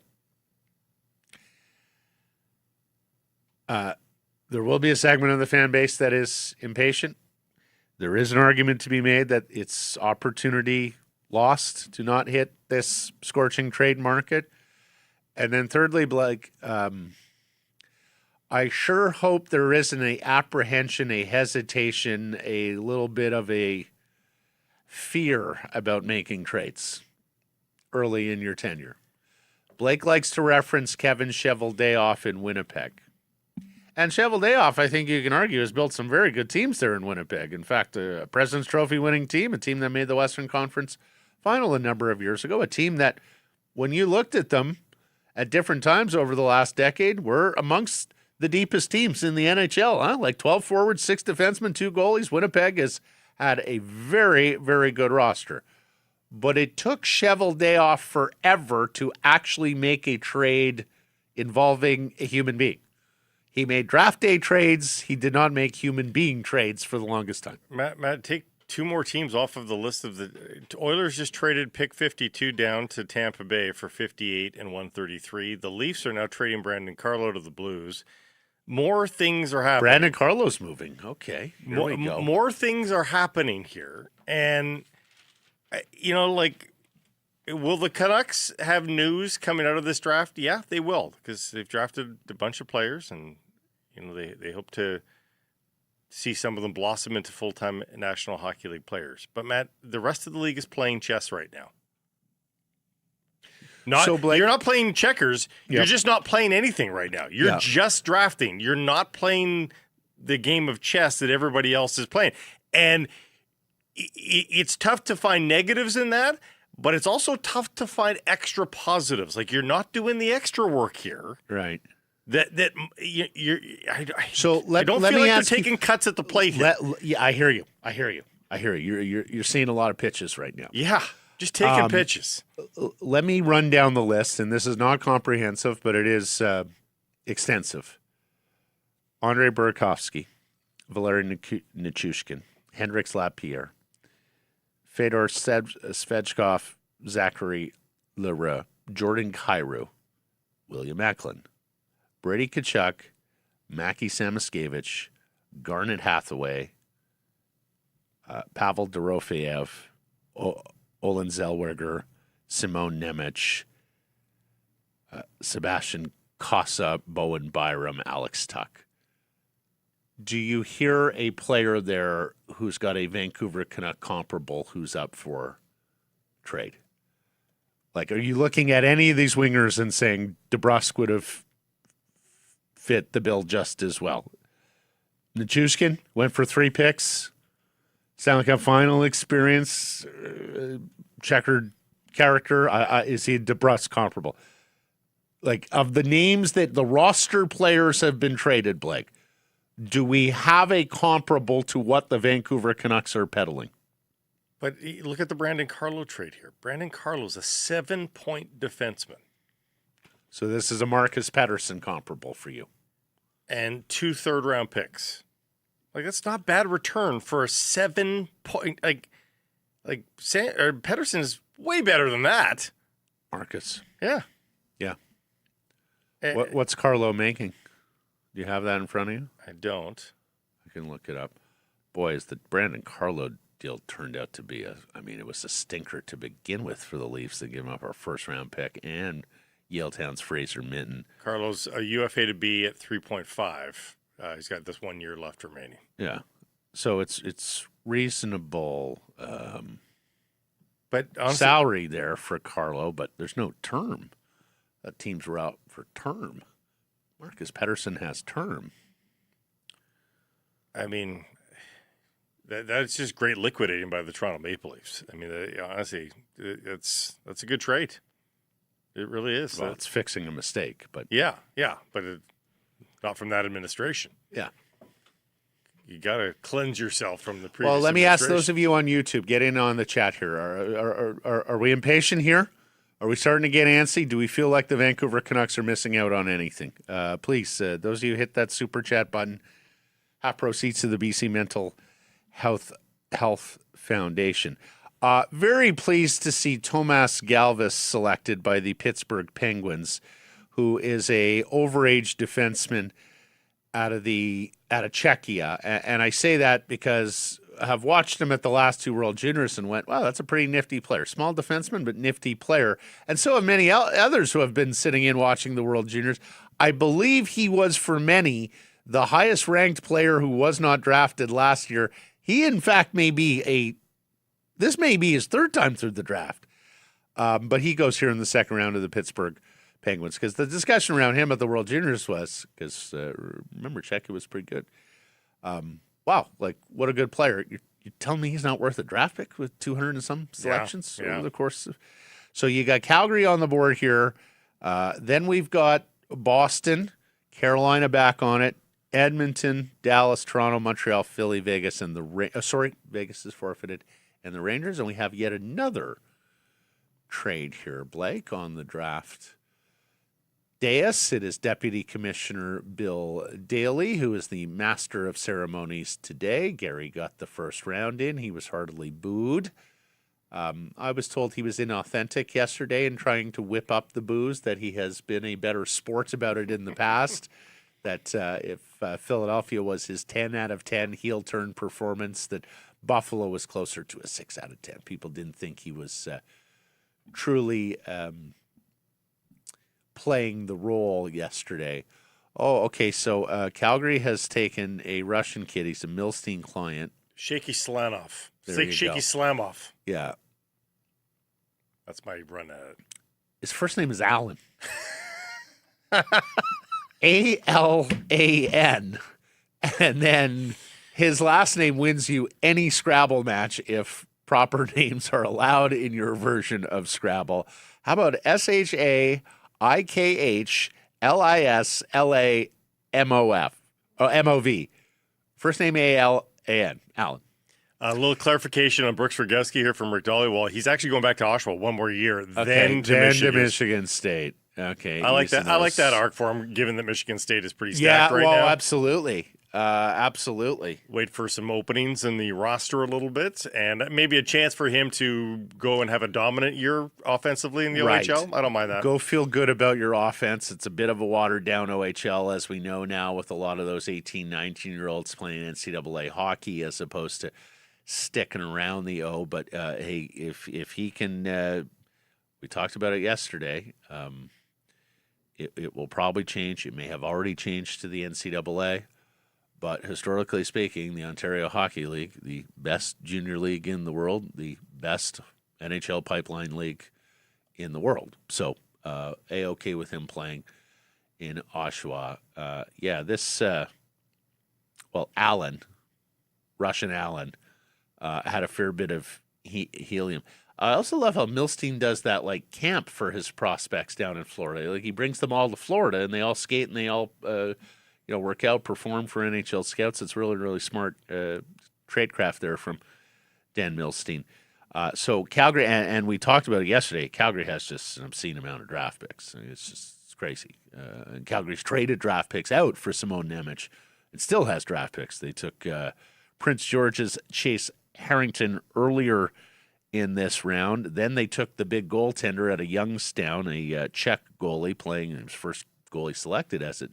There will be a segment of the fan base that is impatient. There is an argument to be made that it's opportunity lost to not hit this scorching trade market. And then thirdly, Blake, I sure hope there isn't an apprehension, a hesitation, a little bit of a fear about making trades early in your tenure. Blake likes to reference Kevin Cheveldayoff in Winnipeg. And Cheveldayoff, I think you can argue, has built some very good teams there in Winnipeg. In fact, a President's Trophy winning team, a team that made the Western Conference final a number of years ago, a team that, when you looked at them at different times over the last decade, were amongst the deepest teams in the NHL. Like 12 forwards, 6 defensemen, 2 goalies. Winnipeg has had a very, very good roster. But it took Cheveldayoff forever to actually make a trade involving a human being. He made draft day trades. He did not make human being trades for the longest time. Matt, take 2 more teams off of the list of the Oilers. Just traded pick 52 down to Tampa Bay for 58 and 133. The Leafs are now trading Brandon Carlo to the Blues. More things are happening. Brandon Carlo's moving. Okay, here we go. More things are happening here, and will the Canucks have news coming out of this draft? Yeah, they will, because they've drafted a bunch of players, and they hope to see some of them blossom into full-time National Hockey League players. But Matt, the rest of the league is playing chess right now. So Blake, you're not playing checkers. Yep. You're just not playing anything right now. You're just drafting. You're not playing the game of chess that everybody else is playing. And it's tough to find negatives in that, but it's also tough to find extra positives. Like, you're not doing the extra work here. Right. I don't feel like they're taking cuts at the plate here. I hear you. You're seeing a lot of pitches right now. Yeah. Just taking pitches. Let me run down the list, and this is not comprehensive, but it is extensive. Andrei Burakovsky, Valeri Nichushkin, Hendrix Lapierre, Fedor Svechkov, Zachary Leroux, Jordan Kyrou, William Eklund, Brady Tkachuk, Mackie Samoskevich, Garnet Hathaway, Pavel Dorofeyev, Olen Zellweger, Simone Nemec, Sebastian Cossa, Bowen Byram, Alex Tuck. Do you hear a player there who's got a Vancouver Canuck comparable who's up for trade? Like, are you looking at any of these wingers and saying DeBrusk would have fit the bill just as well? Nichushkin went for 3 picks. Stanley Cup final experience, checkered character. Is he DeBrusk comparable? Like, of the names that the roster players have been traded, Blake, do we have a comparable to what the Vancouver Canucks are peddling? But look at the Brandon Carlo trade here. Brandon Carlo's a 7-point defenseman. So this is a Marcus Pettersson comparable for you. And 2 third-round picks. Like, that's not bad return for a 7-point. Pedersen is way better than that. Marcus. Yeah. Yeah. What's Carlo making? Do you have that in front of you? I don't. I can look it up. Boy, the Brandon Carlo deal turned out to be it was a stinker to begin with for the Leafs to give up our first-round pick and Yaletown's Fraser Minton. Carlo's a UFA to be at 3.5. He's got this 1 year left remaining. Yeah. So it's reasonable but honestly, salary there for Carlo, but there's no term. Teams were out for term. Marcus Pedersen has term. I mean, that's just great liquidating by the Toronto Maple Leafs. I mean, honestly, that's a good trade. It really is. Well, it's fixing a mistake, but yeah, but not from that administration. Yeah. You got to cleanse yourself from the previous. Well, let me ask those of you on YouTube, get in on the chat here. Are we impatient here? Are we starting to get antsy? Do we feel like the Vancouver Canucks are missing out on anything? Please, those of you hit that super chat button. Half proceeds to the BC Mental Health Foundation. Very pleased to see Tomas Galvis selected by the Pittsburgh Penguins, who is a overage defenseman out of Czechia. And I say that because I have watched him at the last two World Juniors and went, wow, that's a pretty nifty player. Small defenseman, but nifty player. And so have many others who have been sitting in watching the World Juniors. I believe he was, for many, the highest ranked player who was not drafted last year. He, in fact, this may be his third time through the draft. But he goes here in the second round of the Pittsburgh Penguins, because the discussion around him at the World Juniors was, because remember, Czechia was pretty good. Wow, like, what a good player. You tell me he's not worth a draft pick with 200 and some selections over the course of. So you got Calgary on the board here. Then we've got Boston, Carolina back on it, Edmonton, Dallas, Toronto, Montreal, Philly, Vegas, and Vegas is forfeited, and the Rangers. And we have yet another trade here, Blake, on the draft dais. It is Deputy Commissioner Bill Daly, who is the master of ceremonies today. Gary got the first round in. He was heartily booed. I was told he was inauthentic yesterday in trying to whip up the boos, that he has been a better sport about it in the past, that if Philadelphia was his 10 out of 10 heel turn performance, that Buffalo was closer to a 6 out of 10. People didn't think he was truly playing the role yesterday. Oh, okay, so Calgary has taken a Russian kid. He's a Milstein client. Shaky Slanov. Shaky Slamov. Yeah. That's my run at it. His first name is Alan. A-L-A-N. And then his last name wins you any Scrabble match if proper names are allowed in your version of Scrabble. How about S-H-A-I-K-H-L-I-S-L-A-M-O-F or M-O-V? First name A-L-A-N. Alan. A little clarification on Brooks Rogowski here from Rick Dolly. Well, he's actually going back to Oshawa one more year, then to Michigan State. Okay, I like that. I like that arc for him, given that Michigan State is pretty stacked right now. Yeah, well, absolutely. Absolutely. Wait for some openings in the roster a little bit, and maybe a chance for him to go and have a dominant year offensively in the OHL. I don't mind that. Go feel good about your offense. It's a bit of a watered-down OHL, as we know now, with a lot of those 18, 19-year-olds playing NCAA hockey as opposed to sticking around the O. But, hey, if he can we talked about it yesterday, it will probably change. It may have already changed to the NCAA. But historically speaking, the Ontario Hockey League, the best junior league in the world, the best NHL pipeline league in the world. So, A-OK with him playing in Oshawa. Allen, Russian Allen, had a fair bit of helium. I also love how Milstein does that, like, camp for his prospects down in Florida. Like, he brings them all to Florida, and they all skate and they all work out, perform for NHL scouts. It's really, really smart tradecraft there from Dan Milstein. So Calgary, and we talked about it yesterday, Calgary has just an obscene amount of draft picks. I mean, it's crazy. And Calgary's traded draft picks out for Simone Nemec and still has draft picks. They took Prince George's Chase Harrington earlier in this round. Then they took the big goaltender at a Youngstown, a Czech goalie playing his first goalie selected as it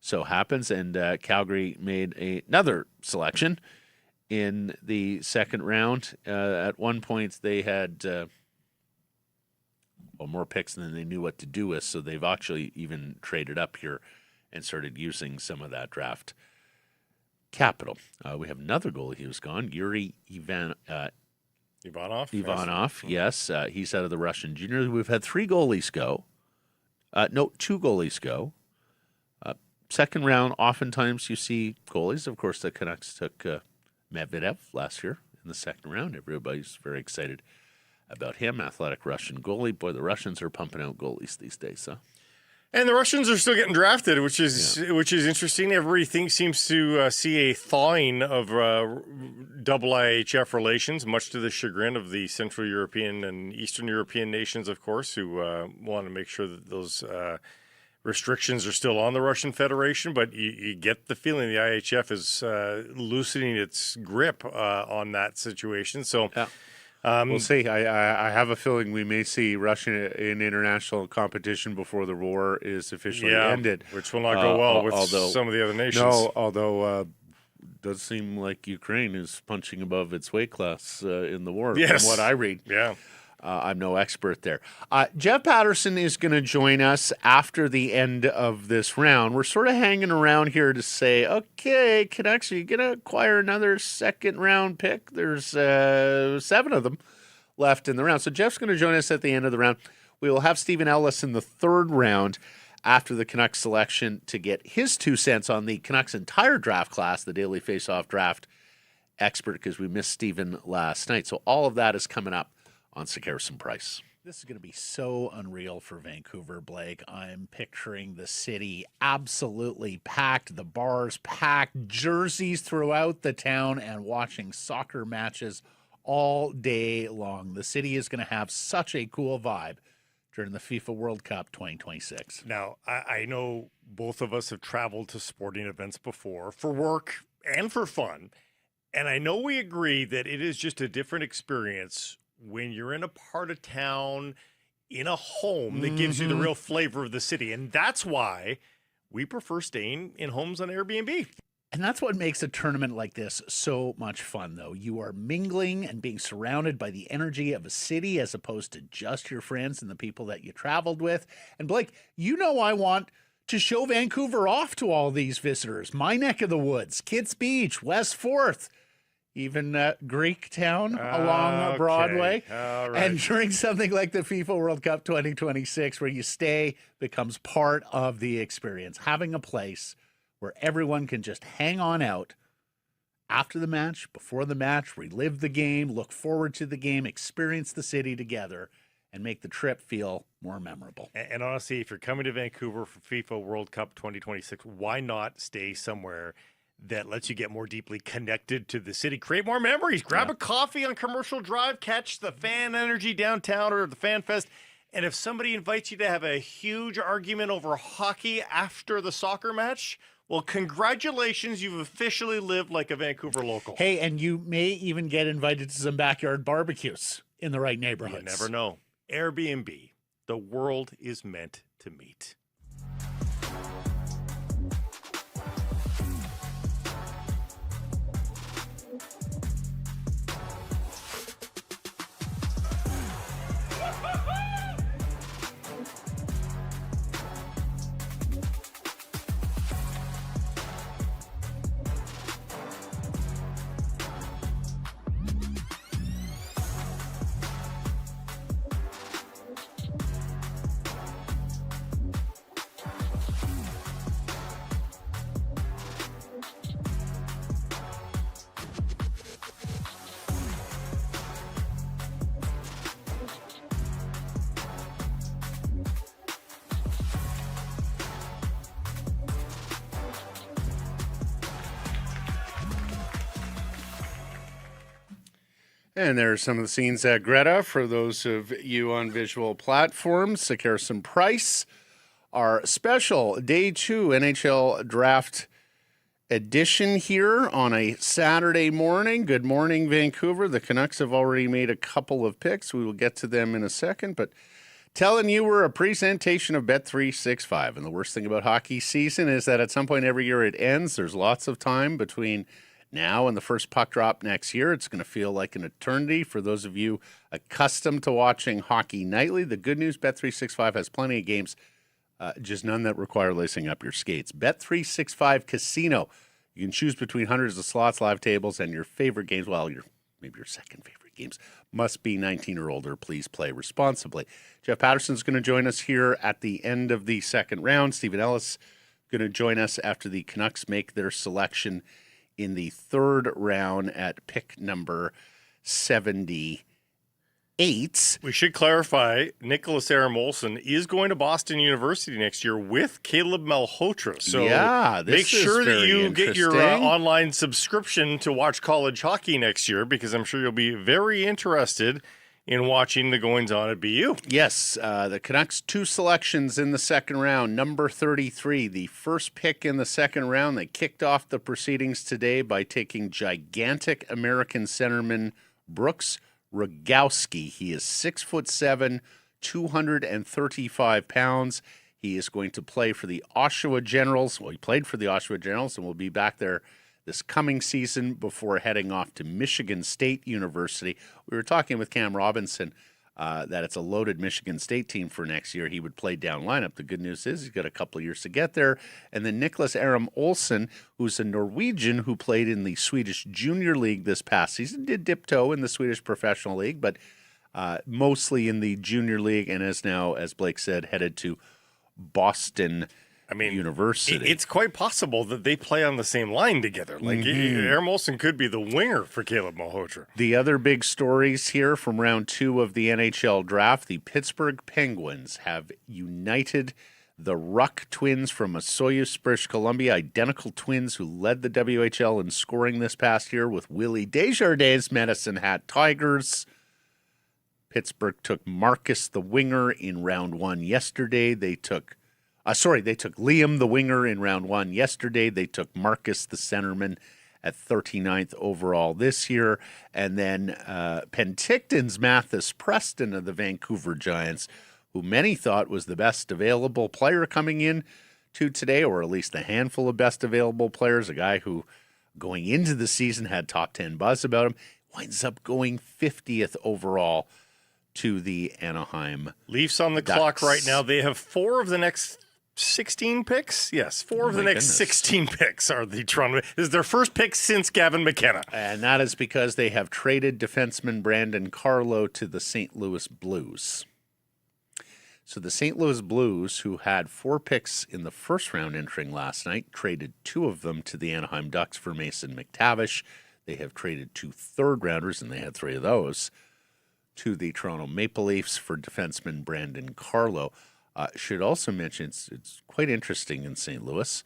so happens. And Calgary made another selection in the second round. At one point, they had more picks than they knew what to do with, so they've actually even traded up here and started using some of that draft capital. We have another goalie who's gone, Yuri Ivanov, yes. He's out of the Russian juniors. We've had 3 goalies go. 2 goalies go. Second round, oftentimes you see goalies. Of course, the Canucks took Medvedev last year in the second round. Everybody's very excited about him. Athletic Russian goalie. Boy, the Russians are pumping out goalies these days, huh? And the Russians are still getting drafted, which is interesting. Everybody seems to see a thawing of double IHF relations, much to the chagrin of the Central European and Eastern European nations, of course, who want to make sure that those restrictions are still on the Russian Federation. But you get the feeling the IHF is loosening its grip on that situation. So. Yeah. We'll see. I have a feeling we may see Russia in international competition before the war is officially ended. Which will not go well with some of the other nations. No, although it does seem like Ukraine is punching above its weight class in the war, from what I read. Yeah. I'm no expert there. Jeff Paterson is going to join us after the end of this round. We're sort of hanging around here to say, okay, Canucks, are you going to acquire another second-round pick? There's 7 of them left in the round. So Jeff's going to join us at the end of the round. We will have Stephen Ellis in the third round after the Canucks selection to get his 2 cents on the Canucks' entire draft class, the Daily Faceoff draft expert, because we missed Stephen last night. So all of that is coming up on Sekeres and Price. This is going to be so unreal for Vancouver, Blake. I'm picturing the city absolutely packed, the bars packed, jerseys throughout the town, and watching soccer matches all day long. The city is going to have such a cool vibe during the FIFA World Cup 2026. Now, I know both of us have traveled to sporting events before for work and for fun, and I know we agree that it is just a different experience when you're in a part of town, in a home that gives you the real flavor of the city. And that's why we prefer staying in homes on Airbnb. And that's what makes a tournament like this so much fun, though. You are mingling and being surrounded by the energy of a city as opposed to just your friends and the people that you traveled with. And Blake, I want to show Vancouver off to all these visitors. My neck of the woods, Kitts Beach, West 4th, even Greek Town along Broadway. All right. And during something like the FIFA World Cup 2026, where you stay becomes part of the experience. Having a place where everyone can just hang on out after the match, before the match, relive the game, look forward to the game, experience the city together, and make the trip feel more memorable. And honestly, if you're coming to Vancouver for FIFA World Cup 2026, why not stay somewhere that lets you get more deeply connected to the city, create more memories, grab a coffee on Commercial Drive, catch the fan energy downtown or the Fan Fest. And if somebody invites you to have a huge argument over hockey after the soccer match, well, congratulations, you've officially lived like a Vancouver local. Hey, and you may even get invited to some backyard barbecues in the right neighborhoods. You never know. Airbnb, the world is meant to meet. And there are some of the scenes at Greta for those of you on visual platforms. Sekeres and Price, our special Day 2 NHL Draft edition here on a Saturday morning. Good morning, Vancouver. The Canucks have already made a couple of picks. We will get to them in a second, but telling you we're a presentation of Bet365. And the worst thing about hockey season is that at some point every year it ends. There's lots of time between now and the first puck drop next year. It's going to feel like an eternity for those of you accustomed to watching hockey nightly. The good news, Bet365 has plenty of games, just none that require lacing up your skates. Bet365 Casino. You can choose between hundreds of slots, live tables, and your favorite games. Well, maybe your second favorite games. Must be 19 or older. Please play responsibly. Jeff Paterson is going to join us here at the end of the second round. Stephen Ellis going to join us after the Canucks make their selection in the third round at pick number 78. We should clarify, Nicholas Aram-Olsson is going to Boston University next year with Caleb Malhotra. So yeah, make sure that you get your online subscription to watch college hockey next year, because I'm sure you'll be very interested in watching the goings-on at BU. Yes, the Canucks, 2 selections in the second round. Number 33, the first pick in the second round. They kicked off the proceedings today by taking gigantic American centerman Brooks Rogowski. He is 6'7", 235 pounds. He is going to play for the Oshawa Generals. Well, he played for the Oshawa Generals and will be back there this coming season before heading off to Michigan State University. We were talking with Cam Robinson that it's a loaded Michigan State team for next year. He would play down lineup. The good news is he's got a couple of years to get there. And then Nicholas Aram-Olsson, who's a Norwegian who played in the Swedish Junior League this past season, did dip toe in the Swedish Professional League, but mostly in the Junior League, and is now, as Blake said, headed to Boston University. It's quite possible that they play on the same line together. Like Aram-Olsson could be the winger for Caleb Malhotra. The other big stories here from round 2 of the NHL draft: the Pittsburgh Penguins have united the Ruck twins from Osoyoos, British Columbia, identical twins who led the WHL in scoring this past year, with Willie Desjardins' Medicine Hat Tigers. Pittsburgh took Marcus the winger in round 1 yesterday. They took Liam the winger in round 1 yesterday. They took Marcus the centerman at 39th overall this year. And then Penticton's Mathis Preston of the Vancouver Giants, who many thought was the best available player coming in to today, or at least the handful of best available players, a guy who going into the season had top 10 buzz about him, winds up going 50th overall to the Anaheim Leafs on the Ducks. clock right now. They have 4 of the next 16 picks? Yes, 4 of the next 16 picks are the Toronto. This is their first pick since Gavin McKenna. And that is because they have traded defenseman Brandon Carlo to the St. Louis Blues. So the St. Louis Blues, who had 4 picks in the first round entering last night, traded 2 of them to the Anaheim Ducks for Mason McTavish. They have traded 2 third-rounders, and they had 3 of those, to the Toronto Maple Leafs for defenseman Brandon Carlo. Should also mention it's quite interesting in St. Louis,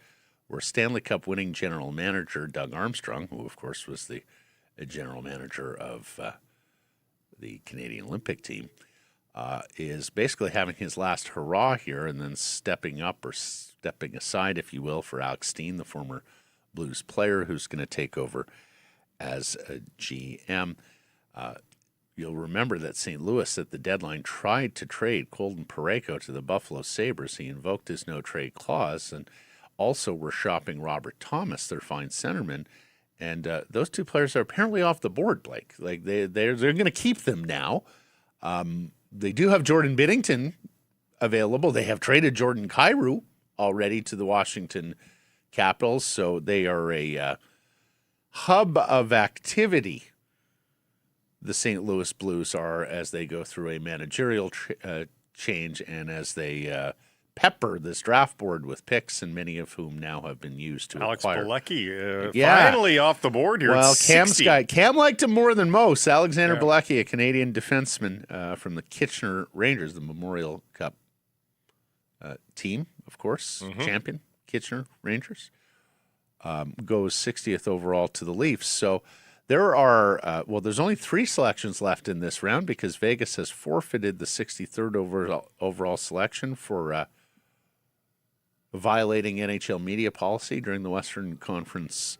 where Stanley Cup winning general manager Doug Armstrong, who of course was the general manager of the Canadian Olympic team, is basically having his last hurrah here and then stepping up, or stepping aside, if you will, for Alex Steen, the former Blues player, who's going to take over as a GM. You'll remember that St. Louis at the deadline tried to trade Colton Parayko to the Buffalo Sabres. He invoked his no-trade clause, and also were shopping Robert Thomas, their fine centerman. And those 2 players are apparently off the board, Blake. Like they're going to keep them now. They do have Jordan Binnington available. They have traded Jordan Kyrou already to the Washington Capitals, so they are a hub of activity. The St. Louis Blues are, as they go through a managerial change and as they pepper this draft board with picks, and many of whom now have been used to acquire. Alex Bilecki, finally off the board here. Well, Cam liked him more than most. Alexander Bilecki, a Canadian defenseman from the Kitchener Rangers, the Memorial Cup team, of course, champion Kitchener Rangers, goes 60th overall to the Leafs. So there are, there's only 3 selections left in this round because Vegas has forfeited the 63rd overall selection for, violating NHL media policy during the Western Conference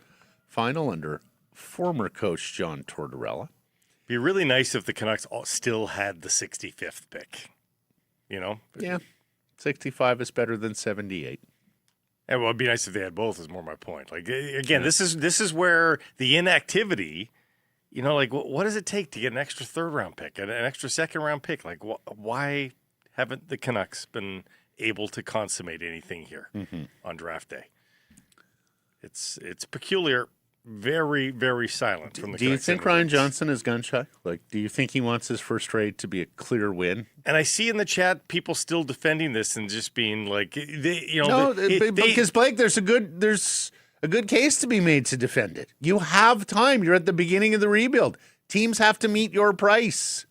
final under former coach John Tortorella. Be really nice if the Canucks still had the 65th pick. You know? Yeah, 65 is better than 78. And well, it'd be nice if they had both. Is more my point. Like again, this is where the inactivity. You know, like what does it take to get an extra third-round pick, an extra second-round pick? Like, why haven't the Canucks been able to consummate anything here on draft day? It's peculiar, very, very silent from the Canucks. Do you think Ryan Johnson is gun shy? Like, do you think he wants his first trade to be a clear win? And I see in the chat people still defending this and just being like, because Blake, there's a good case to be made to defend it. You have time. You're at the beginning of the rebuild. Teams have to meet your price.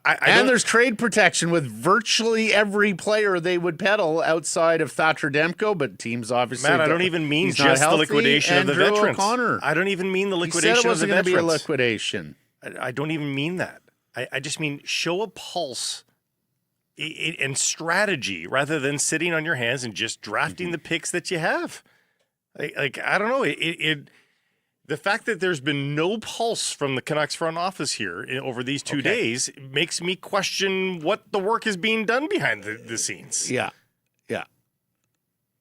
And there's trade protection with virtually every player they would peddle outside of Thatcher Demko, but teams obviously. Matt, I don't even mean just the liquidation of the veterans. O'Connor. I don't even mean the liquidation it of the wasn't going veterans. to be a liquidation. I don't even mean that. I just mean show a pulse and strategy rather than sitting on your hands and just drafting the picks that you have. Like I don't know. The fact that there's been no pulse from the Canucks front office here over these 2 days makes me question what the work is being done behind the scenes. Yeah.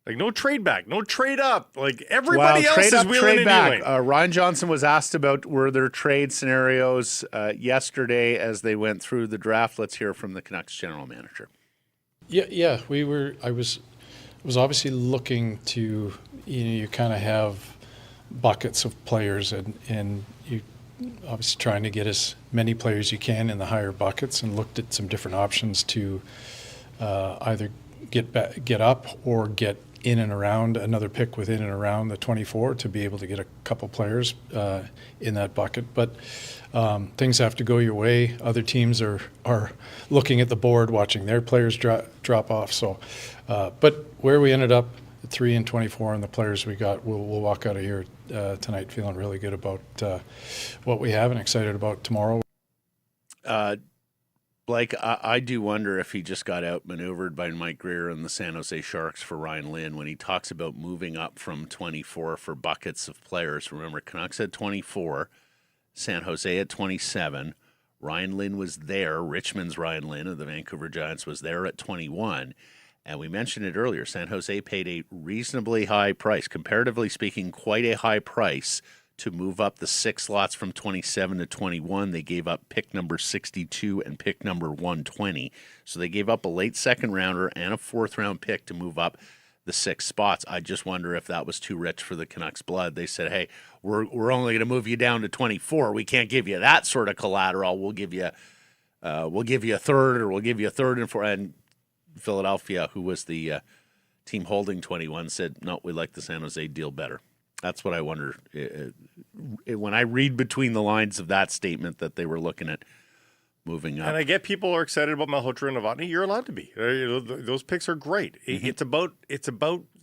Like no trade back, no trade up. Like everybody else is wheeling and dealing. Ryan Johnson was asked about were there trade scenarios yesterday as they went through the draft. Let's hear from the Canucks general manager. Yeah. I was obviously looking to, you kind of have buckets of players and you obviously trying to get as many players you can in the higher buckets, and looked at some different options to either get up or get in and around another pick within and around the 24 to be able to get a couple players in that bucket. But things have to go your way. Other teams are looking at the board, watching their players drop off. So, but where we ended up, 3 and 24, and the players we got, we'll walk out of here tonight feeling really good about what we have and excited about tomorrow. Blake, I do wonder if he just got outmaneuvered by Mike Greer and the San Jose Sharks for Ryan Lynn when he talks about moving up from 24 for buckets of players. Remember, Canucks had 24, San Jose at 27. Ryan Lynn was there. Richmond's Ryan Lynn of the Vancouver Giants was there at 21. And we mentioned it earlier, San Jose paid a reasonably high price, comparatively speaking, quite a high price to move up the 6 slots from 27 to 21. They gave up pick number 62 and pick number 120. So they gave up a late second rounder and a 4th round pick to move up the 6 spots. I just wonder if that was too rich for the Canucks blood. They said, hey, we're only going to move you down to 24. We can't give you that sort of collateral. We'll give you a third, or we'll give you a third and 4. And Philadelphia, who was the team holding 21, said, no, we like the San Jose deal better. That's what I wonder. When I read between the lines of that statement that they were looking at moving up. And I get people are excited about Malhotra and Novotny. You're allowed to be. Those picks are great. It's about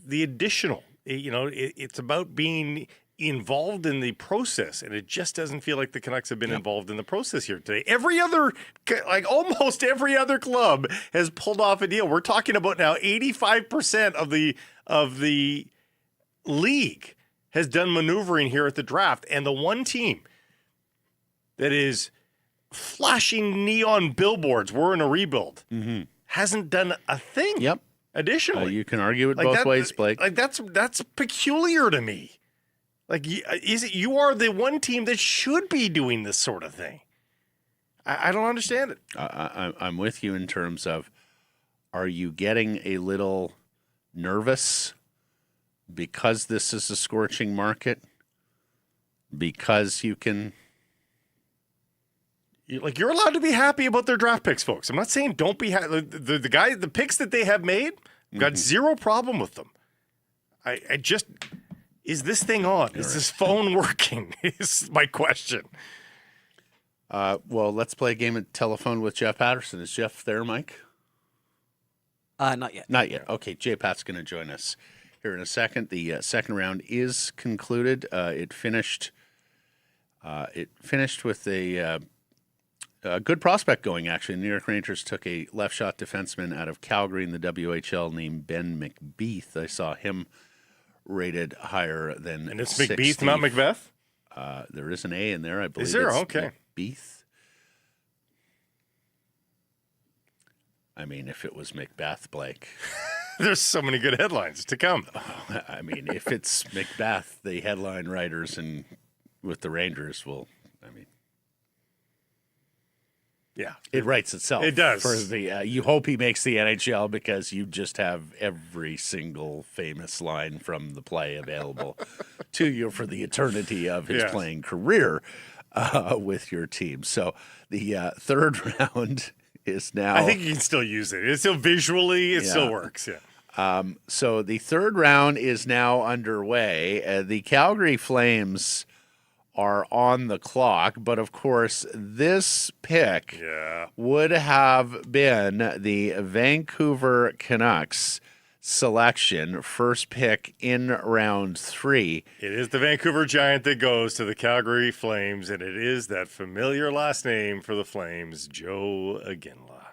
the additional. It's about being involved in the process, and it just doesn't feel like the Canucks have been involved in the process here today. Almost every other club has pulled off a deal. We're talking about now 85% of the league has done maneuvering here at the draft, and the one team that is flashing neon billboards, we're in a rebuild, hasn't done a thing. Yep. Additionally, you can argue it both ways, Blake. Like that's peculiar to me. Like, you are the one team that should be doing this sort of thing. I don't understand it. I'm with you in terms of, are you getting a little nervous because this is a scorching market? Because you can... You're allowed to be happy about their draft picks, folks. I'm not saying don't be happy. The picks that they have made, got zero problem with them. I just... Is this thing on? Is this phone working? Is my question. Well, let's play a game of telephone with Jeff Paterson. Is Jeff there, Mike? Not yet. Not yet. Okay, J-Pat's going to join us here in a second. The second round is concluded. It finished with a a good prospect going, actually. The New York Rangers took a left shot defenseman out of Calgary in the WHL named Ben McBeath. I saw him rated higher than And it's 60. McBeath, not Macbeth? There is an A in there, I believe. Is there? It's Okay. McBeath. I mean, if it was Macbeth, Blake. There's so many good headlines to come. I mean, if it's Macbeth, the headline writers and with the Rangers will, I mean. Yeah. It writes itself. It does. For the, you hope he makes the NHL because you just have every single famous line from the play available to you for the eternity of his playing career with your team. So the third round is now. I think you can still use it. It's still visually, it still works. Yeah. So the third round is now underway. The Calgary Flames are on the clock, but of course, this pick would have been the Vancouver Canucks selection, first pick in round 3. It is the Vancouver Giant that goes to the Calgary Flames, and it is that familiar last name for the Flames, Joe Aginla.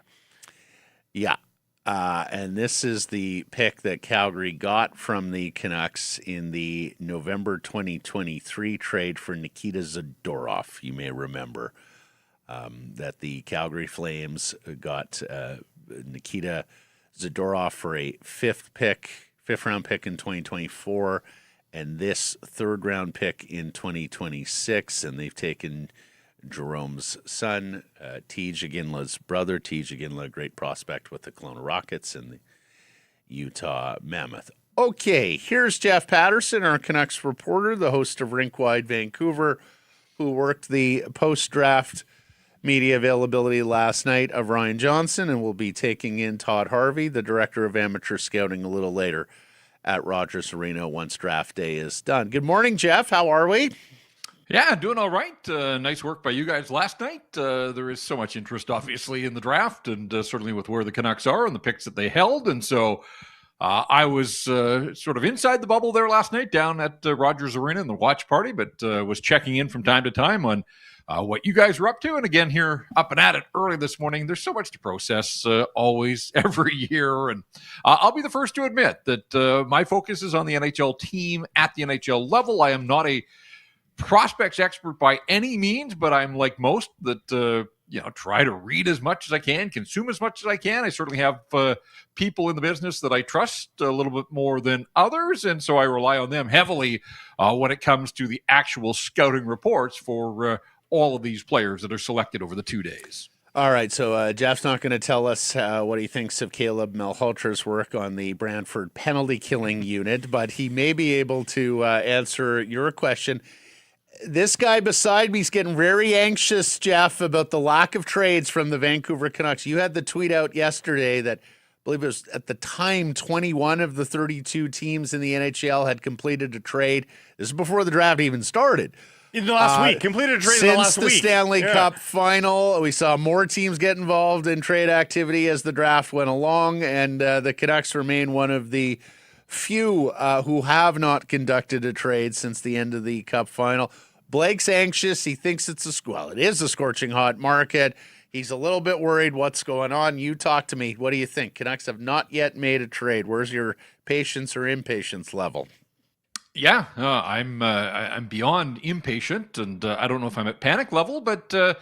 Yeah. And this is the pick that Calgary got from the Canucks in the November 2023 trade for Nikita Zadorov. You may remember that the Calgary Flames got Nikita Zadorov for a fifth round pick in 2024, and this third round pick in 2026. And they've taken Jerome's son, Tej Aginla's brother. Tej Aginla, great prospect with the Kelowna Rockets and the Utah Mammoth. Okay, here's Jeff Paterson, our Canucks reporter, the host of Rink Wide Vancouver, who worked the post-draft media availability last night of Ryan Johnson, and will be taking in Todd Harvey, the director of amateur scouting, a little later at Rogers Arena once draft day is done. Good morning, Jeff. How are we? Yeah, doing all right. Nice work by you guys last night. There is so much interest, obviously, in the draft, and certainly with where the Canucks are and the picks that they held. And so I was sort of inside the bubble there last night down at Rogers Arena in the watch party, but was checking in from time to time on what you guys were up to. And again, here up and at it early this morning. There's so much to process always, every year. And I'll be the first to admit that my focus is on the NHL team at the NHL level. I am not a prospects expert by any means, but I'm like most that try to read as much as I can, consume as much as I can. I certainly have people in the business that I trust a little bit more than others, and so I rely on them heavily when it comes to the actual scouting reports for all of these players that are selected over the 2 days. All right, so Jeff's not going to tell us what he thinks of Caleb Malhotra's work on the Brantford penalty killing unit, but he may be able to answer your question. This guy beside me is getting very anxious, Jeff, about the lack of trades from the Vancouver Canucks. You had the tweet out yesterday that I believe it was at the time 21 of the 32 teams in the NHL had completed a trade. This is before the draft even started. In the last week, completed a trade in the last week. Since the Stanley Cup final, we saw more teams get involved in trade activity as the draft went along, and the Canucks remain one of the few who have not conducted a trade since the end of the Cup final. Blake's anxious. He thinks it is a scorching hot market. He's a little bit worried what's going on. You talk to me. What do you think? Canucks have not yet made a trade. Where's your patience or impatience level? Yeah, I'm beyond impatient, and I don't know if I'm at panic level, but there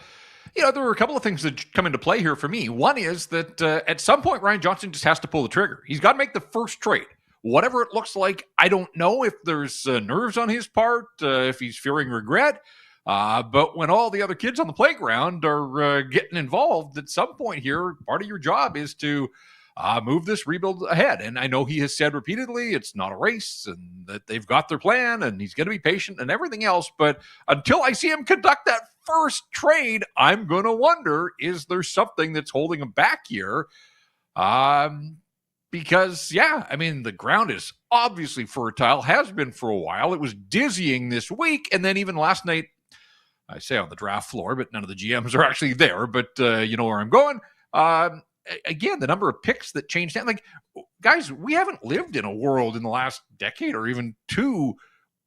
were a couple of things that come into play here for me. One is that at some point, Ryan Johnson just has to pull the trigger. He's got to make the first trade. Whatever it looks like, I don't know if there's nerves on his part, if he's fearing regret. But when all the other kids on the playground are getting involved, at some point here, part of your job is to move this rebuild ahead. And I know he has said repeatedly it's not a race and that they've got their plan and he's going to be patient and everything else. But until I see him conduct that first trade, I'm going to wonder, is there something that's holding him back here? Because, the ground is obviously fertile, has been for a while. It was dizzying this week. And then even last night, I say on the draft floor, but none of the GMs are actually there. But you know where I'm going. Again, the number of picks that changed. Like, guys, we haven't lived in a world in the last decade or even two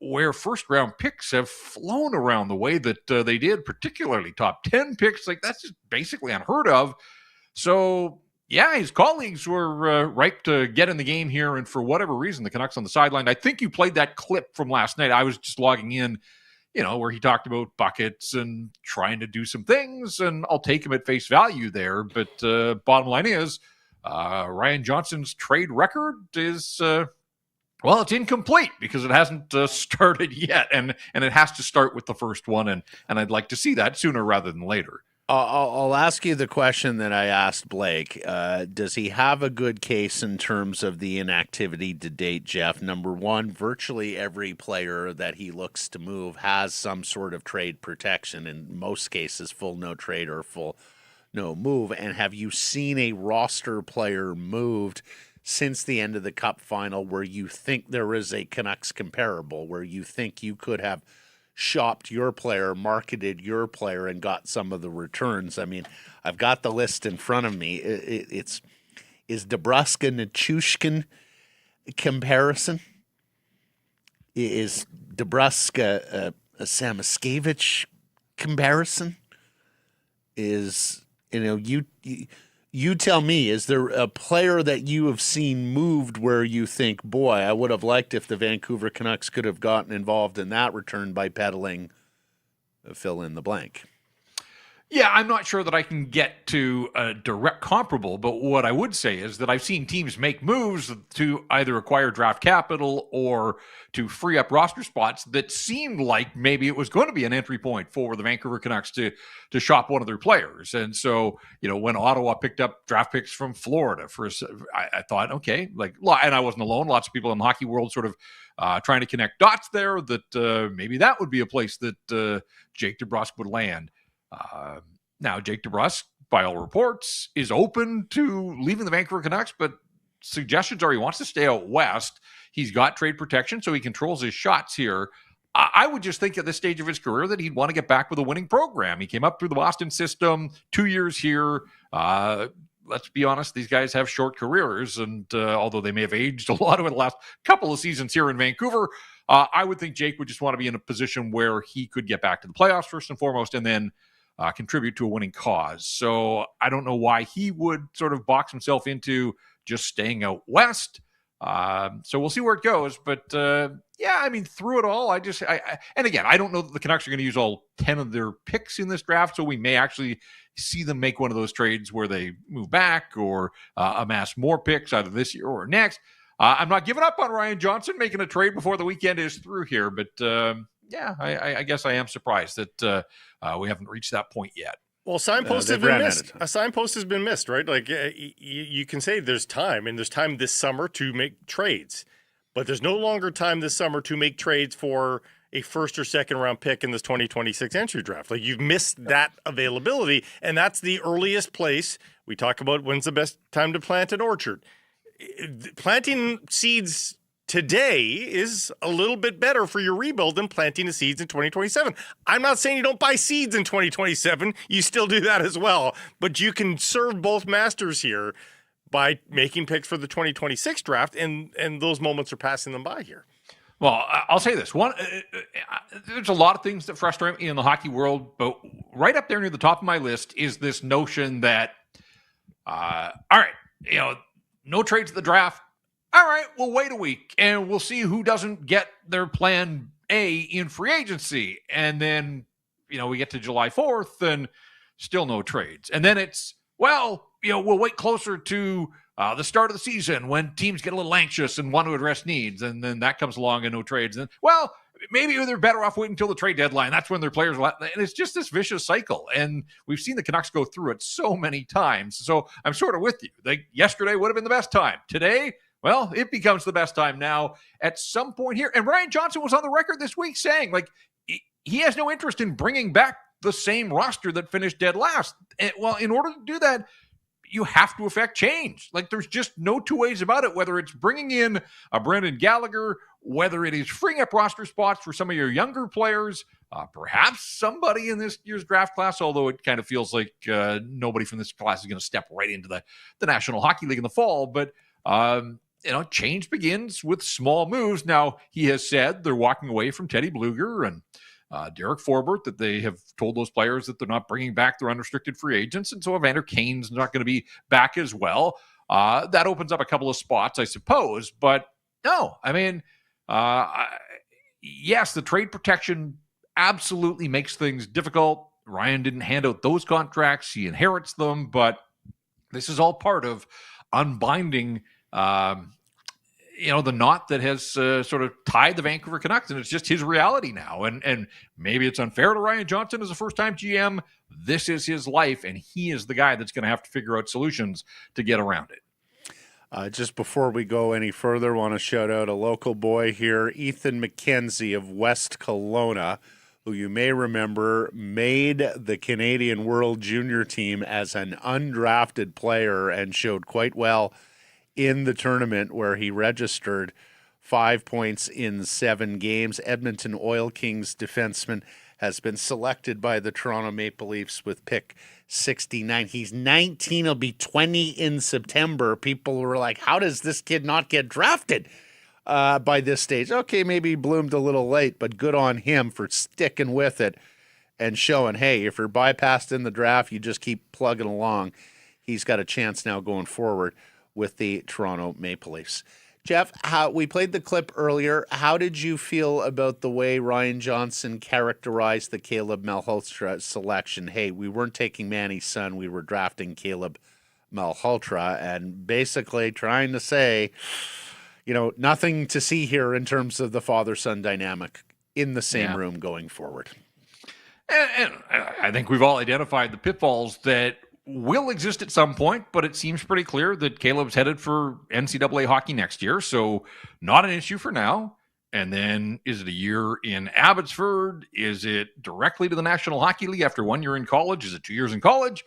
where first-round picks have flown around the way that they did, particularly top 10 picks. Like, that's just basically unheard of. So, yeah, his colleagues were ripe to get in the game here, and for whatever reason, the Canucks on the sideline. I think you played that clip from last night. I was just logging in, where he talked about buckets and trying to do some things, and I'll take him at face value there. But bottom line is, Ryan Johnson's trade record is... it's incomplete because it hasn't started yet, and it has to start with the first one, and I'd like to see that sooner rather than later. I'll ask you the question that I asked Blake. Does he have a good case in terms of the inactivity to date, Jeff? Number one, virtually every player that he looks to move has some sort of trade protection, in most cases full no trade or full no move. And have you seen a roster player moved since the end of the Cup final where you think there is a Canucks comparable, where you think you could have shopped your player, marketed your player, and got some of the returns? I mean, I've got the list in front of me. Is Dabrowski-Nichushkin comparison? Is Dabrowski a Samoskevich comparison? Is, you tell me, is there a player that you have seen moved where you think, boy, I would have liked if the Vancouver Canucks could have gotten involved in that return by peddling fill in the blank? Yeah, I'm not sure that I can get to a direct comparable, but what I would say is that I've seen teams make moves to either acquire draft capital or to free up roster spots that seemed like maybe it was going to be an entry point for the Vancouver Canucks to shop one of their players. And so, when Ottawa picked up draft picks from Florida, I thought, okay, and I wasn't alone. Lots of people in the hockey world sort of trying to connect dots there, that maybe that would be a place that Jake DeBrusk would land. Now, Jake DeBrusk, by all reports, is open to leaving the Vancouver Canucks, but suggestions are he wants to stay out west. He's got trade protection, so he controls his shots here. I would just think at this stage of his career that he'd want to get back with a winning program. He came up through the Boston system, 2 years here. Let's be honest, these guys have short careers, and although they may have aged a lot over the last couple of seasons here in Vancouver, I would think Jake would just want to be in a position where he could get back to the playoffs first and foremost, and then contribute to a winning cause. So I don't know why he would sort of box himself into just staying out west. So we'll see where it goes. But through it all, and again, I don't know that the Canucks are going to use all 10 of their picks in this draft. So we may actually see them make one of those trades where they move back or amass more picks either this year or next. I'm not giving up on Ryan Johnson making a trade before the weekend is through here, but I guess I am surprised that we haven't reached that point yet. Well, signposts have been missed. A signpost has been missed, right? Like you can say there's time, and there's time this summer to make trades, but there's no longer time this summer to make trades for a first or second round pick in this 2026 entry draft. Like, you've missed that availability, and that's the earliest place. We talk about when's the best time to plant an orchard. Planting seeds today is a little bit better for your rebuild than planting the seeds in 2027. I'm not saying you don't buy seeds in 2027. You still do that as well. But you can serve both masters here by making picks for the 2026 draft, and those moments are passing them by here. Well, I'll say this. There's a lot of things that frustrate me in the hockey world, but right up there near the top of my list is this notion that, all right, no trades at the draft. All right, we'll wait a week and we'll see who doesn't get their plan A in free agency. And then, we get to July 4th and still no trades. And then it's, we'll wait closer to the start of the season when teams get a little anxious and want to address needs. And then that comes along and no trades. And maybe they're better off waiting until the trade deadline. That's when their players will. And it's just this vicious cycle. And we've seen the Canucks go through it so many times. So I'm sort of with you. Like, yesterday would have been the best time. Today, well, it becomes the best time now at some point here. And Ryan Johnson was on the record this week saying, he has no interest in bringing back the same roster that finished dead last. Well, in order to do that, you have to affect change. There's just no two ways about it, whether it's bringing in a Brendan Gallagher, whether it is freeing up roster spots for some of your younger players, perhaps somebody in this year's draft class, although it kind of feels like nobody from this class is going to step right into the National Hockey League in the fall. But change begins with small moves. Now, he has said they're walking away from Teddy Bluger and Derek Forbert, that they have told those players that they're not bringing back their unrestricted free agents. And so Evander Kane's not going to be back as well. That opens up a couple of spots, I suppose. But no, I mean, yes, the trade protection absolutely makes things difficult. Ryan didn't hand out those contracts. He inherits them. But this is all part of unbinding the knot that has sort of tied the Vancouver Canucks, and it's just his reality now. And maybe it's unfair to Ryan Johnson as a first-time GM. This is his life, and he is the guy that's going to have to figure out solutions to get around it. Just before we go any further, I want to shout out a local boy here, Ethan McKenzie of West Kelowna, who you may remember made the Canadian World Junior team as an undrafted player and showed quite well in the tournament, where he registered 5 points in 7 games. Edmonton Oil Kings defenseman has been selected by the Toronto Maple Leafs with pick 69. He's 19. He'll be 20 in September. People were like, how does this kid not get drafted by this stage? Okay, maybe he bloomed a little late, but good on him for sticking with it and showing, hey, if you're bypassed in the draft, you just keep plugging along. He's got a chance now going forward with the Toronto Maple Leafs. Jeff, we played the clip earlier. How did you feel about the way Ryan Johnson characterized the Caleb Malhotra selection? Hey, we weren't taking Manny's son, we were drafting Caleb Malhotra, and basically trying to say, nothing to see here in terms of the father-son dynamic in the same room going forward. And I think we've all identified the pitfalls that will exist at some point, but it seems pretty clear that Caleb's headed for NCAA hockey next year, so not an issue for now. And then is it a year in Abbotsford? Is it directly to the National Hockey League after 1 year in college? Is it 2 years in college?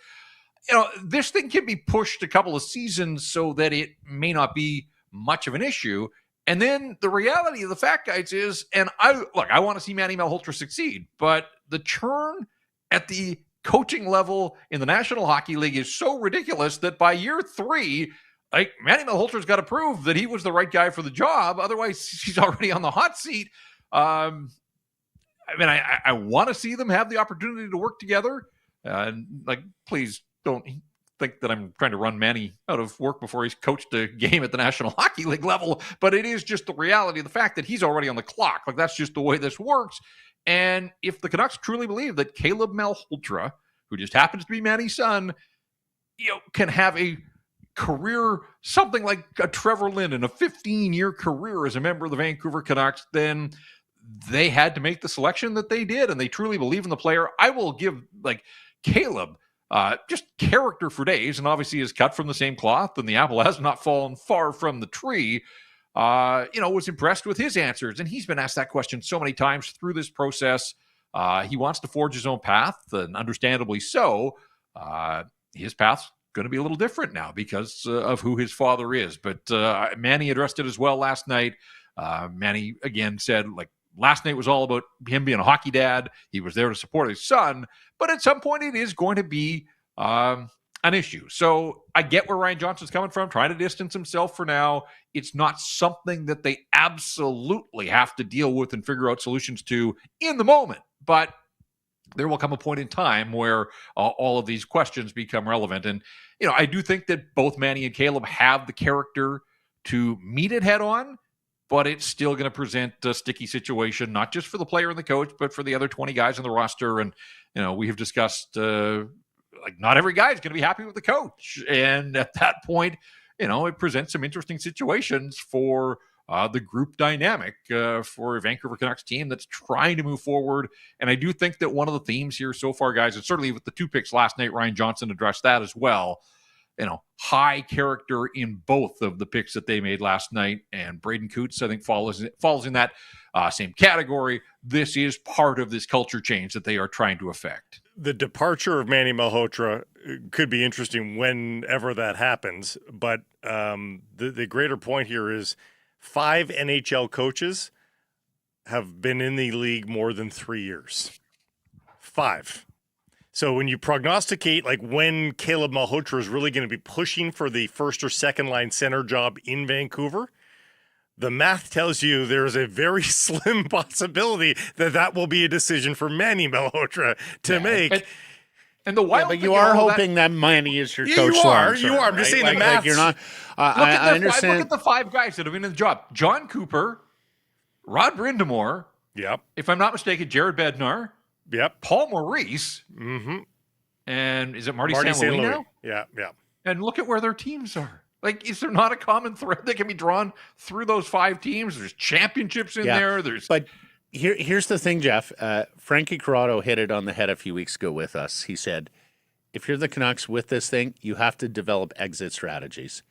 This thing can be pushed a couple of seasons so that it may not be much of an issue. And then the reality of the fact, guys, is, and I want to see Manny Malhotra succeed, but the churn at the coaching level in the National Hockey League is so ridiculous that by year 3, Manny Malhotra's got to prove that he was the right guy for the job. Otherwise, he's already on the hot seat. I want to see them have the opportunity to work together. Please don't think that I'm trying to run Manny out of work before he's coached a game at the National Hockey League level. But it is just the reality of the fact that he's already on the clock. That's just the way this works. And if the Canucks truly believe that Caleb Malhotra, who just happens to be Manny's son, can have a career, something like a Trevor Linden, a 15-year career as a member of the Vancouver Canucks, then they had to make the selection that they did, and they truly believe in the player. I will give Caleb just character for days, and obviously is cut from the same cloth, and the apple has not fallen far from the tree. Was impressed with his answers. And he's been asked that question so many times through this process. He wants to forge his own path, and understandably so. His path's going to be a little different now because of who his father is. But Manny addressed it as well last night. Manny, again, said, last night was all about him being a hockey dad. He was there to support his son. But at some point, it is going to be an issue. So I get where Ryan Johnson's coming from, trying to distance himself for now. It's not something that they absolutely have to deal with and figure out solutions to in the moment. But there will come a point in time where all of these questions become relevant. And, I do think that both Manny and Caleb have the character to meet it head on, but it's still going to present a sticky situation, not just for the player and the coach, but for the other 20 guys on the roster. And, we have discussed, not every guy is going to be happy with the coach. And at that point, it presents some interesting situations for the group dynamic for a Vancouver Canucks team that's trying to move forward. And I do think that one of the themes here so far, guys, and certainly with the 2 picks last night, Ryan Johnson addressed that as well. High character in both of the picks that they made last night. And Braden Coots, I think, falls in that same category. This is part of this culture change that they are trying to affect. The departure of Manny Malhotra could be interesting whenever that happens. But the greater point here is 5 NHL coaches have been in the league more than 3 years. 5. So when you prognosticate like when Caleb Malhotra is really going to be pushing for the first or second line center job in Vancouver, the math tells you there's a very slim possibility that will be a decision for Manny Malhotra to make. And the wild but thing you in are all hoping that Manny is your Yeah, coach. you are. long-term, You are. I'm just saying the math. you're not. I understand. Look at the 5 guys that have been in the job: John Cooper, Rod Brindamore. Yep. If I'm not mistaken, Jared Bednar. Yep. Paul Maurice. Mm-hmm. And is it Marty St. St. Louis Louis. now? Yeah. And look at where their teams are. Like, is there not a common thread that can be drawn through those 5 teams? There's championships in there. But here's the thing, Jeff. Frankie Corrado hit it on the head a few weeks ago with us. He said, if you're the Canucks with this thing, you have to develop exit strategies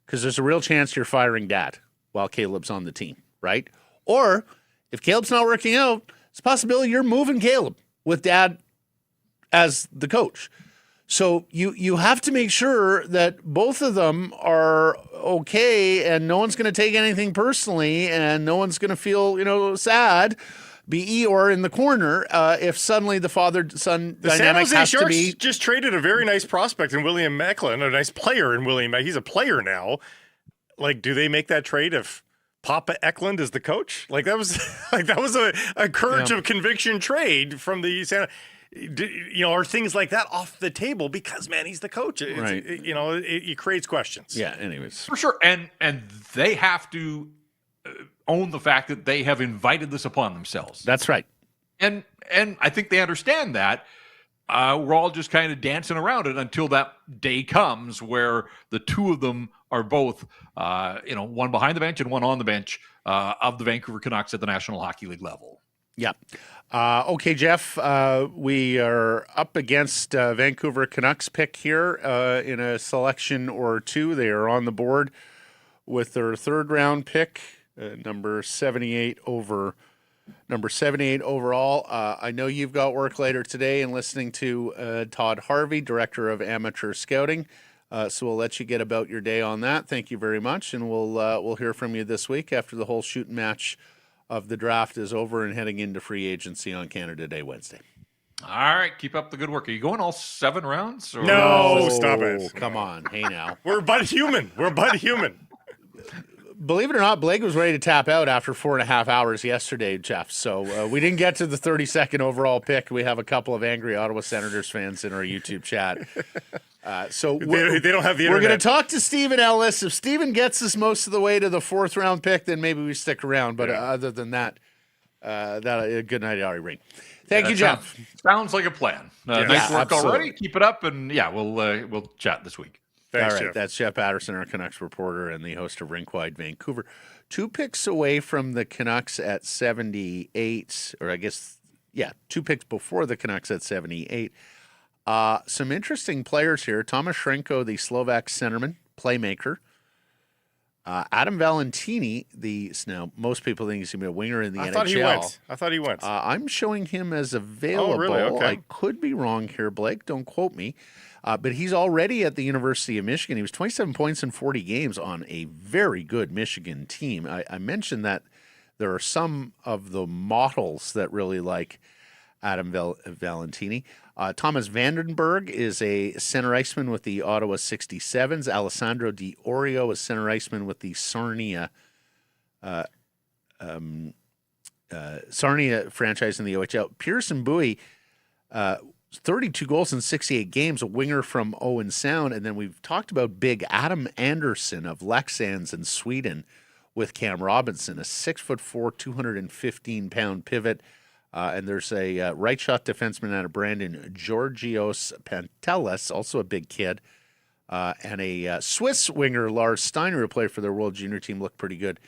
because there's a real chance you're firing Dad while Caleb's on the team, right? Or if Caleb's not working out, it's a possibility you're moving Caleb with Dad as the coach. So you have to make sure that both of them are okay and no one's going to take anything personally and no one's going to feel, sad, be Eeyore in the corner if suddenly the father-son dynamic San Jose has Sharks to be. just traded a very nice prospect in William Macklin, a nice player in William. He's a player now. Like, do they make that trade if Papa Eklund is the coach? Like that was a courage of conviction trade from the San. Are things like that off the table because Manny's the coach? Right. It creates questions. Yeah. Anyways, For sure. And they have to own the fact that they have invited this upon themselves. that's right. And I think they understand that. We're all just kind of dancing around it until that day comes where the two of them are both, one behind the bench and one on the bench of the Vancouver Canucks at the National Hockey League level. Yeah. Okay, Jeff, we are up against Vancouver Canucks pick here in a selection or two. They are on the board with their 3rd round pick, number 78 overall. I know you've got work later today and listening to Todd Harvey, Director of Amateur Scouting. So we'll let you get about your day on that. Thank you very much. And we'll hear from you this week after the whole shoot match of the draft is over and heading into free agency on Canada Day Wednesday. All right, keep up the good work. Are you going all 7 rounds? Or? No, stop it. Come on. Hey, now. We're but human. Believe it or not, Blake was ready to tap out after 4.5 hours yesterday, Jeff. So we didn't get to the 32nd overall pick. We have a couple of angry Ottawa Senators fans in our YouTube chat. So They don't have the We're internet. going to talk to Stephen Ellis. If Stephen gets us most of the way to the 4th round pick, then maybe we stick around. But other than that, a good night, Ari Ring. Thank you, Jeff. Sounds like a plan. Nice work absolutely. already. Keep it up, and we'll chat this week. Thanks, All right, Jeff. that's Jeff Paterson, our Canucks reporter and the host of Rink Wide Vancouver. 2 picks away from the Canucks at 78, or I guess, 2 picks before the Canucks at 78. Some interesting players here. Tomas Shrenko, the Slovak centerman, playmaker. Adam Valentini, now most people think he's going to be a winger in the NHL. I thought he went. I'm showing him as available. Oh, really? Okay. I could be wrong here, Blake. Don't quote me. But he's already at the University of Michigan. He was 27 points in 40 games on a very good Michigan team. I mentioned that there are some of the models that really like Adam Valentini. Thomas Vandenberg is a center iceman with the Ottawa 67s. Alessandro Di Orio is center iceman with the Sarnia franchise in the OHL. Pearson Bowie, 32 goals in 68 games, a winger from Owen Sound. And then we've talked about big Adam Andersson of Leksands in Sweden with Cam Robinson, a 6'4", 215-pound pivot. And there's a right shot defenseman out of Brandon, Georgios Pantelis, also a big kid. And a Swiss winger, Lars Steiner, who played for their World Junior team, looked pretty good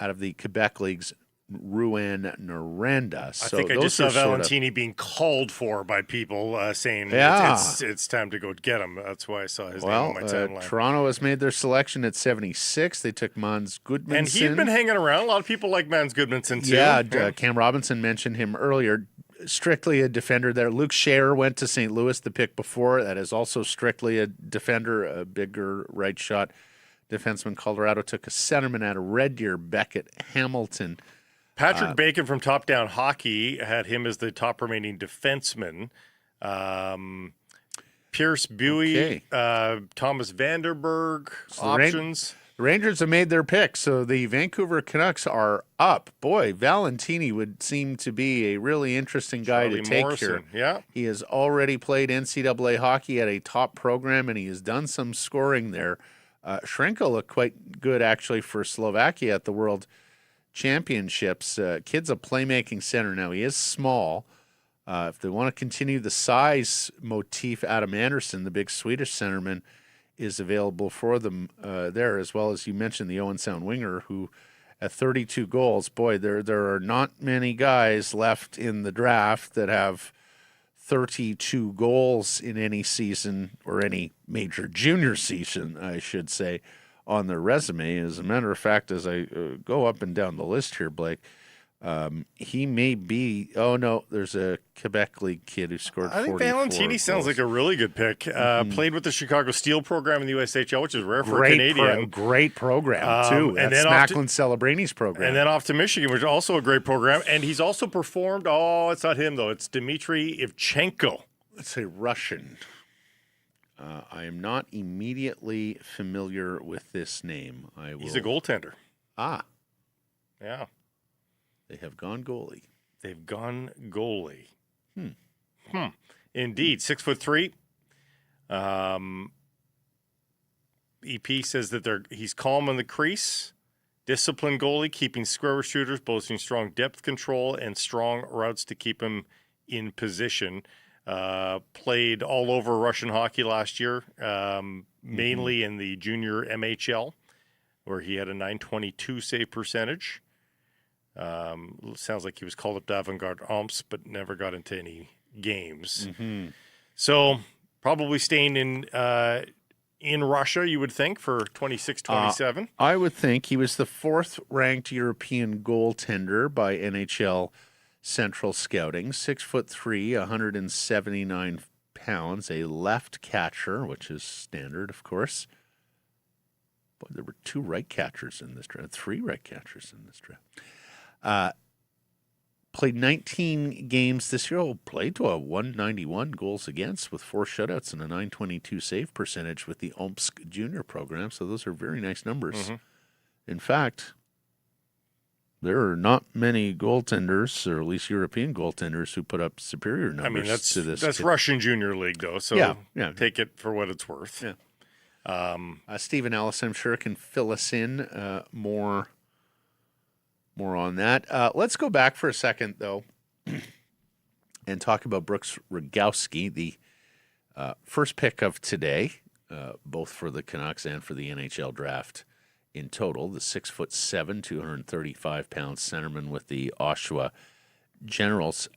out of the Quebec League's Rouen Noranda. I think I just saw Valentini being called for by people saying it's time to go get him. That's why I saw his name on my timeline. Toronto has made their selection at 76. They took Mons Goodmanson. And he'd been hanging around. A lot of people like Mons Goodmanson, too. Yeah, Cam Robinson mentioned him earlier. Strictly a defender there. Luke Scher went to St. Louis the pick before. That is also strictly a defender, a bigger right shot defenseman. Colorado took a centerman out of Red Deer, Beckett Hamilton. Patrick Bacon from Top Down Hockey had him as the top remaining defenseman. Pierce Buey, Okay. Thomas Vanderberg, the options. The Rangers have made their pick, so the Vancouver Canucks are up. Boy, Valentini would seem to be a really interesting guy Charlie to take Morrison, here. yeah. He has already played NCAA hockey at a top program, and he has done some scoring there. Shrenko looked quite good, actually, for Slovakia at the World Championships. Kid's a playmaking center now. He is small. If they want to continue the size motif, Adam Anderson, the big Swedish centerman, is available for them there, as well as you mentioned the Owen Sound winger, who at 32 goals, boy, there are not many guys left in the draft that have 32 goals in any season, or any major junior season, I should say, on their resume. As a matter of fact, as I go up and down the list here, Blake, he may be. Oh no, there's a Quebec League kid who scored. I think Valentini sounds like a really good pick. Played with the Chicago Steel program in the USHL, which is rare for a Canadian. Great program too. And That's then Macklin Celebrini's program. And then off to Michigan, which is also a great program. And he's also performed. Oh, it's not him though. It's Dmitry Ivchenko. Let's say Russian. I am not immediately familiar with this name. He's a goaltender. Yeah. They have gone goalie. They've gone goalie. Indeed. 6'3". EP says that he's calm on the crease, disciplined goalie, keeping square shooters, boasting strong depth control and strong routes to keep him in position. Played all over Russian hockey last year, mainly in the junior MHL, where he had a .922 save percentage. Sounds like he was called up to Avangard Omsk, but never got into any games. So probably staying in Russia, you would think, for 26-27. I would think he was the 4th ranked European goaltender by NHL Central Scouting. 6'3", 179 pounds, a left catcher, which is standard, of course. Boy, there were 2 right catchers in this draft, 3 right catchers in this draft. Played 19 games this year. Played to a 191 goals against with 4 shutouts and a .922 save percentage with the Omsk junior program. So those are very nice numbers. In fact, there are not many goaltenders, or at least European goaltenders, who put up superior numbers to this. That's Russian Junior League, though. So take it for what it's worth. Stephen Ellis, I'm sure, can fill us in more on that. Let's go back for a second, though, and talk about Brooks Rogowski, the first pick of today, both for the Canucks and for the NHL draft in total. The 6'7", 235-pound centerman with the Oshawa Generals.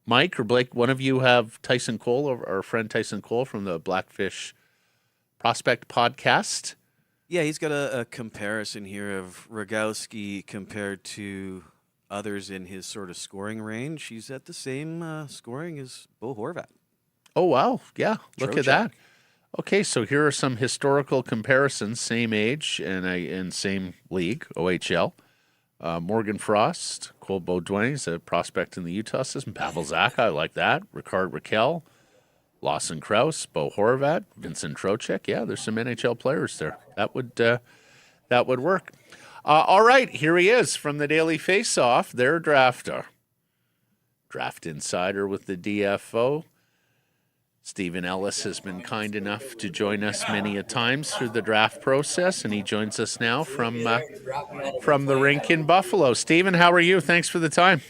Mike or Blake, one of you have Tyson Cole, our friend Tyson Cole from the Blackfish Prospect podcast. Yeah, he's got a comparison here of Rogowski compared to others in his sort of scoring range. He's at the same scoring as Bo Horvat. Oh, wow. Yeah, look Trocheck. at that. Okay, so here are some historical comparisons, same age and same league, OHL. Morgan Frost, Cole Beaudoin is a prospect in the Utah system. Pavel Zacha, I like that. Ricard Raquel, Lawson Krause, Bo Horvat, Vincent Trocheck. Yeah, there's some NHL players there. That would work. All right, here he is from the Daily Faceoff, their drafter. Draft insider with the DFO. Stephen Ellis has been kind enough to join us many a times through the draft process, and he joins us now from the rink in Buffalo. Stephen, how are you? Thanks for the time.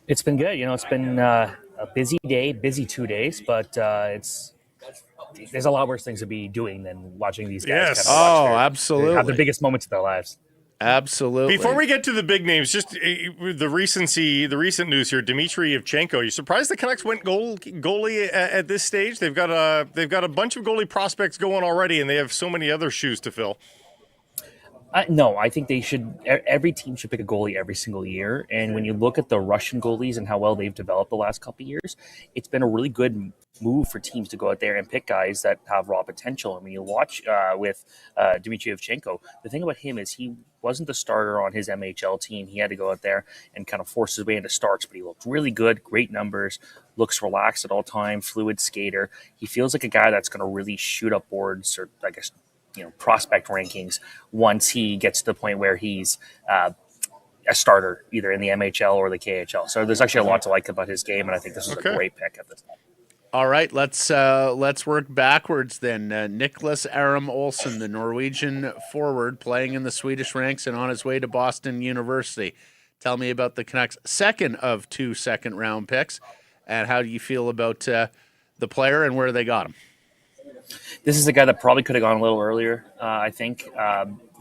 It's been good. It's been a busy day, busy 2 days, but there's a lot worse things to be doing than watching these guys. Yes. Absolutely. Have the biggest moments of their lives. Absolutely. Before we get to the big names, just the recent news here. Dmitry Ivchenko. You surprised the Canucks went goalie at this stage? They've got a bunch of goalie prospects going already, and they have so many other shoes to fill. No, I think they should. Every team should pick a goalie every single year. And when you look at the Russian goalies and how well they've developed the last couple of years, it's been a really good move for teams to go out there and pick guys that have raw potential. And when you watch with Dmitry Evchenko, the thing about him is he wasn't the starter on his MHL team. He had to go out there and kind of force his way into starts, but he looked really good, great numbers, looks relaxed at all time, fluid skater. He feels like a guy that's going to really shoot up boards, or I guess prospect rankings once he gets to the point where he's a starter either in the MHL or the KHL. So there's actually a lot to like about his game, and I think this is a great pick at this time. All right, let's work backwards then. Nicholas Aram Olsen, the Norwegian forward, playing in the Swedish ranks and on his way to Boston University. Tell me about the Canucks' second of 2 second-round picks, and how do you feel about the player and where they got him? This is a guy that probably could have gone a little earlier, I think.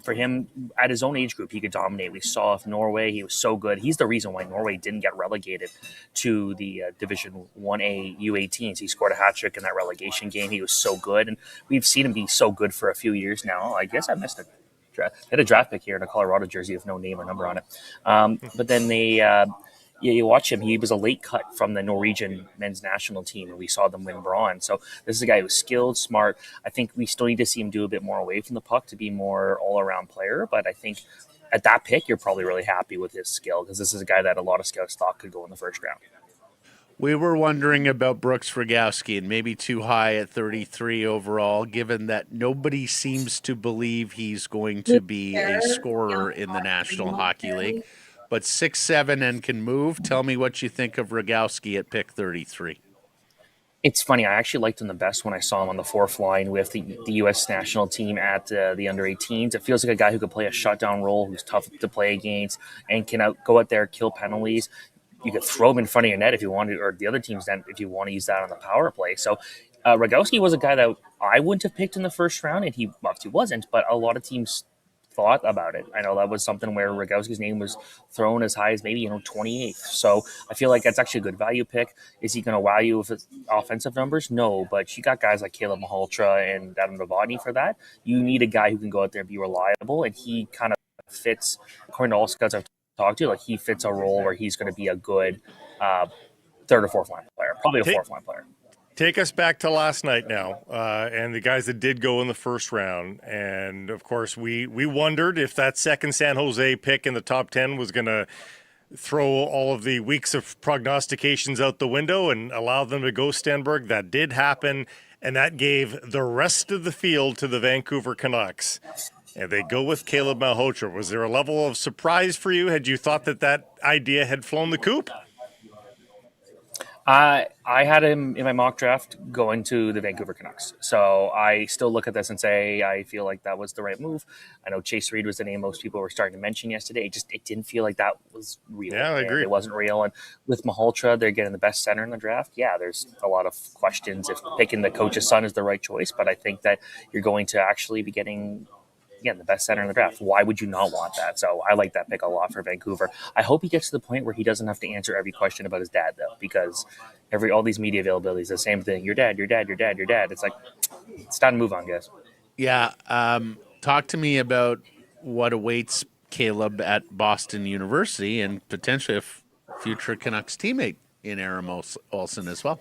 For him, at his own age group, he could dominate. We saw Norway. He was so good. He's the reason why Norway didn't get relegated to the Division 1A U18s. He scored a hat trick in that relegation game. He was so good. And we've seen him be so good for a few years now. I guess I missed it. They had a draft pick here in a Colorado jersey with no name or number on it. But then you watch him. He was a late cut from the Norwegian men's national team, and we saw them win bronze. So this is a guy who's skilled, smart. I think we still need to see him do a bit more away from the puck to be more all-around player. But I think at that pick, you're probably really happy with his skill, because this is a guy that a lot of scouts thought could go in the first round. We were wondering about Brooks Rogowski, and maybe too high at 33 overall, given that nobody seems to believe he's going to be a scorer in the National Hockey League. But 6'7" and can move. Tell me what you think of Rogowski at pick 33. It's funny. I actually liked him the best when I saw him on the fourth line with the U.S. national team at the under-18s. It feels like a guy who could play a shutdown role, who's tough to play against, and can go out there, kill penalties. You could throw him in front of your net if you wanted, or the other team's net if you want to use that on the power play. So Rogowski was a guy that I wouldn't have picked in the first round, and he obviously wasn't, but a lot of teams thought about it. I know that was something where Rogowski's name was thrown as high as maybe 28th. So I feel like that's actually a good value pick. Is he going to wow you with his offensive numbers? No, but you got guys like Caleb Malhotra and Adam Novotny for that. You need a guy who can go out there and be reliable, and he kind of fits, according to all scouts I've talked to, like he fits a role where he's going to be a good third or fourth line player, probably a fourth line player. Take us back to last night now, and the guys that did go in the first round. And, of course, we wondered if that second San Jose pick in the top 10 was going to throw all of the weeks of prognostications out the window and allow them to go Stenberg. That did happen, and that gave the rest of the field to the Vancouver Canucks. And they go with Caleb Malhotra. Was there a level of surprise for you? Had you thought that idea had flown the coop? I had him in my mock draft going to the Vancouver Canucks. So I still look at this and say I feel like that was the right move. I know Chase Reed was the name most people were starting to mention yesterday. It didn't feel like that was real. Yeah, I agree. It wasn't real. And with Malhotra, they're getting the best center in the draft. Yeah, there's a lot of questions if picking the coach's son is the right choice. But I think that you're going to actually be getting the best center in the draft. Why would you not want that? So I like that pick a lot for Vancouver. I hope he gets to the point where he doesn't have to answer every question about his dad, though, because all these media availabilities, the same thing. Your dad. It's like, it's time to move on, guys. Yeah. Talk to me about what awaits Caleb at Boston University and potentially a future Canucks teammate in Aram Olsen as well.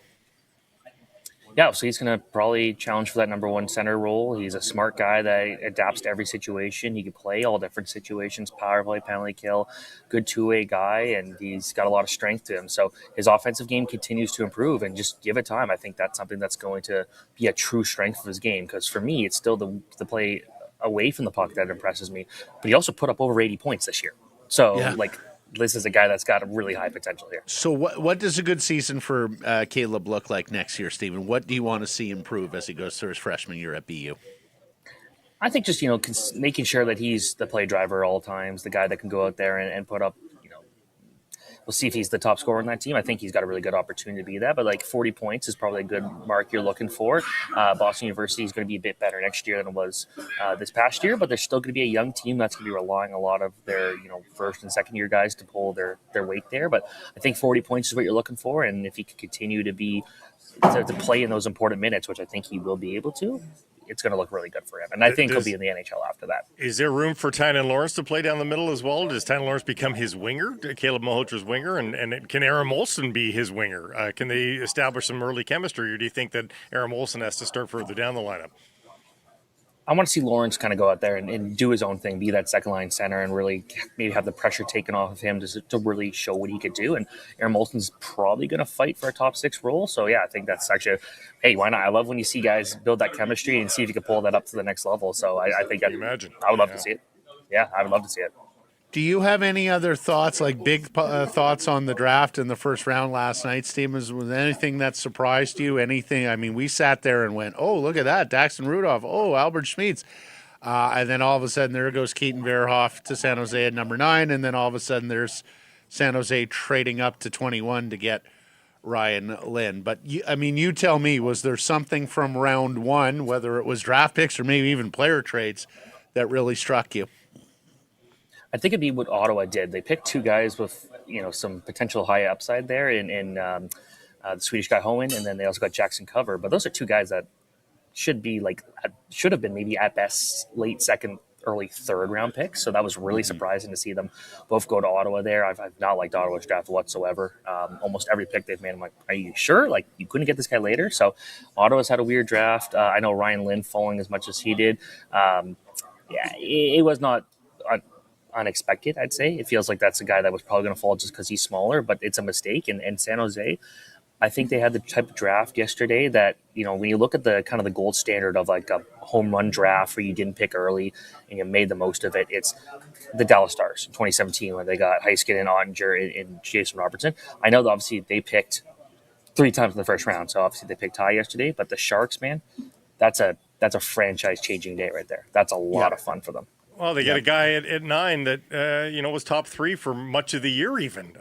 Yeah, so he's going to probably challenge for that number one center role. He's a smart guy that adapts to every situation. He can play all different situations, power play, penalty kill, good two-way guy, and he's got a lot of strength to him. So his offensive game continues to improve, and just give it time. I think that's something that's going to be a true strength of his game, because for me, it's still the play away from the puck that impresses me. But he also put up over 80 points this year. So, this is a guy that's got a really high potential here. So what does a good season for Caleb look like next year, Stephen? What do you want to see improve as he goes through his freshman year at BU? I think just, making sure that he's the play driver all times, the guy that can go out there and put up, we'll see if he's the top scorer on that team. I think he's got a really good opportunity to be that, but 40 points is probably a good mark you're looking for. Boston University is going to be a bit better next year than it was this past year, but there's still going to be a young team that's going to be relying a lot of their, first and second year guys to pull their weight there. But I think 40 points is what you're looking for. And if he can continue to play in those important minutes, which I think he will be able to, it's going to look really good for him. And I think he'll be in the NHL after that. Is there room for Tynan Lawrence to play down the middle as well? Does Tynan Lawrence become his winger, Caleb Malhotra's winger? And can Aram Olsen be his winger? Can they establish some early chemistry, or do you think that Aram Olsen has to start further down the lineup? I want to see Lawrence kind of go out there and do his own thing, be that second line center, and really maybe have the pressure taken off of him to really show what he could do. And Aram Olsen's probably going to fight for a top 6 role. So, yeah, I think that's actually, hey, why not? I love when you see guys build that chemistry and see if you can pull that up to the next level. So I think I would love to see it. Yeah, I would love to see it. Do you have any other thoughts, like big thoughts on the draft in the first round last night, Steve? Was anything that surprised you? Anything? I mean, we sat there and went, oh, look at that, Daxton Rudolph. Oh, Albert Schmeitz. And then all of a sudden there goes Keaton Verhoff to San Jose at number 9. And then all of a sudden there's San Jose trading up to 21 to get Ryan Lynn. But, you tell me, was there something from round 1, whether it was draft picks or maybe even player trades, that really struck you? I think it'd be what Ottawa did. They picked 2 guys with, some potential high upside there in the Swedish guy Hohen, and then they also got Jackson Cover. But those are 2 guys that should have been maybe at best late second, early third round picks. So that was really surprising to see them both go to Ottawa there. I've not liked Ottawa's draft whatsoever. Almost every pick they've made, I'm like, are you sure? Like, you couldn't get this guy later? So Ottawa's had a weird draft. I know Ryan Lynn falling as much as he did. It was not unexpected, I'd say. It feels like that's a guy that was probably going to fall just because he's smaller, but it's a mistake. And San Jose, I think they had the type of draft yesterday that, when you look at the kind of the gold standard of like a home run draft where you didn't pick early and you made the most of it, it's the Dallas Stars in 2017 when they got Heiskanen, Ottinger, and Jason Robertson. I know that obviously they picked 3 times in the first round, so obviously they picked high yesterday, but the Sharks, man, that's a franchise-changing day right there. That's a lot of fun for them. Well, they got a guy at 9 that was top 3 for much of the year, even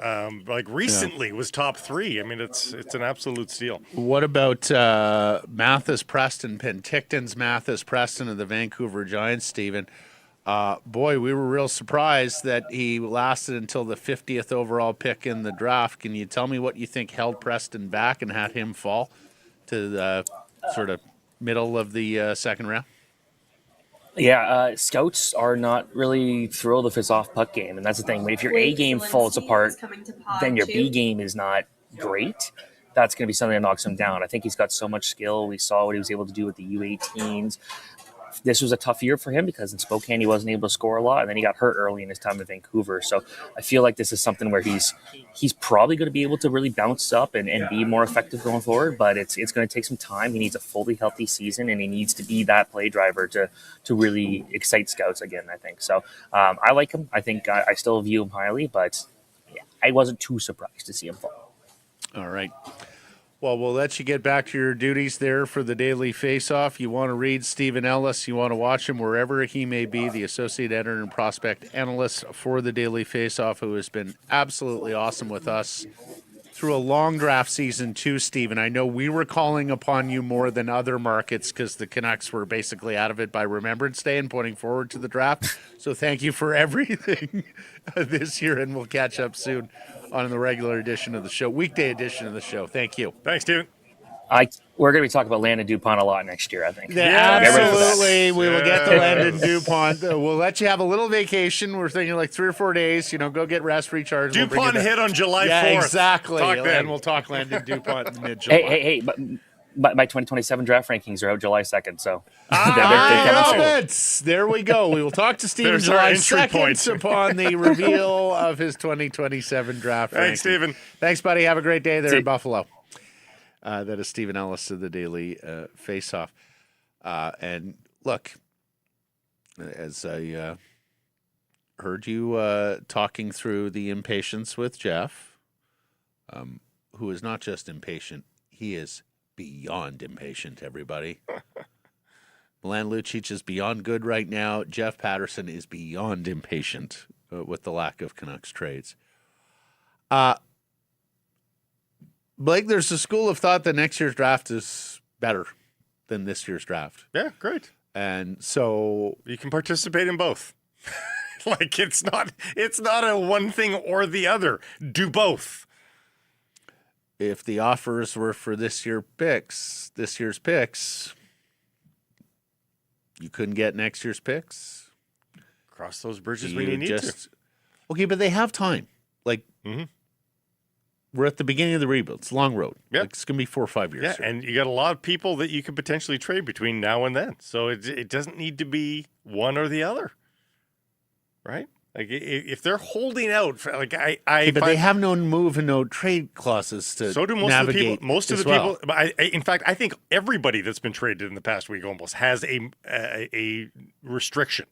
recently was top 3. I mean, it's an absolute steal. What about Mathis Preston, Penticton's Mathis Preston of the Vancouver Giants, Stephen? Boy, we were real surprised that he lasted until the 50th overall pick in the draft. Can you tell me what you think held Preston back and had him fall to the sort of middle of the second round? Yeah, scouts are not really thrilled with his off-puck game, and that's the thing. If your A game falls apart, then your B game is not great. That's going to be something that knocks him down. I think he's got so much skill. We saw what he was able to do with the U18s. This was a tough year for him because in Spokane he wasn't able to score a lot, and then he got hurt early in his time in Vancouver. So I feel like this is something where he's probably going to be able to really bounce up and be more effective going forward, but it's going to take some time. He needs a fully healthy season, and he needs to be that play driver to really excite scouts again, I think. So I like him. I think I still view him highly, but I wasn't too surprised to see him fall. All right. Well, we'll let you get back to your duties there for the Daily Face-Off. You want to read Stephen Ellis, you want to watch him wherever he may be, the associate editor and prospect analyst for the Daily Face-Off, who has been absolutely awesome with us through a long draft season too, Stephen. I know we were calling upon you more than other markets because the Canucks were basically out of it by Remembrance Day and pointing forward to the draft. So thank you for everything this year, and we'll catch up soon on the regular edition of the show, weekday edition of the show. Thank you. Thanks, Steven. We're going to be talking about Landon DuPont a lot next year, I think. Yeah, absolutely. We will get to Landon DuPont. We'll let you have a little vacation. We're thinking like 3 or 4 days. Go get rest, recharge. DuPont hit on July 4th. Yeah, exactly. And we'll talk Landon DuPont in mid-July. Hey, but my 2027 draft rankings are out July 2nd, so. There we go. We will talk to Stephen July 2nd upon the reveal of his 2027 draft rankings. Thanks, Stephen. Thanks, buddy. Have a great day there in Buffalo. That is Stephen Ellis of the Daily Face-Off. And look, as I heard you talking through the impatience with Jeff, who is not just impatient, he is beyond impatient, everybody. Milan Lucic is beyond good right now. Jeff Paterson is beyond impatient with the lack of Canucks trades. Blake, there's a school of thought that next year's draft is better than this year's draft. Yeah, great. And so you can participate in both. Like it's not a one thing or the other. Do both. If the offers were for this year's picks, you couldn't get next year's picks. Cross those bridges when you need to. Okay, but they have time. Like, we're at the beginning of the rebuild. It's a long road. Yeah. Like, it's going to be 4 or 5 years. Yeah, and you got a lot of people that you could potentially trade between now and then. So it doesn't need to be one or the other, right? Like if they're holding out, but they have no move and no trade clauses to so do most navigate. Of the people. Most of the well. people. In fact, I think everybody that's been traded in the past week almost has a restriction.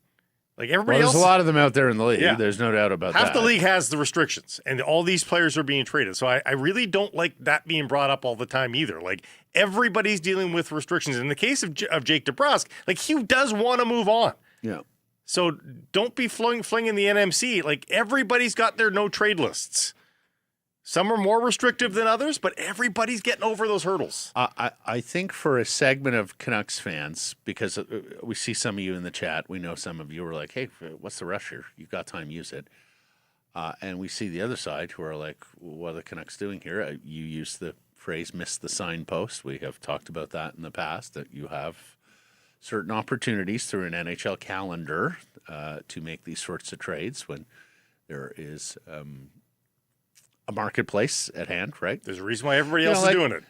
Like everybody else, there's a lot of them out there in the league. Yeah. There's no doubt about that. Half the league has the restrictions, and all these players are being traded. So I really don't like that being brought up all the time either. Like everybody's dealing with restrictions. In the case of Jake DeBrusk, like he does want to move on. Yeah. So don't be flinging the NMC. Like everybody's got their no trade lists. Some are more restrictive than others, but everybody's getting over those hurdles. I think for a segment of Canucks fans, because we see some of you in the chat, we know some of you are like, hey, what's the rush here? You've got time, use it. And we see the other side who are like, what are the Canucks doing here? You use the phrase miss the signpost. We have talked about that in the past, that you have certain opportunities through an NHL calendar to make these sorts of trades when there is a marketplace at hand, right? There's a reason why everybody else is doing it.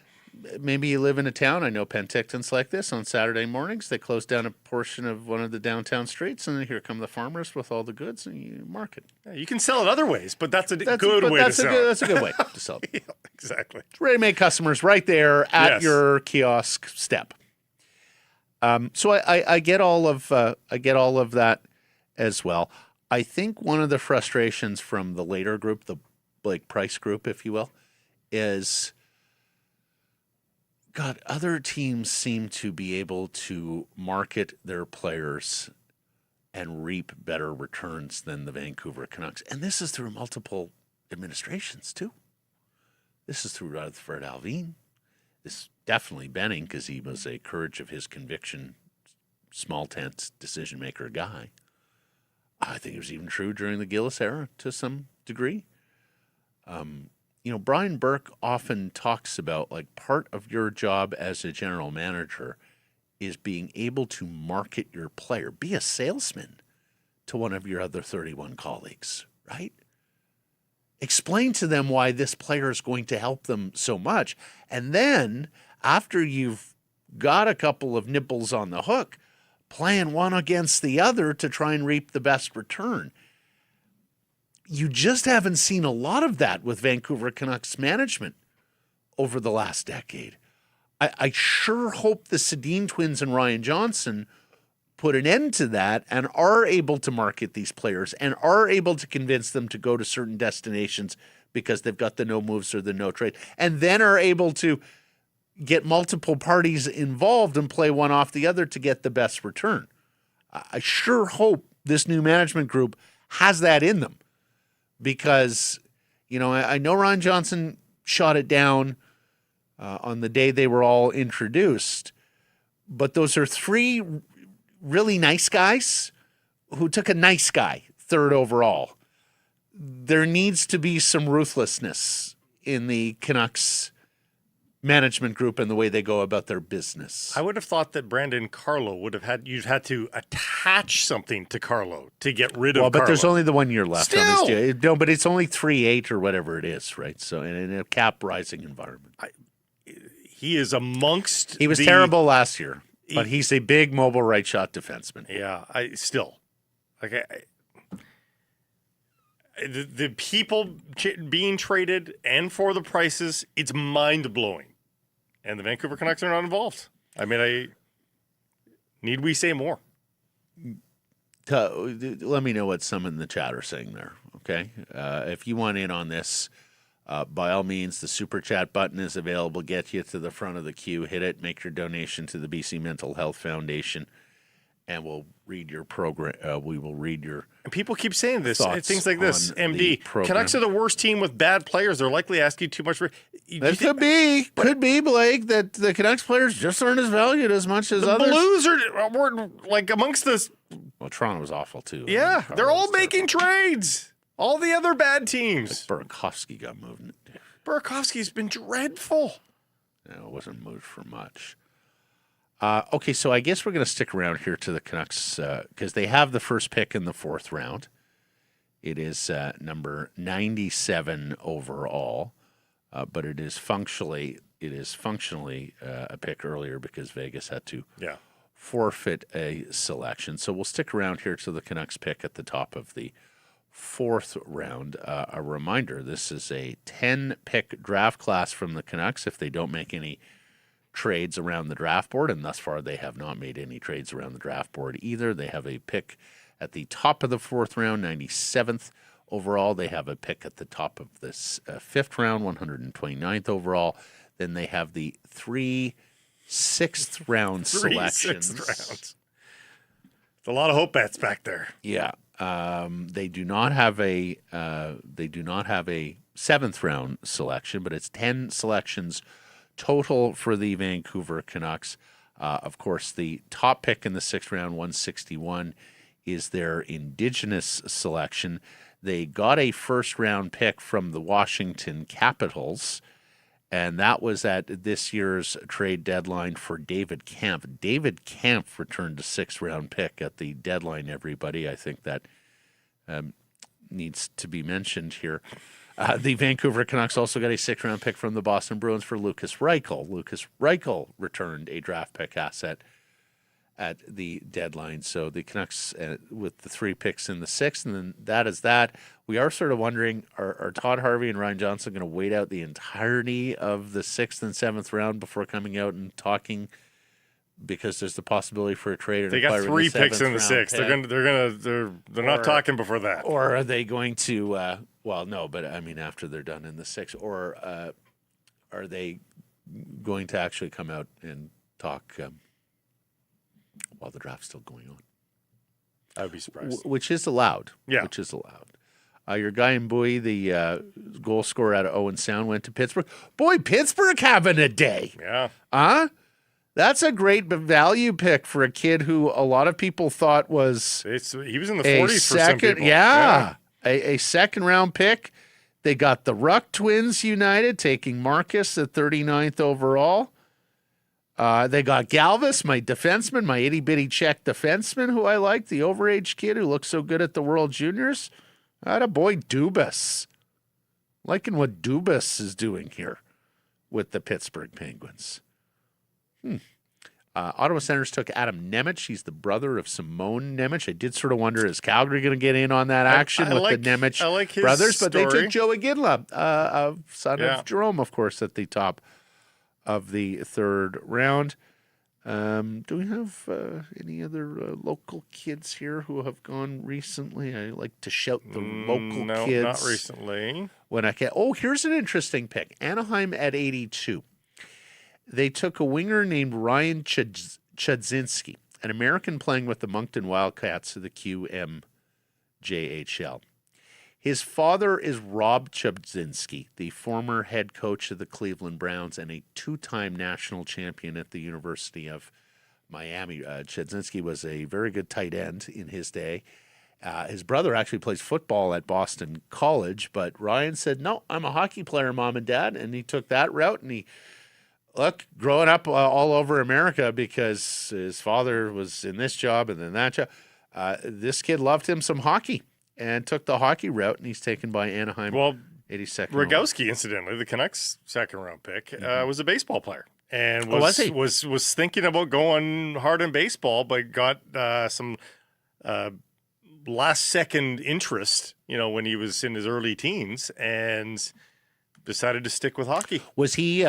Maybe you live in a town. I know Penticton's like this. On Saturday mornings, they close down a portion of one of the downtown streets, and then here come the farmers with all the goods, and you market. Yeah, you can sell it other ways, but that's a good way to sell it. That's a good way to sell it. Yeah, exactly. It's ready-made customers right there at your kiosk step. So I get all of that as well. I think one of the frustrations from the later group, the Blake Price group, if you will, is God, other teams seem to be able to market their players and reap better returns than the Vancouver Canucks. And this is through multiple administrations, too. This is through Rutherford Alvin. This is definitely Benning, because he was a courage of his conviction, small tent decision maker guy. I think it was even true during the Gillis era to some degree. Brian Burke often talks about, like, part of your job as a general manager is being able to market your player. Be a salesman to one of your other 31 colleagues, right? Explain to them why this player is going to help them so much. And then, after you've got a couple of nipples on the hook, playing one against the other to try and reap the best return. You just haven't seen a lot of that with Vancouver Canucks management over the last decade. I sure hope the Sedin twins and Ryan Johnson put an end to that and are able to market these players and are able to convince them to go to certain destinations because they've got the no moves or the no trade, and then are able to get multiple parties involved and play one off the other to get the best return. I sure hope this new management group has that in them, because, I know Ryan Johnson shot it down on the day they were all introduced, but those are three really nice guys who took a nice guy third overall. There needs to be some ruthlessness in the Canucks management group and the way they go about their business. I would have thought that Brandon Carlo you'd had to attach something to Carlo to get rid of Carlo. But there's only the 1 year left on Still! this deal. No, but it's only 3.8 or whatever it is, right? So in a cap rising environment. He is amongst He was terrible last year, but he's a big mobile right shot defenseman. Yeah, the people being traded and for the prices, it's mind-blowing. And the Vancouver Canucks are not involved. Need we say more? Let me know what some in the chat are saying there, okay? If you want in on this, by all means, the Super Chat button is available. Get you to the front of the queue. Hit it. Make your donation to the BC Mental Health Foundation, and we'll read your program. We will read your. And people keep saying this, things like this. on MD, the program. Canucks are the worst team with bad players. They're likely asking too much for. That could be, Blake, that the Canucks players just aren't as valued as much as the others. Blues were like amongst this. Well, Toronto was awful too. Yeah, they're all making trades. All the other bad teams. Burakovsky got moved. Burakovsky's been dreadful. No, it wasn't moved for much. Okay, so I guess we're going to stick around here to the Canucks because they have the first pick in the 4th round. It is number 97 overall, but it is functionally a pick earlier because Vegas had to forfeit a selection. So we'll stick around here to the Canucks pick at the top of the 4th round. A reminder, this is a 10-pick draft class from the Canucks if they don't make any trades around the draft board, and thus far they have not made any trades around the draft board either. They have a pick at the top of the 4th round, 97th overall. They have a pick at the top of this 5th round, 129th overall. Then they have the 3 6th round selections. 6th rounds. It's a lot of hope bets back there. Yeah. They do not have a 7th round selection, but it's 10 selections total for the Vancouver Canucks. Of course, the top pick in the 6th round, 161, is their Indigenous selection. They got a 1st round pick from the Washington Capitals, and that was at this year's trade deadline for David Kampf. David Kampf returned a 6th round pick at the deadline, everybody. I think that needs to be mentioned here. The Vancouver Canucks also got a 6th round pick from the Boston Bruins for Lukas Reichel. Lukas Reichel returned a draft pick asset at the deadline. So the Canucks with the 3 picks in the 6th, and then that is that. We are sort of wondering, are Todd Harvey and Ryan Johnson going to wait out the entirety of the 6th and 7th round before coming out and talking? Because there's the possibility for a trade. They got 3 picks in the 6th. They're not talking before that. Or are they going to? Well, no, but I mean after they're done in the 6th, or are they going to actually come out and talk while the draft's still going on? I would be surprised. Which is allowed. Yeah, which is allowed. Your guy in Bowie, the goal scorer out of Owen Sound, went to Pittsburgh. Boy, Pittsburgh having a day. Yeah. That's a great value pick for a kid who a lot of people thought was he was in the 40s for some people. Yeah. A 2nd round pick. They got the Ruck Twins United taking Marcus at 39th overall. They got Galvis, my defenseman, my itty-bitty Czech defenseman who I like, the overage kid who looks so good at the World Juniors. Attaboy Dubas. Liking what Dubas is doing here with the Pittsburgh Penguins. Ottawa Senators took Adam Nemec. He's the brother of Simone Nemec. I did sort of wonder, is Calgary going to get in on that action with the Nemec brothers? But they took Joe Iginla, son of Jerome, of course, at the top of the 3rd round. Do we have any other local kids here who have gone recently? I like to shout the local kids. No, not recently. When I can. Oh, here's an interesting pick. Anaheim at 82. They took a winger named Ryan Chudzinski, an American playing with the Moncton Wildcats of the QMJHL. His father is Rob Chudzinski, the former head coach of the Cleveland Browns and a 2-time national champion at the University of Miami. Chudzinski was a very good tight end in his day. His brother actually plays football at Boston College, but Ryan said, no, I'm a hockey player, Mom and Dad, and he took that route, and he growing up all over America because his father was in this job and then that job. This kid loved him some hockey and took the hockey route, and he's taken by Anaheim. Well, 82nd. Rogowski, incidentally, the Canucks' 2nd round pick, was a baseball player and was thinking about going hard in baseball, but got some last second interest, when he was in his early teens, and decided to stick with hockey. Was he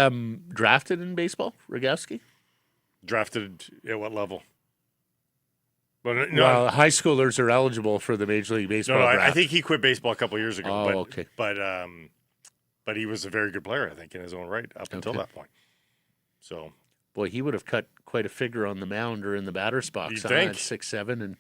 drafted in baseball, Rogowski? Drafted at what level? Well, high schoolers are eligible for the Major League Baseball draft. I think he quit baseball a couple of years ago. Oh, okay. But he was a very good player, I think, in his own right up until that point. So, boy, he would have cut quite a figure on the mound or in the batter's box. You'd think. 6'7" and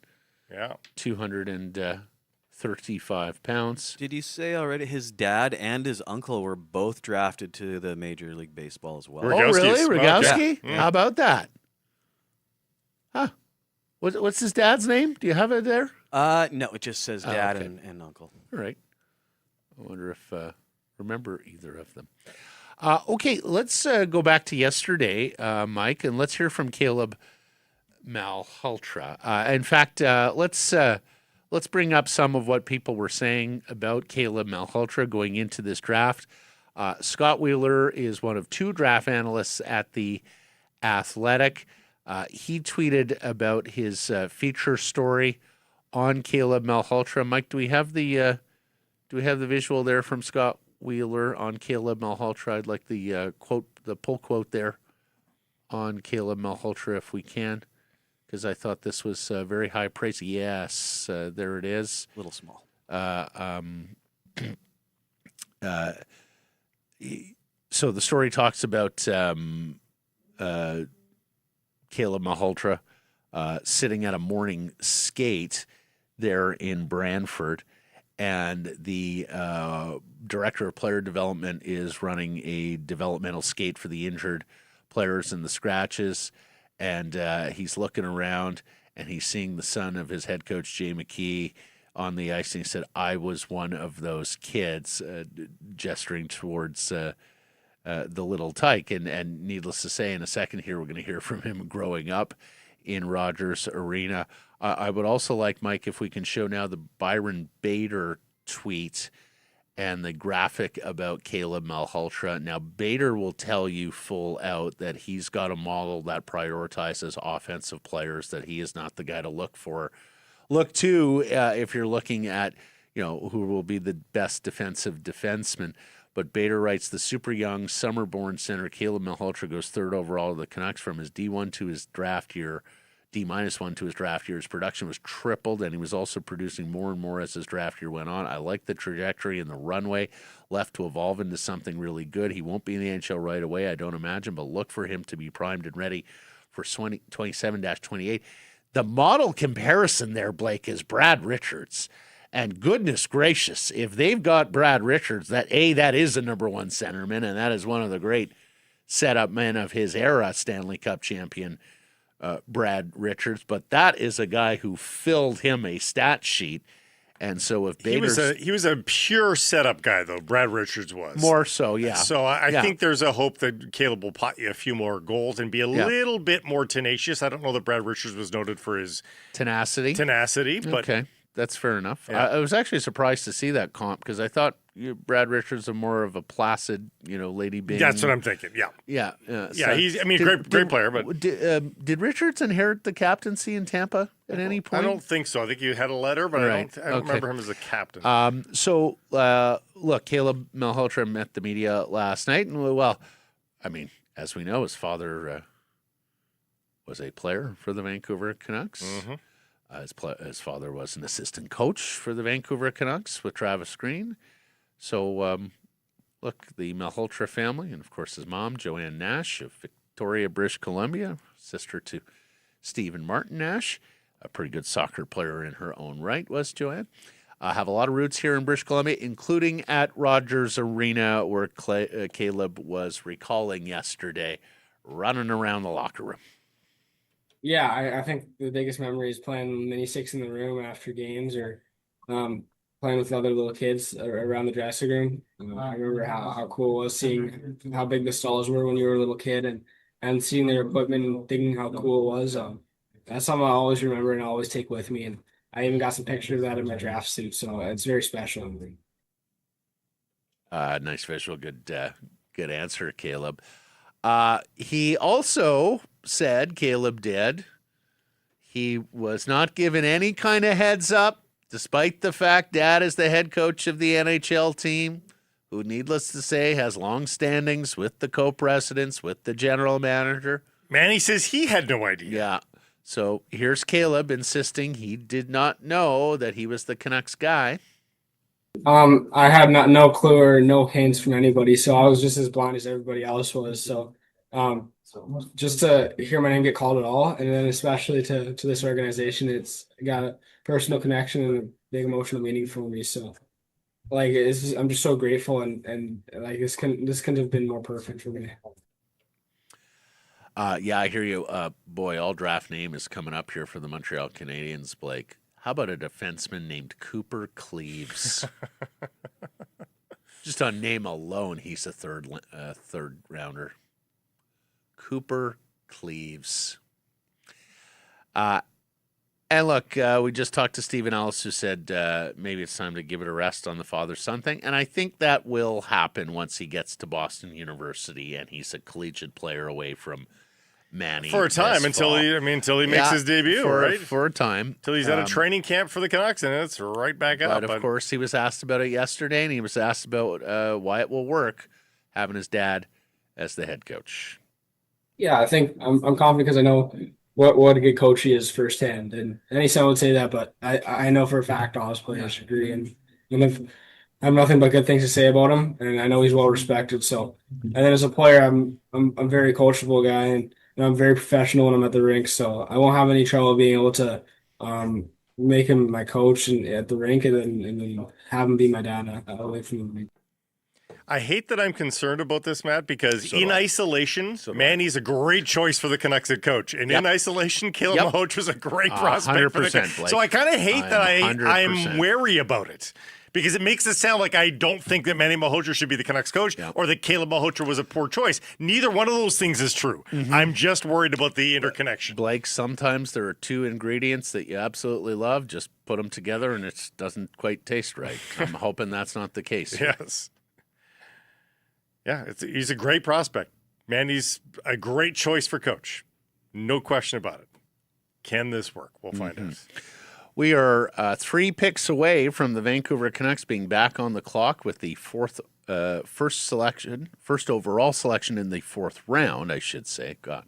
235 pounds. Did you say already his dad and his uncle were both drafted to the Major League Baseball as well? Oh, really? Rogowski? Yeah. How about that? Huh. What's his dad's name? Do you have it there? No, it just says dad and uncle. All right. I wonder if remember either of them. Okay, let's go back to yesterday, Mike, and let's hear from Caleb Malhotra. In fact, let's bring up some of what people were saying about Caleb Malhotra going into this draft. Scott Wheeler is one of 2 draft analysts at The Athletic. He tweeted about his feature story on Caleb Malhotra. Mike, do we have the visual there from Scott Wheeler on Caleb Malhotra? I'd like the pull quote there on Caleb Malhotra if we can, because I thought this was very high praise. Yes, there it is. A little small. So the story talks about Caleb Malhotra sitting at a morning skate there in Brantford, and the director of player development is running a developmental skate for the injured players and the scratches, and he's looking around and he's seeing the son of his head coach, Jay McKee, on the ice, and he said, "I was one of those kids," gesturing towards the little tyke. And needless to say, in a second here, we're going to hear from him growing up in Rogers Arena. I would also like, Mike, if we can show now the Byron Bader tweet and the graphic about Caleb Malhotra. Now, Bader will tell you full out that he's got a model that prioritizes offensive players, that he is not the guy to look to if you're looking at, who will be the best defensive defenseman. But Bader writes, the super young, summer-born center Caleb Malhotra goes 3rd overall to the Canucks. From his D1 to his draft year, D-1 to his draft year, his production was tripled, and he was also producing more and more as his draft year went on. I like the trajectory and the runway left to evolve into something really good. He won't be in the NHL right away, I don't imagine, but look for him to be primed and ready for 27-28. The model comparison there, Blake, is Brad Richards. And goodness gracious, if they've got Brad Richards, that is a number 1 centerman, and that is one of the great setup men of his era, Stanley Cup champion Brad Richards. But that is a guy who filled him a stat sheet. And so if Bader's... He was a pure setup guy, though, Brad Richards was. More so, yeah. So I think there's a hope that Caleb will pot you a few more goals and be a little bit more tenacious. I don't know that Brad Richards was noted for his tenacity, but... Okay. That's fair enough. Yeah. I was actually surprised to see that comp, because I thought Brad Richards is more of a placid, Lady Bing. That's what I'm thinking. Yeah. Yeah. So he's. Great player. But did Richards inherit the captaincy in Tampa at any point? I don't think so. I think he had a letter, but I don't remember him as a captain. Look, Caleb Malhotra met the media last night, and as we know, his father was a player for the Vancouver Canucks. Mm-hmm. His father was an assistant coach for the Vancouver Canucks with Travis Green. So, look, the Malhotra family, and of course his mom, Joanne Nash of Victoria, British Columbia, sister to Stephen Martin Nash, a pretty good soccer player in her own right, was Joanne. Have a lot of roots here in British Columbia, including at Rogers Arena, where Caleb was recalling yesterday, running around the locker room. Yeah, I think the biggest memory is playing mini six in the room after games, or playing with other little kids around the dressing room. I remember how cool it was seeing how big the stalls were when you were a little kid, and seeing their equipment and thinking how cool it was. That's something I always remember and I always take with me. And I even got some pictures of that in my draft suit, so it's very special. Nice visual. Good answer, Caleb. He also said, Caleb did, he was not given any kind of heads up, despite the fact Dad is the head coach of the NHL team, who, needless to say, has long standings with the co-presidents, with the general manager. Manny says he had no idea. Yeah. So here's Caleb insisting he did not know that he was the Canucks guy. I had no clue or no hints from anybody, so I was just as blind as everybody else was. So just to hear my name get called at all, and then especially to this organization, it's got a personal connection and a big emotional meaning for me. So I'm just so grateful, and like this couldn't have been more perfect for me. Yeah, I hear you. Boy, all draft name is coming up here for the Montreal Canadiens, Blake. How about a defenseman named Cooper Cleaves? Just on name alone, he's a third rounder. Cooper Cleaves. And look, we just talked to Stephen Ellis, who said maybe it's time to give it a rest on the father-son thing. And I think that will happen once he gets to Boston University and he's a collegiate player away from Manny. For a time, until he makes his debut, right? For a time. Until he's at a training camp for the Canucks, and it's right back up. But of course, he was asked about it yesterday, and he was asked about why it will work having his dad as the head coach. Yeah, I think I'm confident because I know what a good coach he is firsthand. And any son would say that, but I know for a fact all his players agree. And if I have nothing but good things to say about him, and I know he's well respected. So, and then as a player, I'm a very coachable guy, and I'm very professional when I'm at the rink. So I won't have any trouble being able to make him my coach at the rink, and then have him be my dad away from the rink. I hate that I'm concerned about this, Matt, because in isolation, Manny's a great choice for the Canucks head coach. And in isolation, Caleb Malhotra's a great prospect for the Canucks. So I kind of hate that I'm wary about it. Because it makes it sound like I don't think that Manny Malhotra should be the Canucks coach or that Caleb Malhotra was a poor choice. Neither one of those things is true. I'm just worried about the interconnection. Blake, sometimes there are two ingredients that you absolutely love. Just put them together and it doesn't quite taste right. I'm hoping that's not the case. Yes. Yeah, he's a great prospect. Manny's a great choice for coach. No question about it. Can this work? We'll find out. We are 3 picks away from the Vancouver Canucks being back on the clock with the first overall selection in the 4th round, I should say. God.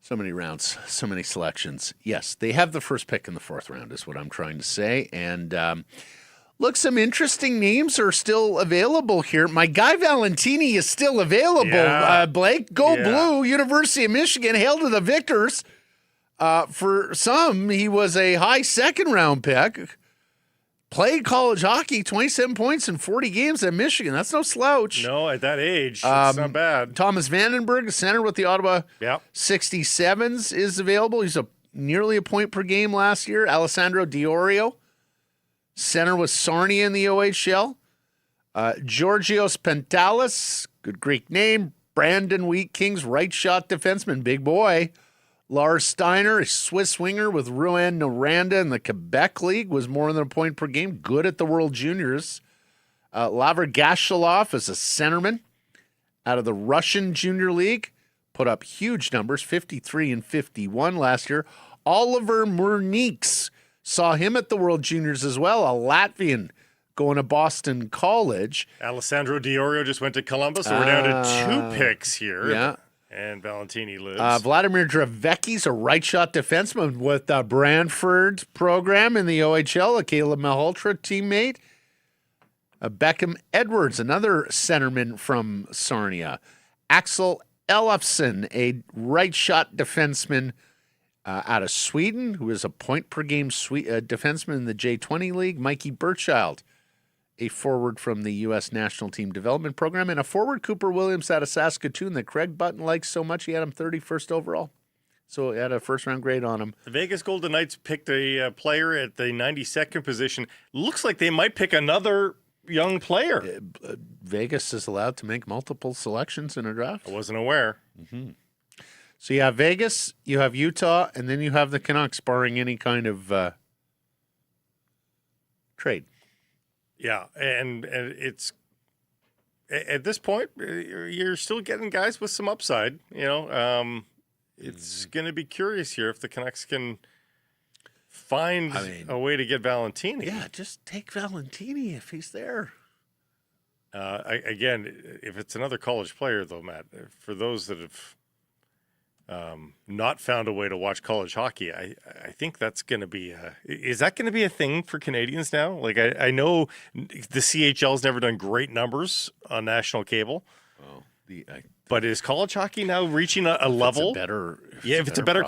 So many rounds, so many selections. Yes, they have the first pick in the 4th round is what I'm trying to say. And look, some interesting names are still available here. My guy Valentini is still available, Blake. Go Blue, University of Michigan. Hail to the victors. For some, he was a high 2nd-round pick. Played college hockey, 27 points in 40 games at Michigan. That's no slouch. No, at that age, it's not bad. Thomas Vandenberg, center with the Ottawa 67s, is available. He's nearly a point per game last year. Alessandro Diorio, center with Sarnia in the OHL. Georgios Pantalis, good Greek name. Brandon Wheat Kings, right shot defenseman, big boy. Lars Steiner, a Swiss winger with Rouen Noranda in the Quebec League, was more than a point per game. Good at the World Juniors. Laver Gashalov is a centerman out of the Russian Junior League. Put up huge numbers, 53 and 51 last year. Oliver Murniks, saw him at the World Juniors as well, a Latvian going to Boston College. Alessandro Diorio just went to Columbus, so we're down to 2 picks here. Yeah. And Valentini lives. Vladimir Drevecki's a right shot defenseman with the Brantford program in the OHL, a Caleb Malhotra teammate. Beckham Edwards, another centerman from Sarnia. Axel Elofsson, a right shot defenseman out of Sweden, who is a point per game defenseman in the J20 League. Mikey Burchild, a forward from the U.S. National Team Development Program, and a forward, Cooper Williams, out of Saskatoon, that Craig Button likes so much he had him 31st overall. So he had a first-round grade on him. The Vegas Golden Knights picked a player at the 92nd position. Looks like they might pick another young player. Vegas is allowed to make multiple selections in a draft. I wasn't aware. So you have Vegas, you have Utah, and then you have the Canucks, barring any kind of trade. Yeah, and it's at this point you're still getting guys with some upside. It's going to be curious here if the Canucks can find a way to get Valentini. Yeah, just take Valentini if he's there. Again, if it's another college player, though, Matt, for those that have not found a way to watch college hockey, I think that's going to be is that going to be a thing for Canadians now? Like I know the CHL's never done great numbers on national cable. But is college hockey now reaching a level? If it's a better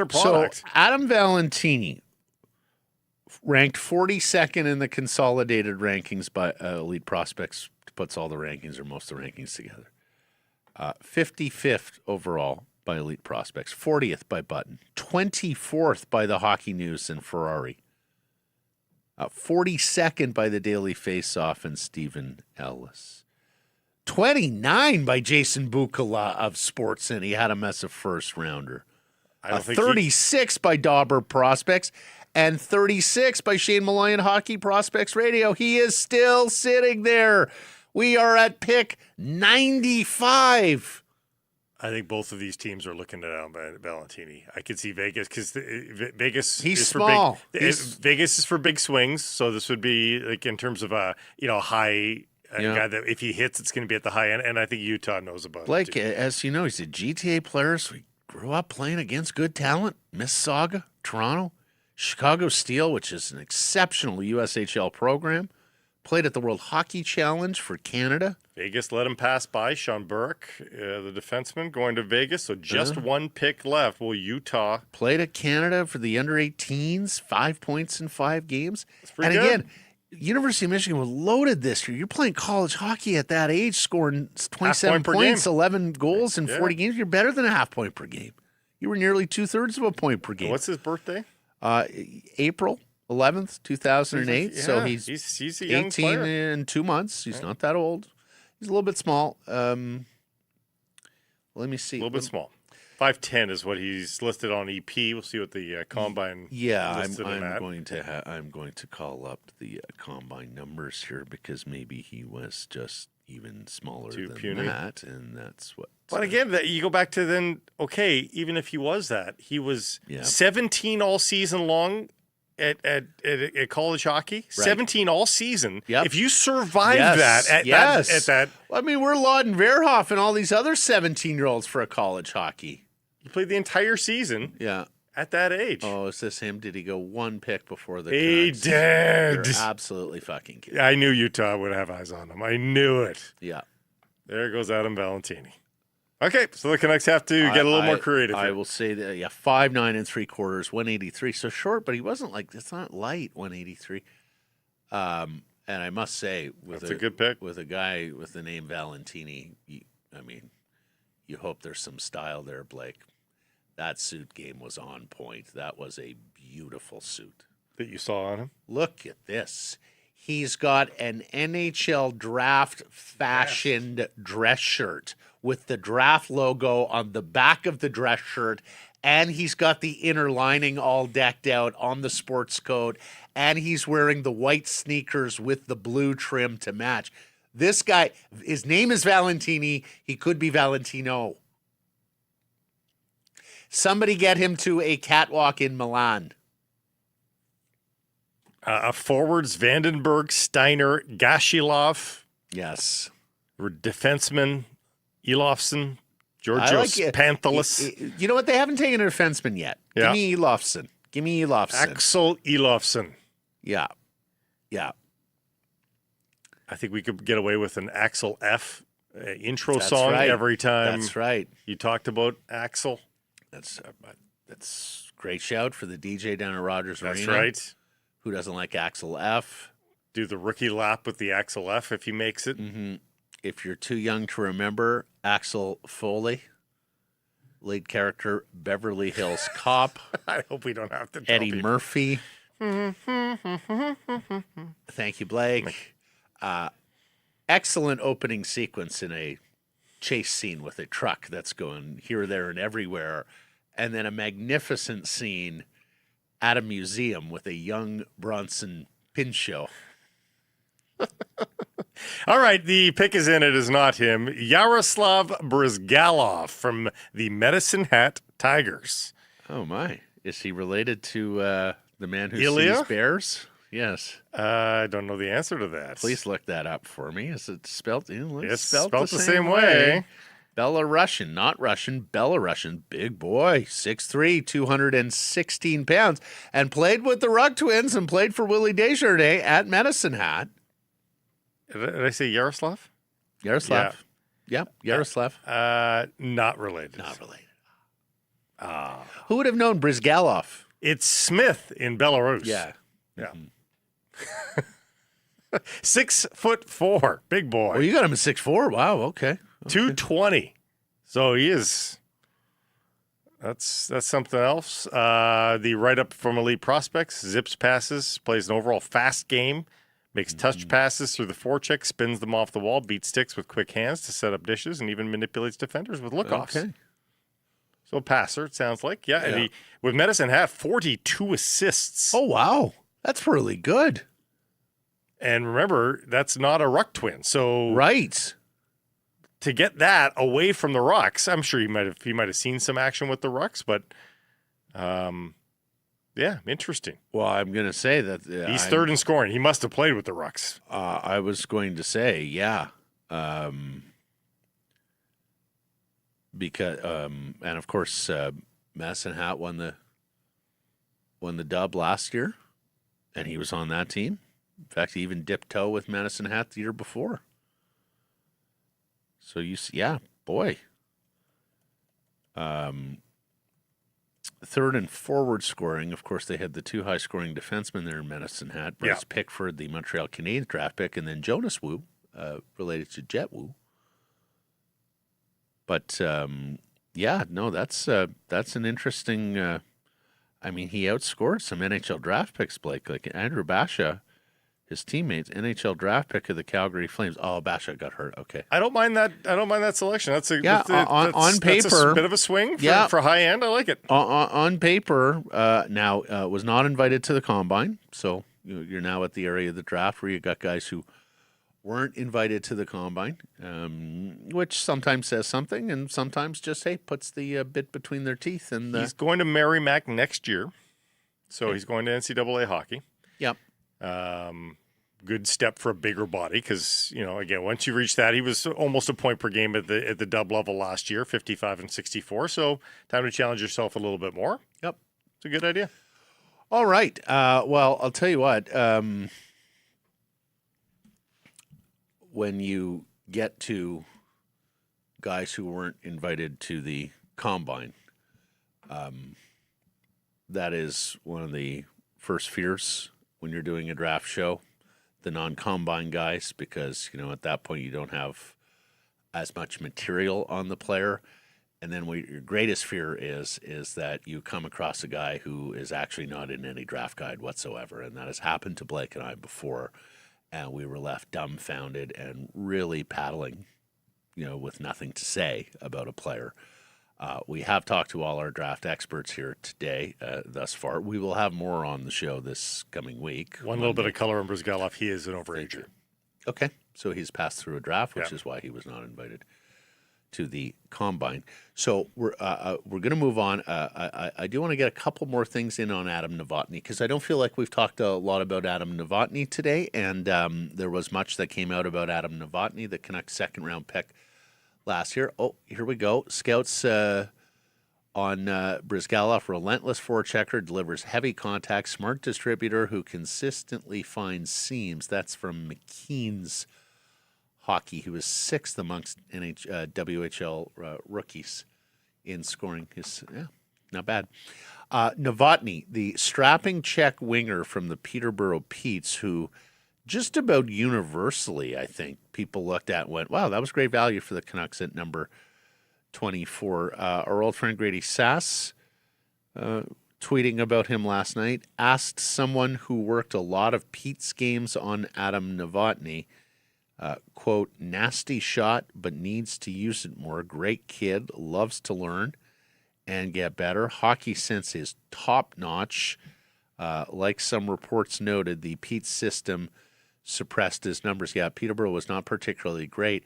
product. So Adam Valentini ranked 42nd in the consolidated rankings by Elite Prospects, puts all the rankings or most of the rankings together. 55th overall by Elite Prospects, 40th by Button, 24th by the Hockey News and Ferrari. 42nd by the Daily Faceoff and Stephen Ellis. 29 by Jason Bukala of Sportscenter. He had him as a first rounder. 36 by Dauber Prospects and 36 by Shane Malloy and Hockey Prospects Radio. He is still sitting there. We are at pick 95. I think both of these teams are looking at Valentini. I could see Vegas because Vegas He's is small. For big, Vegas is for big swings. So this would be like in terms of a high guy that if he hits, it's going to be at the high end. And I think Utah knows about Blake, it. Blake, as you know, he's a GTA player. So he grew up playing against good talent. Mississauga, Toronto, Chicago Steel, which is an exceptional USHL program. Played at the World Hockey Challenge for Canada. Vegas let him pass by. Sean Burke, the defenseman, going to Vegas. So just one pick left. Well, Utah. Played at Canada for the under-18s, 5 points in 5 games. And good. Again, University of Michigan was loaded this year. You're playing college hockey at that age, scoring 27 points, 11 goals in 40 games. You're better than a half point per game. You were nearly 2/3 of a point per game. What's his birthday? April 11th, 2008. So he's a young 18 player. in 2 months. He's not that old. He's a little bit small. Let me see. A little bit small. 5'10" is what he's listed on EP. We'll see what the combine. Yeah, listed him at. I'm going to call up the combine numbers here because maybe he was just even smaller than puny. that, and that's what. But again, you go back to then. Okay, even if he was that, he was 17 all season long. At college hockey, right. 17 all season. Yep. If you survive that at that, well, I mean, we're lauding Verhoff and all these other 17-year-olds for a college hockey. You played the entire season. Yeah. At that age. Oh, is this him? Did he go one pick before the He Canucks? did. You're absolutely fucking kidding. I knew Utah would have eyes on him. I knew it. Yeah. There goes Adam Valentini. Okay, so the Canucks have to get a little more creative. I will say that 5'9" and 3/4, 183. So short, but he wasn't it's not light, 183. And I must say, that's a good pick with a guy with the name Valentini. You hope there's some style there, Blake. That suit game was on point. That was a beautiful suit that you saw on him. Look at this. He's got an NHL draft fashioned dress shirt with the draft logo on the back of the dress shirt, and he's got the inner lining all decked out on the sports coat, and he's wearing the white sneakers with the blue trim to match. This guy, his name is Valentini. He could be Valentino. Somebody get him to a catwalk in Milan. Forwards, Vandenberg, Steiner, Gashilov. Yes. Defenseman, Elofsson, Georgios Panthalis. You know what? They haven't taken a defenseman yet. Yeah. Give me Elofsson. Axel Elofsson. Yeah. I think we could get away with an Axel F intro song every time. That's right. You talked about Axel. That's great shout for the DJ down at Rogers Arena. That's right. Who doesn't like Axel F? Do the rookie lap with the Axel F if he makes it. Mm-hmm. If you're too young to remember, Axel Foley, lead character, Beverly Hills Cop. I hope we don't have to. Eddie Murphy. Thank you, Blake. Excellent opening sequence in a chase scene with a truck that's going here, there, and everywhere. And then a magnificent scene at a museum with a young Bronson Pinchot. All right, the pick is in. It is not him. Yaroslav Brizgalov from the Medicine Hat Tigers. Oh, my. Is he related to the man who Ilya? sees bears? Yes. I don't know the answer to that. Please look that up for me. Is it spelled? It's spelled the same way. Belarusian, not Russian, Belarusian. Big boy, 6'3", 216 pounds, and played with the Rug Twins and played for Willie Desjardins at Medicine Hat. Did I say Yaroslav? Yaroslav. Yeah, Yaroslav. Not related. Not related. Who would have known Brizgalov? It's Smith in Belarus. Yeah. Mm-hmm. 6'4", big boy. Oh, you got him at 6'4". Wow, okay. 220. So he is That's something else. The write-up from elite prospects: zips passes, plays an overall fast game, makes touch passes through the forecheck, spins them off the wall, beats sticks with quick hands to set up dishes, and even manipulates defenders with lookoffs. Okay. So a passer, it sounds like. Yeah. And he, with Medicine Hat, 42 assists. Oh, wow. That's really good. And remember, that's not a ruck twin. So Right. to get that away from the rucks, I'm sure he might have seen some action with the rucks, but yeah, interesting. Well, I'm going to say that He's third in scoring. He must have played with the rucks. I was going to say, yeah. Because and of course Medicine Hat won the dub last year, and he was on that team. In fact, he even dipped toe with Medicine Hat the year before. So yeah, boy. Third and forward scoring, of course, they had the two high-scoring defensemen there in Medicine Hat. Bryce Pickford, the Montreal Canadiens draft pick, and then Jonas Wu, related to Jet Wu. But yeah, no, that's an interesting. I mean, he outscored some NHL draft picks, Blake, like Andrew Basha. His teammates, NHL draft pick of the Calgary Flames. Oh, Basha got hurt. Okay, I don't mind that. selection. That's on paper, that's a bit of a swing for high end. I like it. On paper, now was not invited to the combine, so you're now at the area of the draft where you got guys who weren't invited to the combine, which sometimes says something, and sometimes just puts the bit between their teeth. And he's going to Merrimack next year, so he's going to NCAA hockey. Yep. Good step for a bigger body because, again, once you reach that, he was almost a point per game at the dub level last year, 55 and 64. So time to challenge yourself a little bit more. Yep. It's a good idea. All right. Well, I'll tell you what. When you get to guys who weren't invited to the combine, that is one of the first fears when you're doing a draft show, the non-combine guys, because, at that point you don't have as much material on the player. And then your greatest fear is that you come across a guy who is actually not in any draft guide whatsoever. And that has happened to Blake and I before. And we were left dumbfounded and really paddling, with nothing to say about a player. We have talked to all our draft experts here today thus far. We will have more on the show this coming week. One little bit of color on Brizgalov. He is an overager. Okay. So he's passed through a draft, which is why he was not invited to the combine. So we're going to move on. I do want to get a couple more things in on Adam Novotny because I don't feel like we've talked a lot about Adam Novotny today, and there was much that came out about Adam Novotny, the Canucks second-round pick last year. Oh, here we go. Scouts on Brizgalov, relentless forechecker, delivers heavy contact, smart distributor who consistently finds seams. That's from McKean's Hockey, who was sixth amongst WHL rookies in scoring. Not bad. Novotny, the strapping Czech winger from the Peterborough Petes, who just about universally, I think, people looked at and went, wow, that was great value for the Canucks at number 24. Our old friend Grady Sass, tweeting about him last night, asked someone who worked a lot of Pete's games on Adam Novotny, quote, nasty shot, but needs to use it more. Great kid, loves to learn and get better. Hockey sense is top-notch. Like some reports noted, the Pete system suppressed his numbers. Yeah, Peterborough was not particularly great.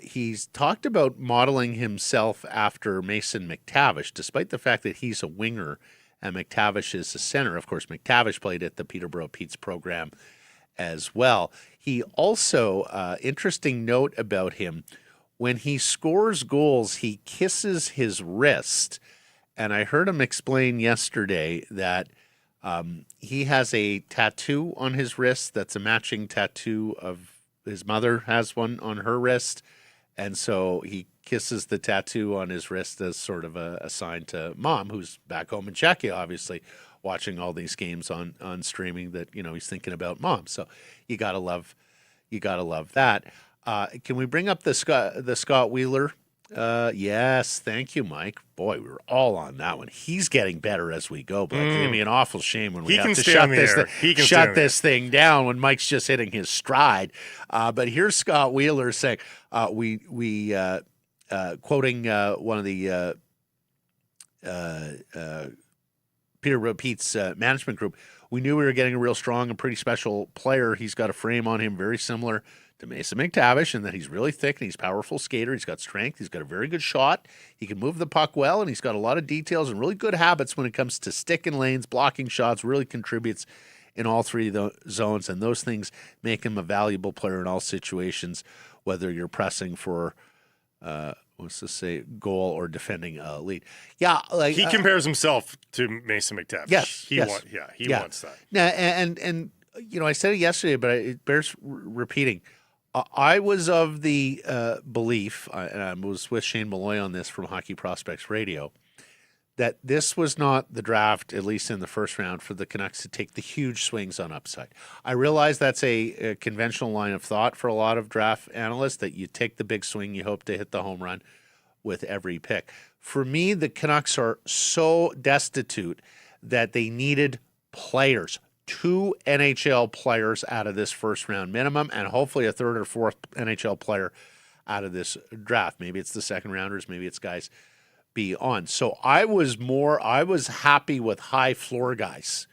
He's talked about modeling himself after Mason McTavish, despite the fact that he's a winger and McTavish is a center. Of course, McTavish played at the Peterborough Petes program as well. He also, interesting note about him, when he scores goals, he kisses his wrist. And I heard him explain yesterday that he has a tattoo on his wrist that's a matching tattoo of his mother has one on her wrist. And so he kisses the tattoo on his wrist as sort of a sign to mom, who's back home in Czechia, obviously, watching all these games on streaming, that, he's thinking about mom. So you gotta love that. Can we bring up the Scott Wheeler Yes, thank you, Mike. Boy, we were all on that one. He's getting better as we go, but it's gonna be an awful shame when we have to shut this thing down when Mike's just hitting his stride. But here's Scott Wheeler saying, we quoting one of the Peter Pete's management group. We knew we were getting a real strong and pretty special player. He's got a frame on him very similar to Mason McTavish, and that he's really thick and he's a powerful skater. He's got strength. He's got a very good shot. He can move the puck well, and he's got a lot of details and really good habits when it comes to sticking lanes, blocking shots, really contributes in all three of the zones, and those things make him a valuable player in all situations, whether you're pressing for goal or defending a lead. Yeah, like he compares himself to Mason McTavish. Yes, he wants that. Now, and I said it yesterday, but it bears repeating. I was of the belief, and I was with Shane Malloy on this from Hockey Prospects Radio, that this was not the draft, at least in the first round, for the Canucks to take the huge swings on upside. I realize that's a conventional line of thought for a lot of draft analysts, that you take the big swing, you hope to hit the home run with every pick. For me, the Canucks are so destitute that they needed players. 2 NHL players out of this first round minimum, and hopefully a third or fourth NHL player out of this draft. Maybe it's the second rounders, maybe it's guys beyond. So I was happy with high floor guys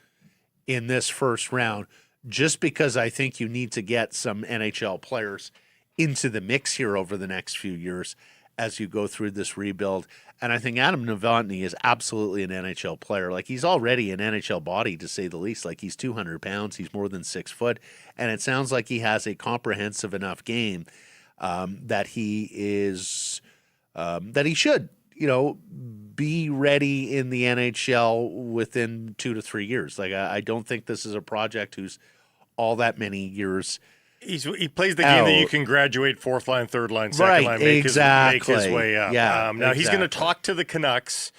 in this first round, just because I think you need to get some NHL players into the mix here over the next few years as you go through this rebuild. And I think Adam Novotny is absolutely an NHL player. Like, he's already an NHL body, to say the least. Like, he's 200 pounds. He's more than 6 foot. And it sounds like he has a comprehensive enough game that he is that he should, be ready in the NHL within 2 to 3 years. Like, I don't think this is a project who's all that many years. He plays the game that you can graduate fourth line, third line, second line, make his way up. Yeah, now he's going to talk to the Canucks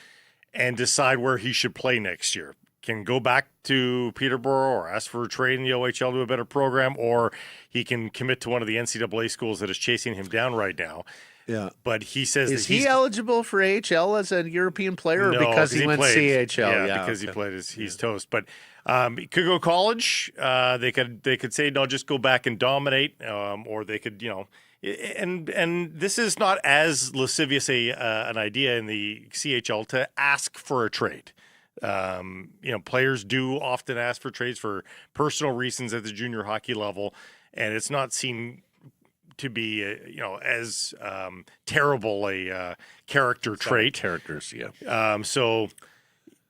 and decide where he should play next year. Can go back to Peterborough or ask for a trade in the OHL to a better program, or he can commit to one of the NCAA schools that is chasing him down right now. Yeah, but he says, is he eligible for AHL as a European player, or because he went CHL? Yeah, because he played. He's toast. But he could go college. They could say no, just go back and dominate, or they could, and this is not as lascivious an idea in the CHL to ask for a trade. Players do often ask for trades for personal reasons at the junior hockey level, and it's not seen to be as terrible a character trait. Characters, yeah. So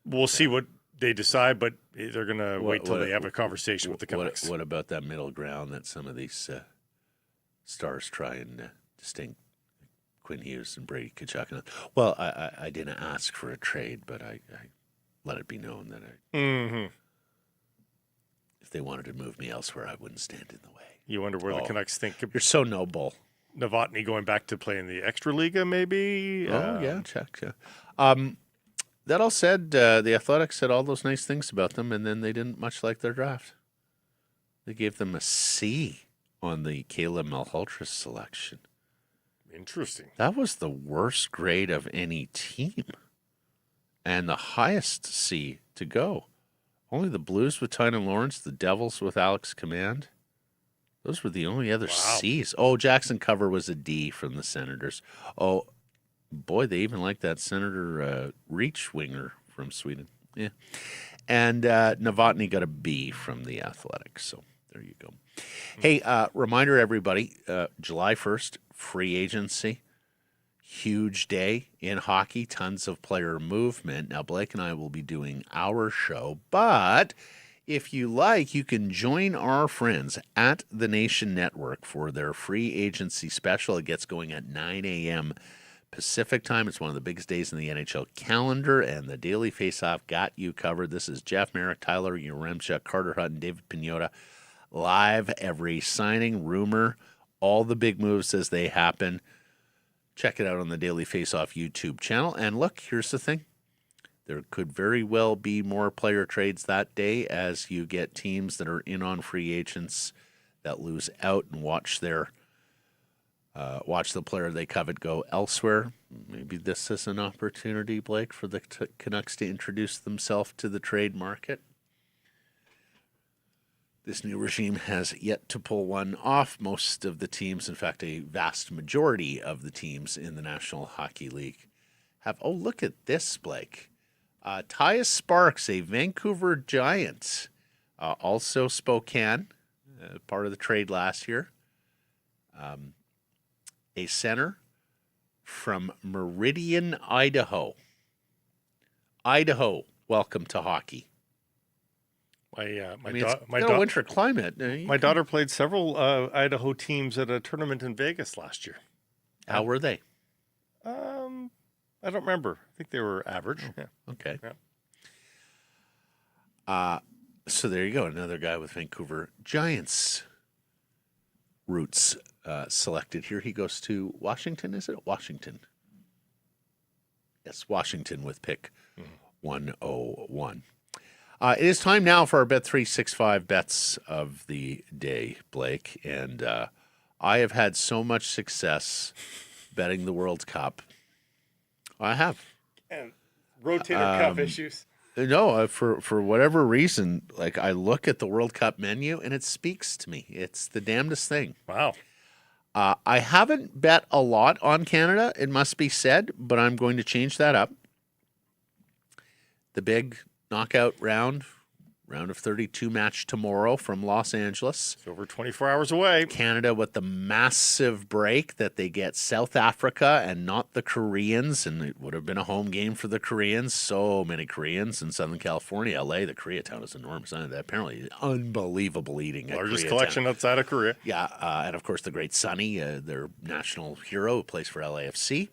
we'll see what they decide, but they're going to wait till they have a conversation with the Canucks. What about that middle ground that some of these stars try and distinct? Quinn Hughes and Brady Tkachuk. Well, I didn't ask for a trade, but I let it be known that if they wanted to move me elsewhere, I wouldn't stand in the way. You wonder where the Canucks think. You're so noble. Novotny going back to play in the Extraliga, maybe? Check. That all said, the Athletics said all those nice things about them, and then they didn't much like their draft. They gave them a C on the Caleb Malhotra selection. Interesting. That was the worst grade of any team, and the highest C to go. Only the Blues with Tynan Lawrence, the Devils with Alex Command. Those were the only other C's. Oh, Jackson Cover was a D from the Senators. Oh, boy, they even like that Senator Reach winger from Sweden. Yeah. And Novotny got a B from the Athletics. So there you go. Hey, reminder, everybody, July 1st, free agency. Huge day in hockey, tons of player movement. Now, Blake and I will be doing our show, but if you like, you can join our friends at the Nation Network for their free agency special. It gets going at 9 a.m. Pacific time. It's one of the biggest days in the NHL calendar, and the Daily Faceoff got you covered. This is Jeff Merrick, Tyler Yaremchuk, Carter Hutton, David Pinota, live every signing, rumor, all the big moves as they happen. Check it out on the Daily Faceoff YouTube channel. And look, here's the thing. There could very well be more player trades that day as you get teams that are in on free agents that lose out and watch their watch the player they covet go elsewhere. Maybe this is an opportunity, Blake, for the Canucks to introduce themselves to the trade market. This new regime has yet to pull one off. Most of the teams, in fact, a vast majority of the teams in the National Hockey League have. Oh, look at this, Blake. Tyus Sparks, a Vancouver Giant, also Spokane, part of the trade last year. A center from Meridian, Idaho. Idaho, welcome to hockey. My winter climate. My daughter played several Idaho teams at a tournament in Vegas last year. How were they? I don't remember. I think they were average. Oh, yeah. Okay. Yeah. So there you go. Another guy with Vancouver Giants roots selected here. He goes to Washington. Is it Washington? Yes, Washington with pick 101. It is time now for our Bet365 bets of the day, Blake. And I have had so much success betting the World Cup. I have. And rotator cuff issues. No, for whatever reason, like I look at the World Cup menu and it speaks to me. It's the damnedest thing. Wow. I haven't bet a lot on Canada, it must be said, but I'm going to change that up. The big knockout round of 32 match tomorrow from Los Angeles. It's over 24 hours away. Canada with the massive break that they get South Africa and not the Koreans, and it would have been a home game for the Koreans. So many Koreans in Southern California. LA, the Koreatown is enormous. Apparently unbelievable eating. Largest collection outside of Korea. Yeah, and of course the great Sonny, their national hero who plays for LAFC.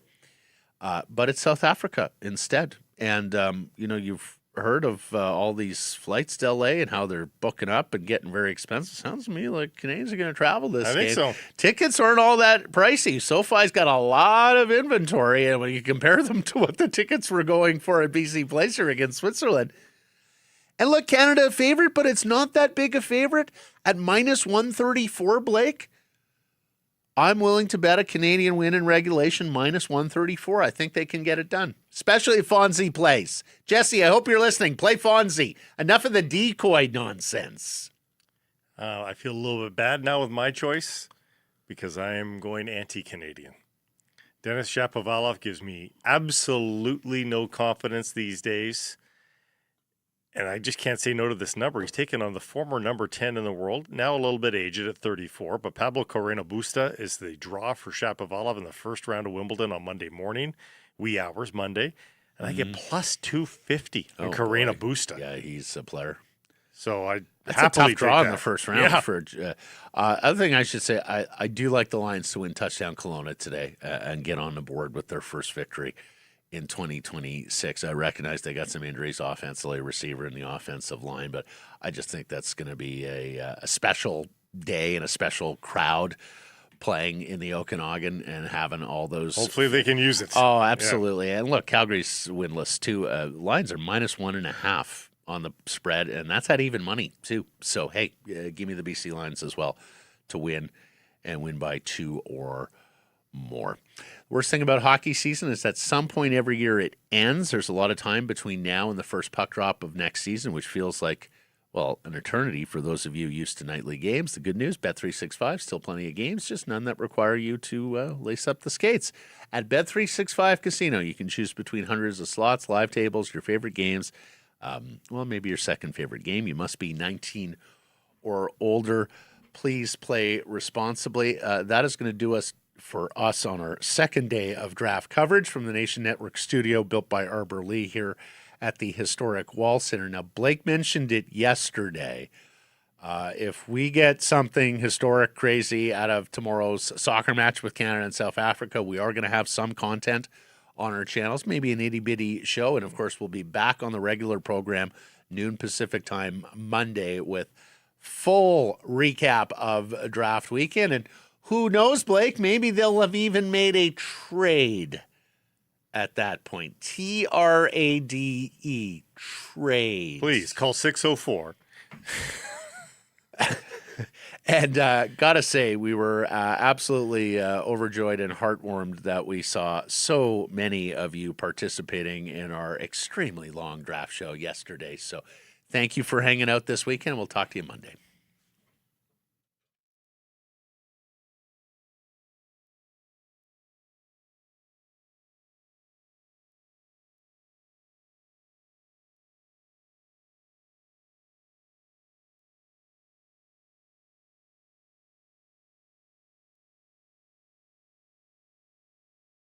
But it's South Africa instead. And, you've heard of all these flights to LA and how they're booking up and getting very expensive. Sounds to me like Canadians are going to travel this game. I think so. Tickets aren't all that pricey. SoFi's got a lot of inventory, and when you compare them to what the tickets were going for at BC Placer against Switzerland. And look, Canada a favorite, but it's not that big a favorite at minus 134, Blake. I'm willing to bet a Canadian win in regulation minus 134. I think they can get it done, especially if Fonzie plays. Jesse, I hope you're listening. Play Fonzie. Enough of the decoy nonsense. I feel a little bit bad now with my choice because I am going anti-Canadian. Denis Shapovalov gives me absolutely no confidence these days. And I just can't say no to this number. He's taken on the former number 10 in the world, now a little bit aged at 34. But Pablo Carreno Busta is the draw for Shapovalov in the first round of Wimbledon on Monday morning, wee hours Monday. And I get plus 250 on Carreno Busta. Yeah, he's a player. So I That's happily a tough draw take in the first round. Yeah. For other thing I should say, I do like the Lions to win touchdown Kelowna today and get on the board with their first victory in 2026. I recognize they got some injuries offensively, receiver in the offensive line, but I just think that's going to be a special day and a special crowd playing in the Okanagan and having all those. Hopefully they can use it. Oh, absolutely. Yeah. And look, Calgary's winless too. Lions are minus 1.5 on the spread, and that's at even money too. So, hey, give me the BC Lions as well to win and win by 2 or more. Worst thing about hockey season is at some point every year it ends. There's a lot of time between now and the first puck drop of next season, which feels like, well, an eternity for those of you used to nightly games. The good news, Bet365, still plenty of games, just none that require you to lace up the skates. At Bet365 Casino, you can choose between hundreds of slots, live tables, your favorite games. Maybe your second favorite game. You must be 19 or older. Please play responsibly. That is going to do us for us on our second day of draft coverage from the Nation Network studio built by Arbor Lee here at the historic Wall Center. Now, Blake mentioned it yesterday. If we get something historic, crazy out of tomorrow's soccer match with Canada and South Africa, we are going to have some content on our channels, maybe an itty-bitty show. And, of course, we'll be back on the regular program, noon Pacific time, Monday, with full recap of draft weekend. And who knows, Blake? Maybe they'll have even made a trade at that point. TRADE, trade. Please call 604. And gotta say, we were absolutely overjoyed and heartwarmed that we saw so many of you participating in our extremely long draft show yesterday. So thank you for hanging out this weekend. We'll talk to you Monday.